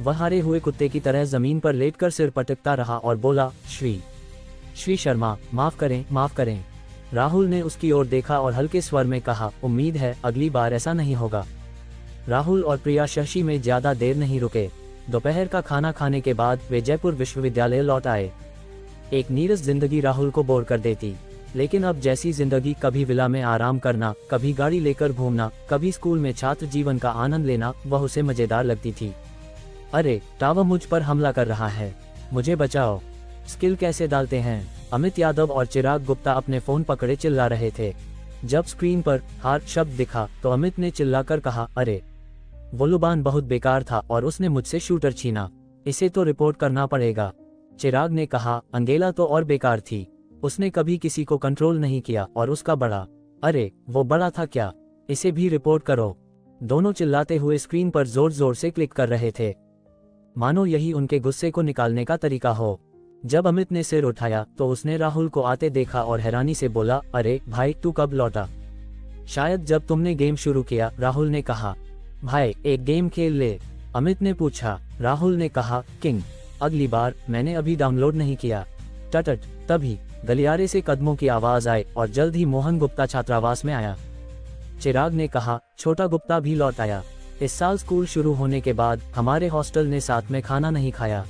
A: वह हारे हुए कुत्ते की तरह जमीन पर लेटकर सिर पटकता रहा और बोला, श्री शर्मा, माफ करें, माफ करें। राहुल ने उसकी ओर देखा और हल्के स्वर में कहा, उम्मीद है अगली बार ऐसा नहीं होगा। राहुल और प्रिया शशि में ज्यादा देर नहीं रुके। दोपहर का खाना खाने के बाद वे जयपुर विश्वविद्यालय लौट आए। एक नीरस जिंदगी राहुल को बोर कर देती, लेकिन अब जैसी जिंदगी, कभी विला में आराम करना, कभी गाड़ी लेकर घूमना, कभी स्कूल में छात्र जीवन का आनंद लेना, वह उसे मजेदार लगती थी। अरे टावर मुझ पर हमला कर रहा है, मुझे बचाओ। स्किल कैसे डालते हैं? अमित यादव और चिराग गुप्ता अपने फोन पकड़े चिल्ला रहे थे। जब स्क्रीन पर हार शब्द दिखा तो अमित ने चिल्लाकर कहा, अरे वो लुबान बहुत बेकार था और उसने मुझसे शूटर छीना, इसे तो रिपोर्ट करना पड़ेगा। चिराग ने कहा, अंगेला तो और बेकार थी, उसने कभी किसी को कंट्रोल नहीं किया और उसका बड़ा, अरे वो बड़ा था क्या, इसे भी रिपोर्ट करो। दोनों चिल्लाते हुए स्क्रीन पर जोर जोर से क्लिक कर रहे थे, मानो यही उनके गुस्से को निकालने का तरीका हो। जब अमित ने सिर उठाया तो उसने राहुल को आते देखा और हैरानी से बोला, अरे भाई तू कब लौटा? शायद जब तुमने गेम शुरू किया, राहुल ने कहा। भाई एक गेम खेल ले, अमित ने पूछा। राहुल ने कहा, किंग अगली बार, मैंने अभी डाउनलोड नहीं किया। टटट। तभी गलियारे से कदमों की आवाज आई और जल्द ही मोहन गुप्ता छात्रावास में आया। चिराग ने कहा, छोटा गुप्ता भी लौट आया। इस साल स्कूल शुरू होने के बाद हमारे हॉस्टल ने साथ में खाना नहीं खाया,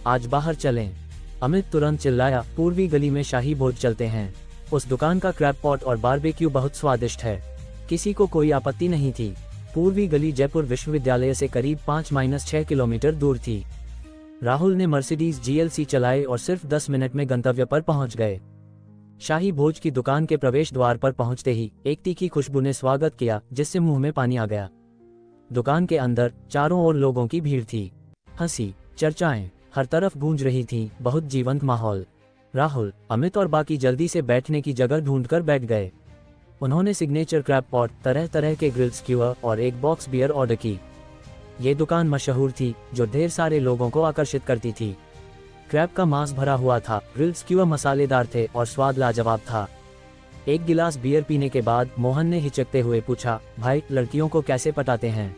A: आज बाहर चलें। अमित तुरंत चिल्लाया, पूर्वी गली में शाही भोज चलते हैं, उस दुकान का क्रैब पॉट और बारबेक्यू बहुत स्वादिष्ट है। किसी को कोई आपत्ति नहीं थी। पूर्वी गली जयपुर विश्वविद्यालय से करीब 5-6 किलोमीटर दूर थी। राहुल ने मर्सिडीज GLC चलाई और सिर्फ 10 मिनट में गंतव्य पर पहुंच गए। शाही भोज की दुकान के प्रवेश द्वार पर पहुंचते ही एक तीखी खुशबू ने स्वागत किया, जिससे मुंह में पानी आ गया। दुकान के अंदर चारों ओर लोगों की भीड़ थी, हंसी चर्चाएं हर तरफ गूंज रही थीं, बहुत जीवंत माहौल। राहुल, अमित और बाकी जल्दी से बैठने की जगह ढूंढकर बैठ गए। उन्होंने सिग्नेचर क्रैब पॉट, तरह तरह के ग्रिल्ड स्क्यूअर और एक बॉक्स बियर ऑर्डर की। ये दुकान मशहूर थी, जो ढेर सारे लोगों को आकर्षित करती थी। क्रैब का मांस भरा हुआ था, ग्रिल्ड स्क्यूअर मसालेदार थे और स्वाद लाजवाब था। एक गिलास बियर पीने के बाद मोहन ने हिचकते हुए पूछा, भाई लड़कियों को कैसे पटाते हैं?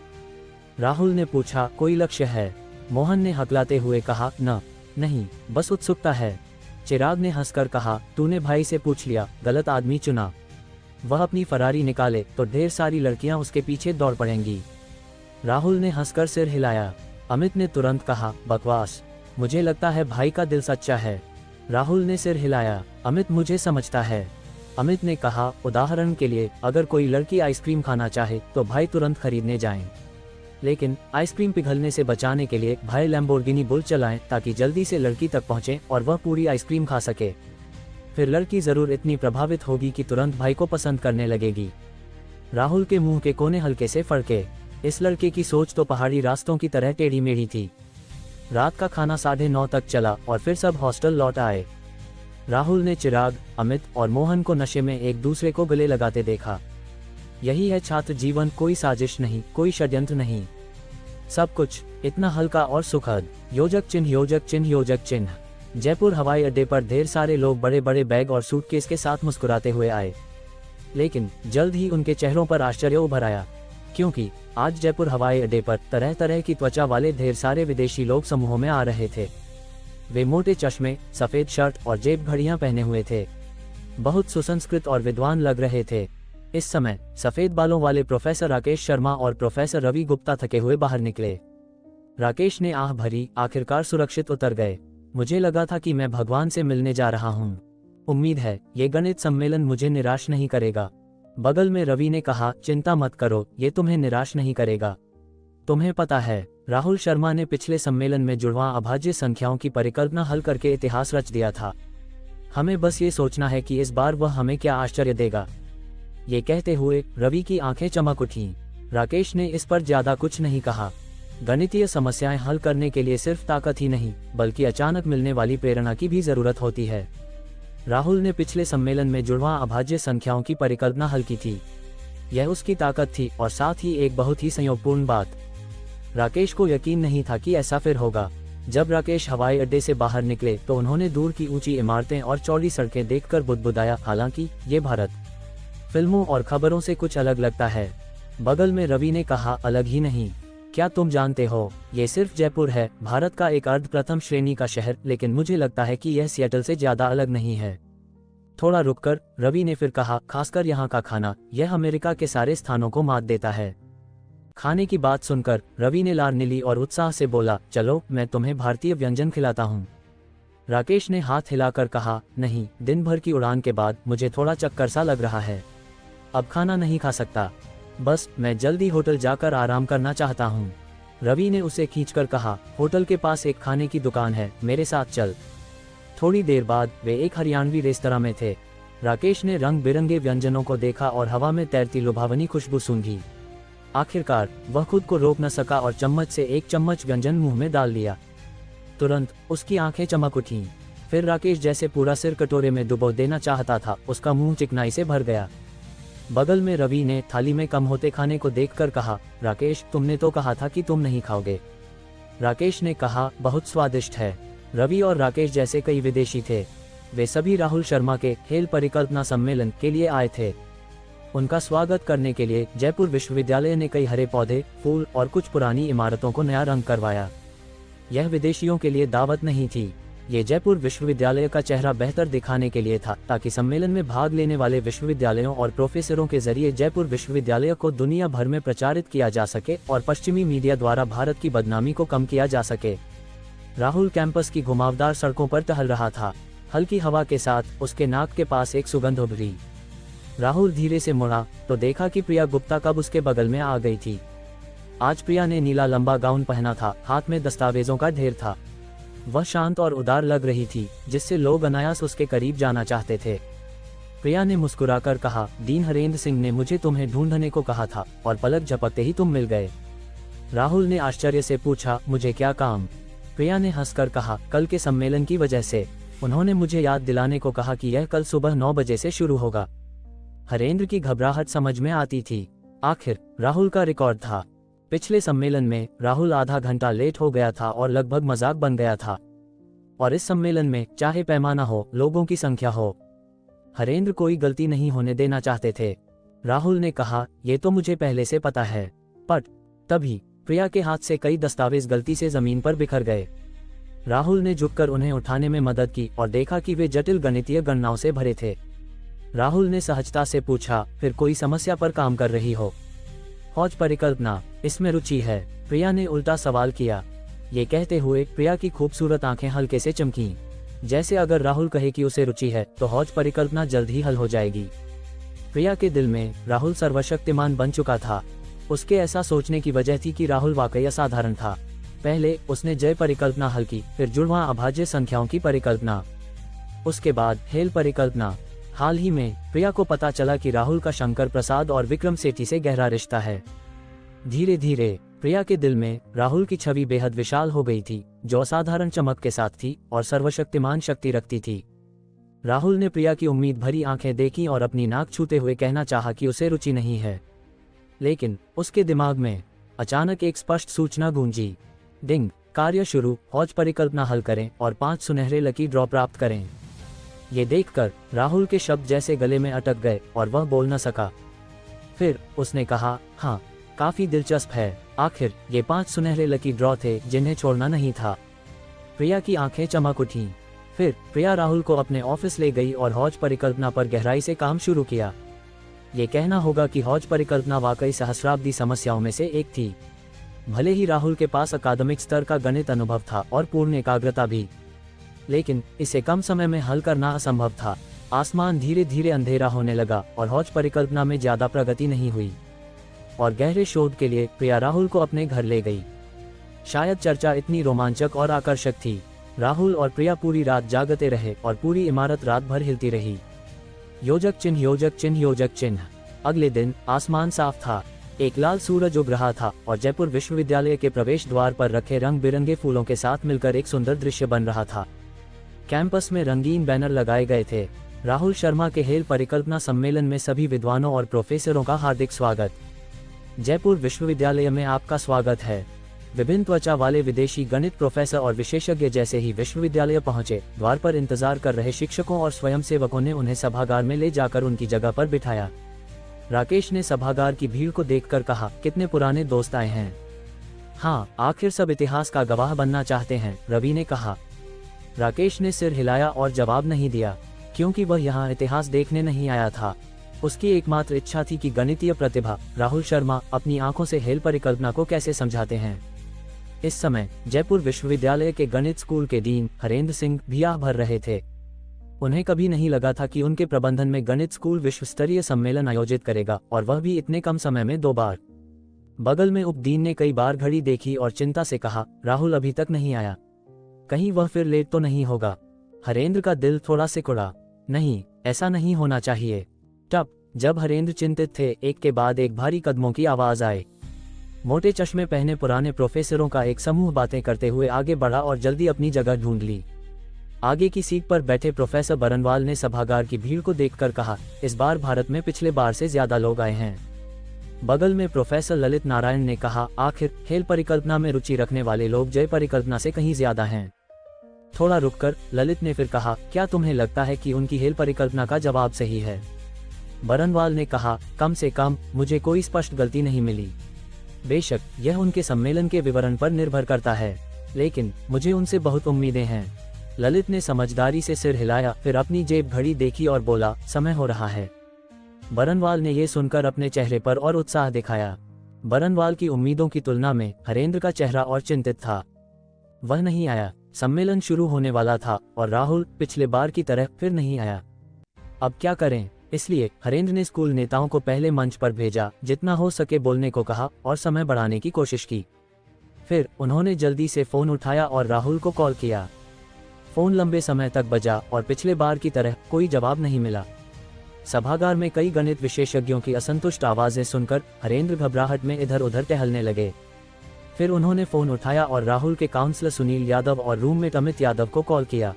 A: राहुल ने पूछा, कोई लक्ष्य है? मोहन ने हकलाते हुए कहा, नहीं, बस उत्सुकता है। चिराग ने हंसकर कहा, तूने भाई से पूछ लिया, गलत आदमी चुना। वह अपनी फरारी निकाले तो ढेर सारी लड़कियां उसके पीछे दौड़ पड़ेंगी। राहुल ने हंसकर सिर हिलाया। अमित ने तुरंत कहा, बकवास, मुझे लगता है भाई का दिल सच्चा है। राहुल ने सिर हिलाया। अमित मुझे समझता है। अमित ने कहा, उदाहरण के लिए अगर कोई लड़की आइसक्रीम खाना चाहे तो भाई तुरंत खरीदने जाएं। लेकिन आइसक्रीम पिघलने से बचाने के लिए भाई लैम्बोर्गिनी बुल चलाएं, ताकि जल्दी से लड़की तक पहुंचे और वह पूरी आइसक्रीम खा सके। फिर लड़की जरूर इतनी प्रभावित होगी कि तुरंत भाई को पसंद करने लगेगी। राहुल के मुंह के कोने हल्के से फड़के। इस लड़के की सोच तो पहाड़ी रास्तों की तरह टेढ़ी मेढ़ी थी। रात का खाना 9:30 तक चला और फिर सब हॉस्टल लौट आए। राहुल ने चिराग, अमित और मोहन को नशे में एक दूसरे को गले लगाते देखा। यही है छात्र जीवन, कोई साजिश नहीं, कोई षड्यंत्र नहीं, सब कुछ इतना हल्का और सुखद। योजक चिन्ह, योजक चिन्ह, योजक चिन्ह। जयपुर हवाई अड्डे पर ढेर सारे लोग बड़े बड़े बैग और सूटकेस के साथ मुस्कुराते हुए आए, लेकिन जल्द ही उनके चेहरों पर आश्चर्य उभर आया, क्योंकि आज जयपुर हवाई अड्डे पर तरह तरह की त्वचा वाले ढेर सारे विदेशी लोग समूहों में आ रहे थे। वे मोटे चश्मे, सफेद शर्ट और जेब घड़ियां पहने हुए थे, बहुत सुसंस्कृत और विद्वान लग रहे थे। इस समय सफेद बालों वाले प्रोफेसर राकेश शर्मा और प्रोफेसर रवि गुप्ता थके हुए बाहर निकले। राकेश ने आह भरी, आखिरकार सुरक्षित उतर गए। मुझे लगा था कि मैं भगवान से मिलने जा रहा हूँ। उम्मीद है ये गणित सम्मेलन मुझे निराश नहीं करेगा। बगल में रवि ने कहा, चिंता मत करो, ये तुम्हें निराश नहीं करेगा। तुम्हें पता है, राहुल शर्मा ने पिछले सम्मेलन में जुड़वां अभाज्य संख्याओं की परिकल्पना हल करके इतिहास रच दिया था। हमें बस ये सोचना है कि इस बार वह हमें क्या आश्चर्य देगा। ये कहते हुए रवि की आंखें चमक उठीं। राकेश ने इस पर ज्यादा कुछ नहीं कहा। गणितीय समस्याएं हल करने के लिए सिर्फ ताकत ही नहीं, बल्कि अचानक मिलने वाली प्रेरणा की भी जरूरत होती है। राहुल ने पिछले सम्मेलन में जुड़वां अभाज्य संख्याओं की परिकल्पना हल की थी। यह उसकी ताकत थी और साथ ही एक बहुत ही संयोगपूर्ण बात। राकेश को यकीन नहीं था कि ऐसा फिर होगा। जब राकेश हवाई अड्डे से बाहर निकले तो उन्होंने दूर की ऊंची इमारतें और चौड़ी सड़कें देखकर बुदबुदाया, हालांकि ये भारत फिल्मों और खबरों से कुछ अलग लगता है। बगल में रवि ने कहा, अलग ही नहीं, क्या तुम जानते हो, ये सिर्फ जयपुर है, भारत का एक अर्ध प्रथम श्रेणी का शहर, लेकिन मुझे लगता है कि यह सियाटल से ज्यादा अलग नहीं है। थोड़ा रुककर रवि ने फिर कहा, खासकर यहाँ का खाना, यह अमेरिका के सारे स्थानों को मात देता है। खाने की बात सुनकर रवि ने लार और उत्साह से बोला, चलो मैं तुम्हें भारतीय व्यंजन खिलाता हूँ। राकेश ने हाथ हिलाकर कहा, नहीं, दिन भर की उड़ान के बाद मुझे थोड़ा चक्कर सा लग रहा है, अब खाना नहीं खा सकता, बस मैं जल्दी होटल जाकर आराम करना चाहता हूँ। रवि ने उसे खींचकर कहा, होटल के पास एक खाने की दुकान है, मेरे साथ चल। थोड़ी देर बाद वे एक हरियाणवी रेस्तरां में थे। राकेश ने रंग बिरंगे व्यंजनों को देखा और हवा में तैरती लुभावनी खुशबू सूंघी। आखिरकार वह खुद को रोक न सका और चम्मच से एक चम्मच व्यंजन मुंह में डाल लिया। तुरंत उसकी आंखें चमक उठीं। फिर राकेश जैसे पूरा सिर कटोरे में डुबो देना चाहता था, उसका मुंह चिकनाई से भर गया। बगल में रवि ने थाली में कम होते खाने को देखकर कहा, राकेश तुमने तो कहा था कि तुम नहीं खाओगे। राकेश ने कहा, बहुत स्वादिष्ट है। रवि और राकेश जैसे कई विदेशी थे। वे सभी राहुल शर्मा के खेल परिकल्पना सम्मेलन के लिए आए थे। उनका स्वागत करने के लिए जयपुर विश्वविद्यालय ने कई हरे पौधे, फूल और कुछ पुरानी इमारतों को नया रंग करवाया। यह विदेशियों के लिए दावत नहीं थी, ये जयपुर विश्वविद्यालय का चेहरा बेहतर दिखाने के लिए था, ताकि सम्मेलन में भाग लेने वाले विश्वविद्यालयों और प्रोफेसरों के जरिए जयपुर विश्वविद्यालय को दुनिया भर में प्रचारित किया जा सके और पश्चिमी मीडिया द्वारा भारत की बदनामी को कम किया जा सके। राहुल कैंपस की घुमावदार सड़कों पर टहल रहा था। हल्की हवा के साथ उसके नाक के पास एक सुगंध उभरी। राहुल धीरे से मुड़ा तो देखा कि प्रिया गुप्ता कब उसके बगल में आ गई थी। आज प्रिया ने नीला लंबा गाउन पहना था, हाथ में दस्तावेजों का ढेर था। वह शांत और उदार लग रही थी, जिससे लोग अनायास उसके करीब जाना चाहते थे। प्रिया ने मुस्कुराकर कहा, डीन हरेंद्र सिंह ने मुझे तुम्हें ढूंढने को कहा था और पलक झपकते ही तुम मिल गए। राहुल ने आश्चर्य से पूछा, मुझे क्या काम? प्रिया ने हंसकर कहा, कल के सम्मेलन की वजह से। उन्होंने मुझे याद दिलाने को कहा कि यह कल सुबह 9 बजे से शुरू होगा। हरेंद्र की घबराहट समझ में आती थी। आखिर राहुल का रिकॉर्ड था। पिछले सम्मेलन में राहुल आधा घंटा लेट हो गया था और लगभग मजाक बन गया था। और इस सम्मेलन में चाहे पैमाना हो, लोगों की संख्या हो, हरेंद्र कोई गलती नहीं होने देना चाहते थे। राहुल ने कहा, ये तो मुझे पहले से पता है। बट तभी प्रिया के हाथ से कई दस्तावेज गलती से जमीन पर बिखर गए। राहुल ने झुककर उन्हें उठाने में मदद की और देखा कि वे जटिल गणितीय गणनाओं से भरे थे। राहुल ने सहजता से पूछा, फिर कोई समस्या पर काम कर रही हो? हौज परिकल्पना, इसमें रुचि है? प्रिया ने उल्टा सवाल किया। ये कहते हुए प्रिया की खूबसूरत आंखें हल्के से चमकीं, जैसे अगर राहुल कहे कि उसे रुचि है तो हौज परिकल्पना जल्द ही हल हो जाएगी। प्रिया के दिल में राहुल सर्वशक्तिमान बन चुका था। उसके ऐसा सोचने की वजह थी कि राहुल वाकई असाधारण था। पहले उसने जय परिकल्पना हल की, फिर जुड़वां अभाज्य संख्याओं की परिकल्पना, उसके बाद हेल परिकल्पना। हाल ही में प्रिया को पता चला कि राहुल का शंकर प्रसाद और विक्रम सेठी से गहरा रिश्ता है। धीरे धीरे प्रिया के दिल में राहुल की छवि बेहद विशाल हो गई थी, जो असाधारण चमक के साथ थी और सर्वशक्तिमान शक्ति रखती थी। राहुल ने प्रिया की उम्मीद भरी आंखें देखी और अपनी नाक छूते हुए कहना चाहा कि उसे रुचि नहीं है, लेकिन उसके दिमाग में अचानक एक स्पष्ट सूचना गूंजी, डिंग, कार्य शुरू, हौज परिकल्पना हल करें और 5 सुनहरे लकी ड्रॉ प्राप्त करें। ये देखकर राहुल के शब्द जैसे गले में अटक गए और वह बोल न सका। फिर उसने कहा, हाँ, काफी दिलचस्प है। आखिर ये 5 सुनहरे लकी ड्रॉ थे जिन्हें छोड़ना नहीं था। प्रिया की आंखें चमक उठीं। फिर प्रिया राहुल को अपने ऑफिस ले गई और हौज परिकल्पना पर गहराई से काम शुरू किया। ये कहना होगा कि हौज परिकल्पना वाकई सहस्राब्दी समस्याओं में से एक थी। भले ही राहुल के पास अकादमिक स्तर का गणित अनुभव था और पूर्ण एकाग्रता भी, लेकिन इसे कम समय में हल करना असंभव था। आसमान धीरे धीरे अंधेरा होने लगा और हौज परिकल्पना में ज्यादा प्रगति नहीं हुई और गहरे शोध के लिए प्रिया राहुल को अपने घर ले गई। शायद चर्चा इतनी रोमांचक और आकर्षक थी। राहुल और प्रिया पूरी रात जागते रहे और पूरी इमारत रात भर हिलती रही। योजक चिन्ह, योजक चिन्ह, योजक चिन्ह। अगले दिन आसमान साफ था। एक लाल सूरज उग रहा था और जयपुर विश्वविद्यालय के प्रवेश द्वार पर रखे रंग बिरंगे फूलों के साथ मिलकर एक सुंदर दृश्य बन रहा था। कैंपस में रंगीन बैनर लगाए गए थे। राहुल शर्मा के हेल परिकल्पना सम्मेलन में सभी विद्वानों और प्रोफेसरों का हार्दिक स्वागत। जयपुर विश्वविद्यालय में आपका स्वागत है। विभिन्न त्वचा वाले विदेशी गणित प्रोफेसर और विशेषज्ञ जैसे ही विश्वविद्यालय पहुंचे, द्वार पर इंतजार कर रहे शिक्षकों और स्वयंसेवकों ने उन्हें सभागार में ले जाकर उनकी जगह पर बिठाया। राकेश ने सभागार की भीड़ को देखकर कहा, कितने पुराने दोस्त आए हैं। हाँ, आखिर सब इतिहास का गवाह बनना चाहते हैं, रवि ने कहा। राकेश ने सिर हिलाया और जवाब नहीं दिया, क्योंकि वह यहाँ इतिहास देखने नहीं आया था। उसकी एकमात्र इच्छा थी कि गणितीय प्रतिभा राहुल शर्मा अपनी आंखों से हेल परिकल्पना को कैसे समझाते हैं। इस समय जयपुर विश्वविद्यालय के गणित स्कूल के डीन हरेंद्र सिंह भी आह भर रहे थे। उन्हें कभी नहीं लगा था कि उनके प्रबंधन में गणित स्कूल विश्व स्तरीय सम्मेलन आयोजित करेगा, और वह भी इतने कम समय में 2 बार। बगल में उपडीन ने कई बार घड़ी देखी और चिंता से कहा, राहुल अभी तक नहीं आया, कहीं वह फिर लेट तो नहीं होगा। हरेंद्र का दिल थोड़ा सिकुड़ा। नहीं, ऐसा नहीं होना चाहिए। तब जब हरेंद्र चिंतित थे, एक के बाद एक भारी कदमों की आवाज आए। मोटे चश्मे पहने पुराने प्रोफेसरों का एक समूह बातें करते हुए आगे बढ़ा और जल्दी अपनी जगह ढूंढ ली। आगे की सीट पर बैठे प्रोफेसर बरनवाल ने सभागार की भीड़ को देखकर कहा, इस बार भारत में पिछले बार से ज्यादा लोग आए हैं। बगल में प्रोफेसर ललित नारायण ने कहा, आखिर हेल परिकल्पना में रुचि रखने वाले लोग जय परिकल्पना से कहीं ज्यादा हैं। थोड़ा रुककर ललित ने फिर कहा, क्या तुम्हें लगता है कि उनकी हेल परिकल्पना का जवाब सही है? बरनवाल ने कहा, कम से कम मुझे कोई स्पष्ट गलती नहीं मिली। बेशक यह उनके सम्मेलन के विवरण पर निर्भर करता है, लेकिन मुझे उनसे बहुत उम्मीदें हैं। ललित ने समझदारी से सिर हिलाया, फिर अपनी जेब घड़ी देखी और बोला, समय हो रहा है। बरनवाल ने यह सुनकर अपने चेहरे पर और उत्साह दिखाया। बरनवाल की उम्मीदों की तुलना में हरेंद्र का चेहरा और चिंतित था। वह नहीं आया। सम्मेलन शुरू होने वाला था और राहुल पिछले बार की तरह फिर नहीं आया। अब क्या करें? इसलिए हरेंद्र ने स्कूल नेताओं को पहले मंच पर भेजा, जितना हो सके बोलने को कहा और समय बढ़ाने की कोशिश की। फिर उन्होंने जल्दी से फोन उठाया और राहुल को कॉल किया। फोन लंबे समय तक बजा और पिछले बार की तरह कोई जवाब नहीं मिला। सभागार में कई गणित विशेषज्ञों की असंतुष्ट आवाजें सुनकर हरेंद्र घबराहट में इधर उधर टहलने लगे। फिर उन्होंने फोन उठाया और राहुल के काउंसलर सुनील यादव और रूममेट अमित यादव को कॉल किया,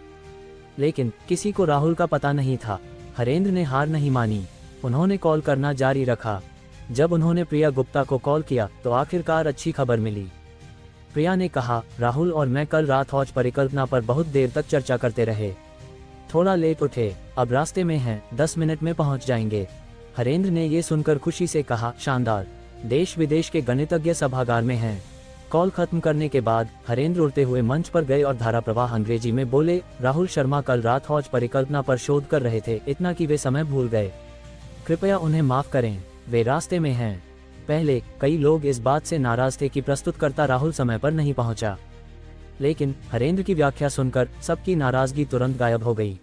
A: लेकिन किसी को राहुल का पता नहीं था। हरेंद्र ने हार नहीं मानी। उन्होंने कॉल करना जारी रखा। जब उन्होंने प्रिया गुप्ता को कॉल किया तो आखिरकार अच्छी खबर मिली। प्रिया ने कहा, राहुल और मैं कल रात हौज परिकल्पना पर बहुत देर तक चर्चा करते रहे। थोड़ा लेट उठे, अब रास्ते में हैं, 10 मिनट में पहुंच जाएंगे। हरेंद्र ने ये सुनकर खुशी से कहा, शानदार, देश विदेश के गणितज्ञ सभागार में हैं। कॉल खत्म करने के बाद हरेंद्र उड़ते हुए मंच पर गए और धारा प्रवाह अंग्रेजी में बोले, राहुल शर्मा कल रात हौज परिकल्पना पर शोध कर रहे थे, इतना कि वे समय भूल गए। कृपया उन्हें माफ करें, वे रास्ते में हैं। पहले कई लोग इस बात से नाराज थे कि प्रस्तुतकर्ता राहुल समय पर नहीं पहुंचा, लेकिन हरेंद्र की व्याख्या सुनकर सबकी नाराजगी तुरंत गायब हो गई।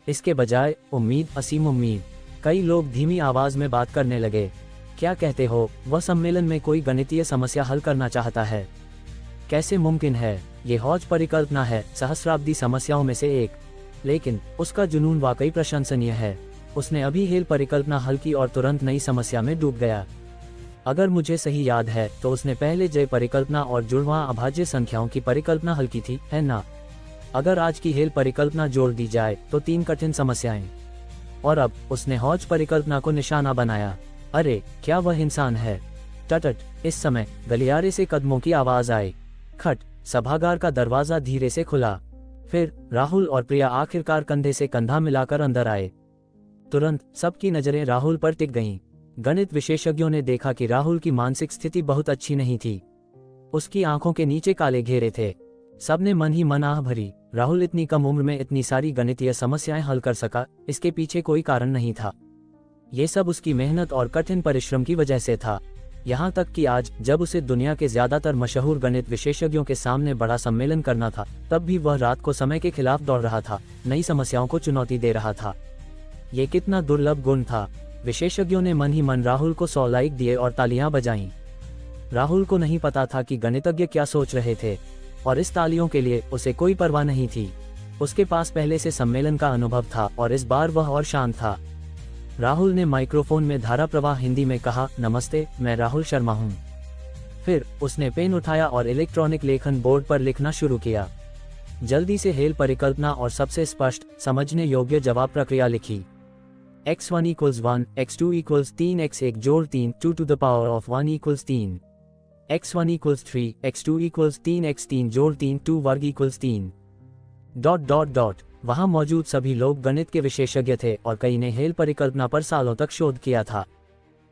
A: इसके बजाय उम्मीद, असीम उम्मीद। कई लोग धीमी आवाज में बात करने लगे। क्या कहते हो, वह सम्मेलन में कोई गणितीय समस्या हल करना चाहता है? कैसे मुमकिन है? ये हौज परिकल्पना है, सहस्राब्दी समस्याओं में से एक, लेकिन उसका जुनून वाकई प्रशंसनीय है। उसने अभी हेल परिकल्पना हल की और तुरंत नई समस्या में डूब गया। अगर मुझे सही याद है तो उसने पहले जय परिकल्पना और जुड़वां अभाज्य संख्याओं की परिकल्पना हल की थी, है ना? अगर आज की हेल परिकल्पना जोड़ दी जाए तो 3 कठिन समस्याएं, और अब उसने हौज परिकल्पना को निशाना बनाया। अरे क्या वह इंसान है? टटट, इस समय गलियारे से कदमों की आवाज आई। खट, सभागार का दरवाजा धीरे से खुला। फिर राहुल और प्रिया आखिरकार कंधे से कंधा मिलाकर अंदर आए। तुरंत सबकी नजरें राहुल पर टिक गईं। गणित विशेषज्ञों ने देखा कि राहुल की मानसिक स्थिति बहुत अच्छी नहीं थी। उसकी आंखों के नीचे काले घेरे थे। सबने मन ही मन आह भरी। राहुल इतनी कम उम्र में इतनी सारी गणितीय समस्याएं हल कर सका, इसके पीछे कोई कारण नहीं था। ये सब उसकी मेहनत और कठिन परिश्रम की वजह से था। यहाँ तक कि आज जब उसे दुनिया के ज्यादातर मशहूर गणित विशेषज्ञों के सामने बड़ा सम्मेलन करना था, तब भी वह रात को समय के खिलाफ दौड़ रहा था, नई समस्याओं को चुनौती दे रहा था। ये कितना दुर्लभ गुण था। विशेषज्ञों ने मन ही मन राहुल को 100 लाइक दिए और तालियां बजाईं। राहुल को नहीं पता था कि गणितज्ञ क्या सोच रहे थे, और इस तालियों के लिए उसे कोई परवाह नहीं थी। उसके पास पहले से सम्मेलन का अनुभव था और इस बार वह और शांत था। राहुल ने माइक्रोफोन में धारा प्रवाह हिंदी में कहा, नमस्ते, मैं राहुल शर्मा हूँ। फिर उसने पेन उठाया और इलेक्ट्रॉनिक लेखन बोर्ड पर लिखना शुरू किया। जल्दी से हेल परिकल्पना और सबसे स्पष्ट, समझने योग्य जवाब प्रक्रिया लिखी। x1 = 1, x2 = 3, x1 जोड़ 3, 2 to the power of 1 = 3, x1 = 3, x2 = 3, x3 जोड़ 3, 2 वर्ग = 3... वहां मौजूद सभी लोग गणित के विशेषज्ञ थे और कई ने हेल परिकल्पना पर सालों तक शोध किया था।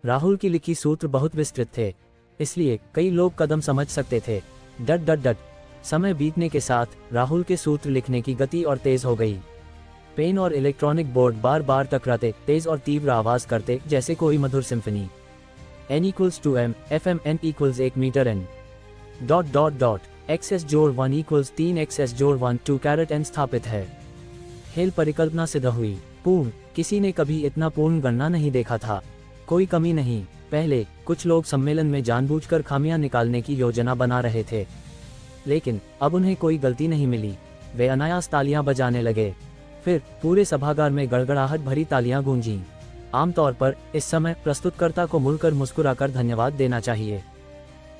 A: राहुल की लिखी सूत्र बहुत विस्तृत थे, इसलिए कई लोग कदम समझ सकते थे। डट। समय बीतने के साथ राहुल के सूत्र लिखने की गति और तेज हो गई। पेन और इलेक्ट्रॉनिक बोर्ड बार बार टकराते, तेज और तीव्र आवाज करते, जैसे कोई मधुर symphony. n=m, fm n = 1 metre n. ... xs जोड़ 1 = 3 xs जोड़ 1 2 n स्थापित है। हेल परिकल्पना सिद्ध हुई। पूर्ण, किसी ने कभी इतना पूर्ण गणना नहीं देखा था। कोई कमी नहीं। पहले कुछ लोग सम्मेलन में जानबूझकर खामियां निकालने की योजना बना रहे थे, लेकिन अब उन्हें कोई गलती नहीं मिली। वे अनायास तालियां बजाने लगे। फिर पूरे सभागार में गड़गड़ाहट भरी तालियां गूंजीं। आमतौर पर इस समय प्रस्तुतकर्ता को मुड़कर मुस्कुराकर धन्यवाद देना चाहिए,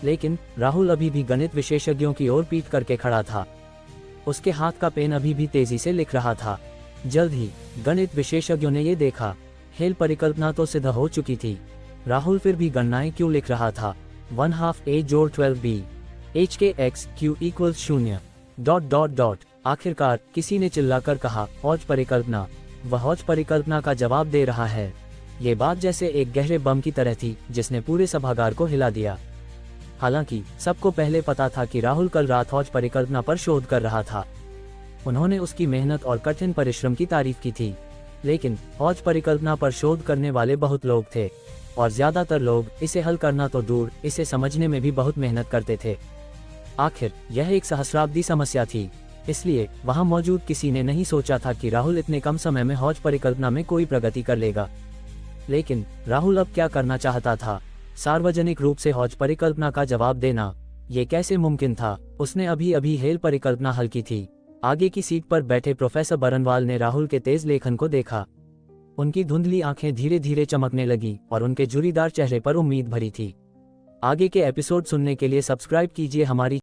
A: लेकिन राहुल अभी भी गणित विशेषज्ञों की ओर पीठ करके खड़ा था। उसके हाथ का पेन अभी भी तेजी से लिख रहा था। जल्द ही गणित विशेषज्ञों ने ये देखा, हेल परिकल्पना तो सिद्ध हो चुकी थी, राहुल फिर भी गणनाएं क्यों लिख रहा था। 1/2 a जोड़ 12b h के x q = 0. ... आखिरकार किसी ने चिल्लाकर कहा, हौज परिकल्पना। वह हौज परिकल्पना का जवाब दे रहा है। ये बात जैसे एक गहरे बम की तरह थी, जिसने पूरे सभागार को हिला दिया। हालांकि सबको पहले पता था कि राहुल कल रात हौज परिकल्पना पर शोध कर रहा था। उन्होंने उसकी मेहनत और कठिन परिश्रम की तारीफ की थी, लेकिन हौज परिकल्पना पर शोध करने वाले बहुत लोग थे, और ज्यादातर लोग इसे हल करना तो दूर, इसे समझने में भी बहुत मेहनत करते थे। आखिर यह एक सहस्राब्दी समस्या थी, इसलिए वहां मौजूद किसी ने नहीं सोचा था कि राहुल इतने कम समय में हौज परिकल्पना में कोई प्रगति कर लेगा। लेकिन राहुल अब क्या करना चाहता था? सार्वजनिक रूप से हौज परिकल्पना का जवाब देना। ये कैसे मुमकिन था? उसने अभी अभी हेल परिकल्पना हल की थी। आगे की सीट पर बैठे प्रोफेसर बरनवाल ने राहुल के तेज लेखन को देखा। उनकी धुंधली आंखें धीरे धीरे चमकने लगी और उनके जुरीदार चेहरे पर उम्मीद भरी थी। आगे के एपिसोड सुनने के लिए सब्सक्राइब कीजिए हमारी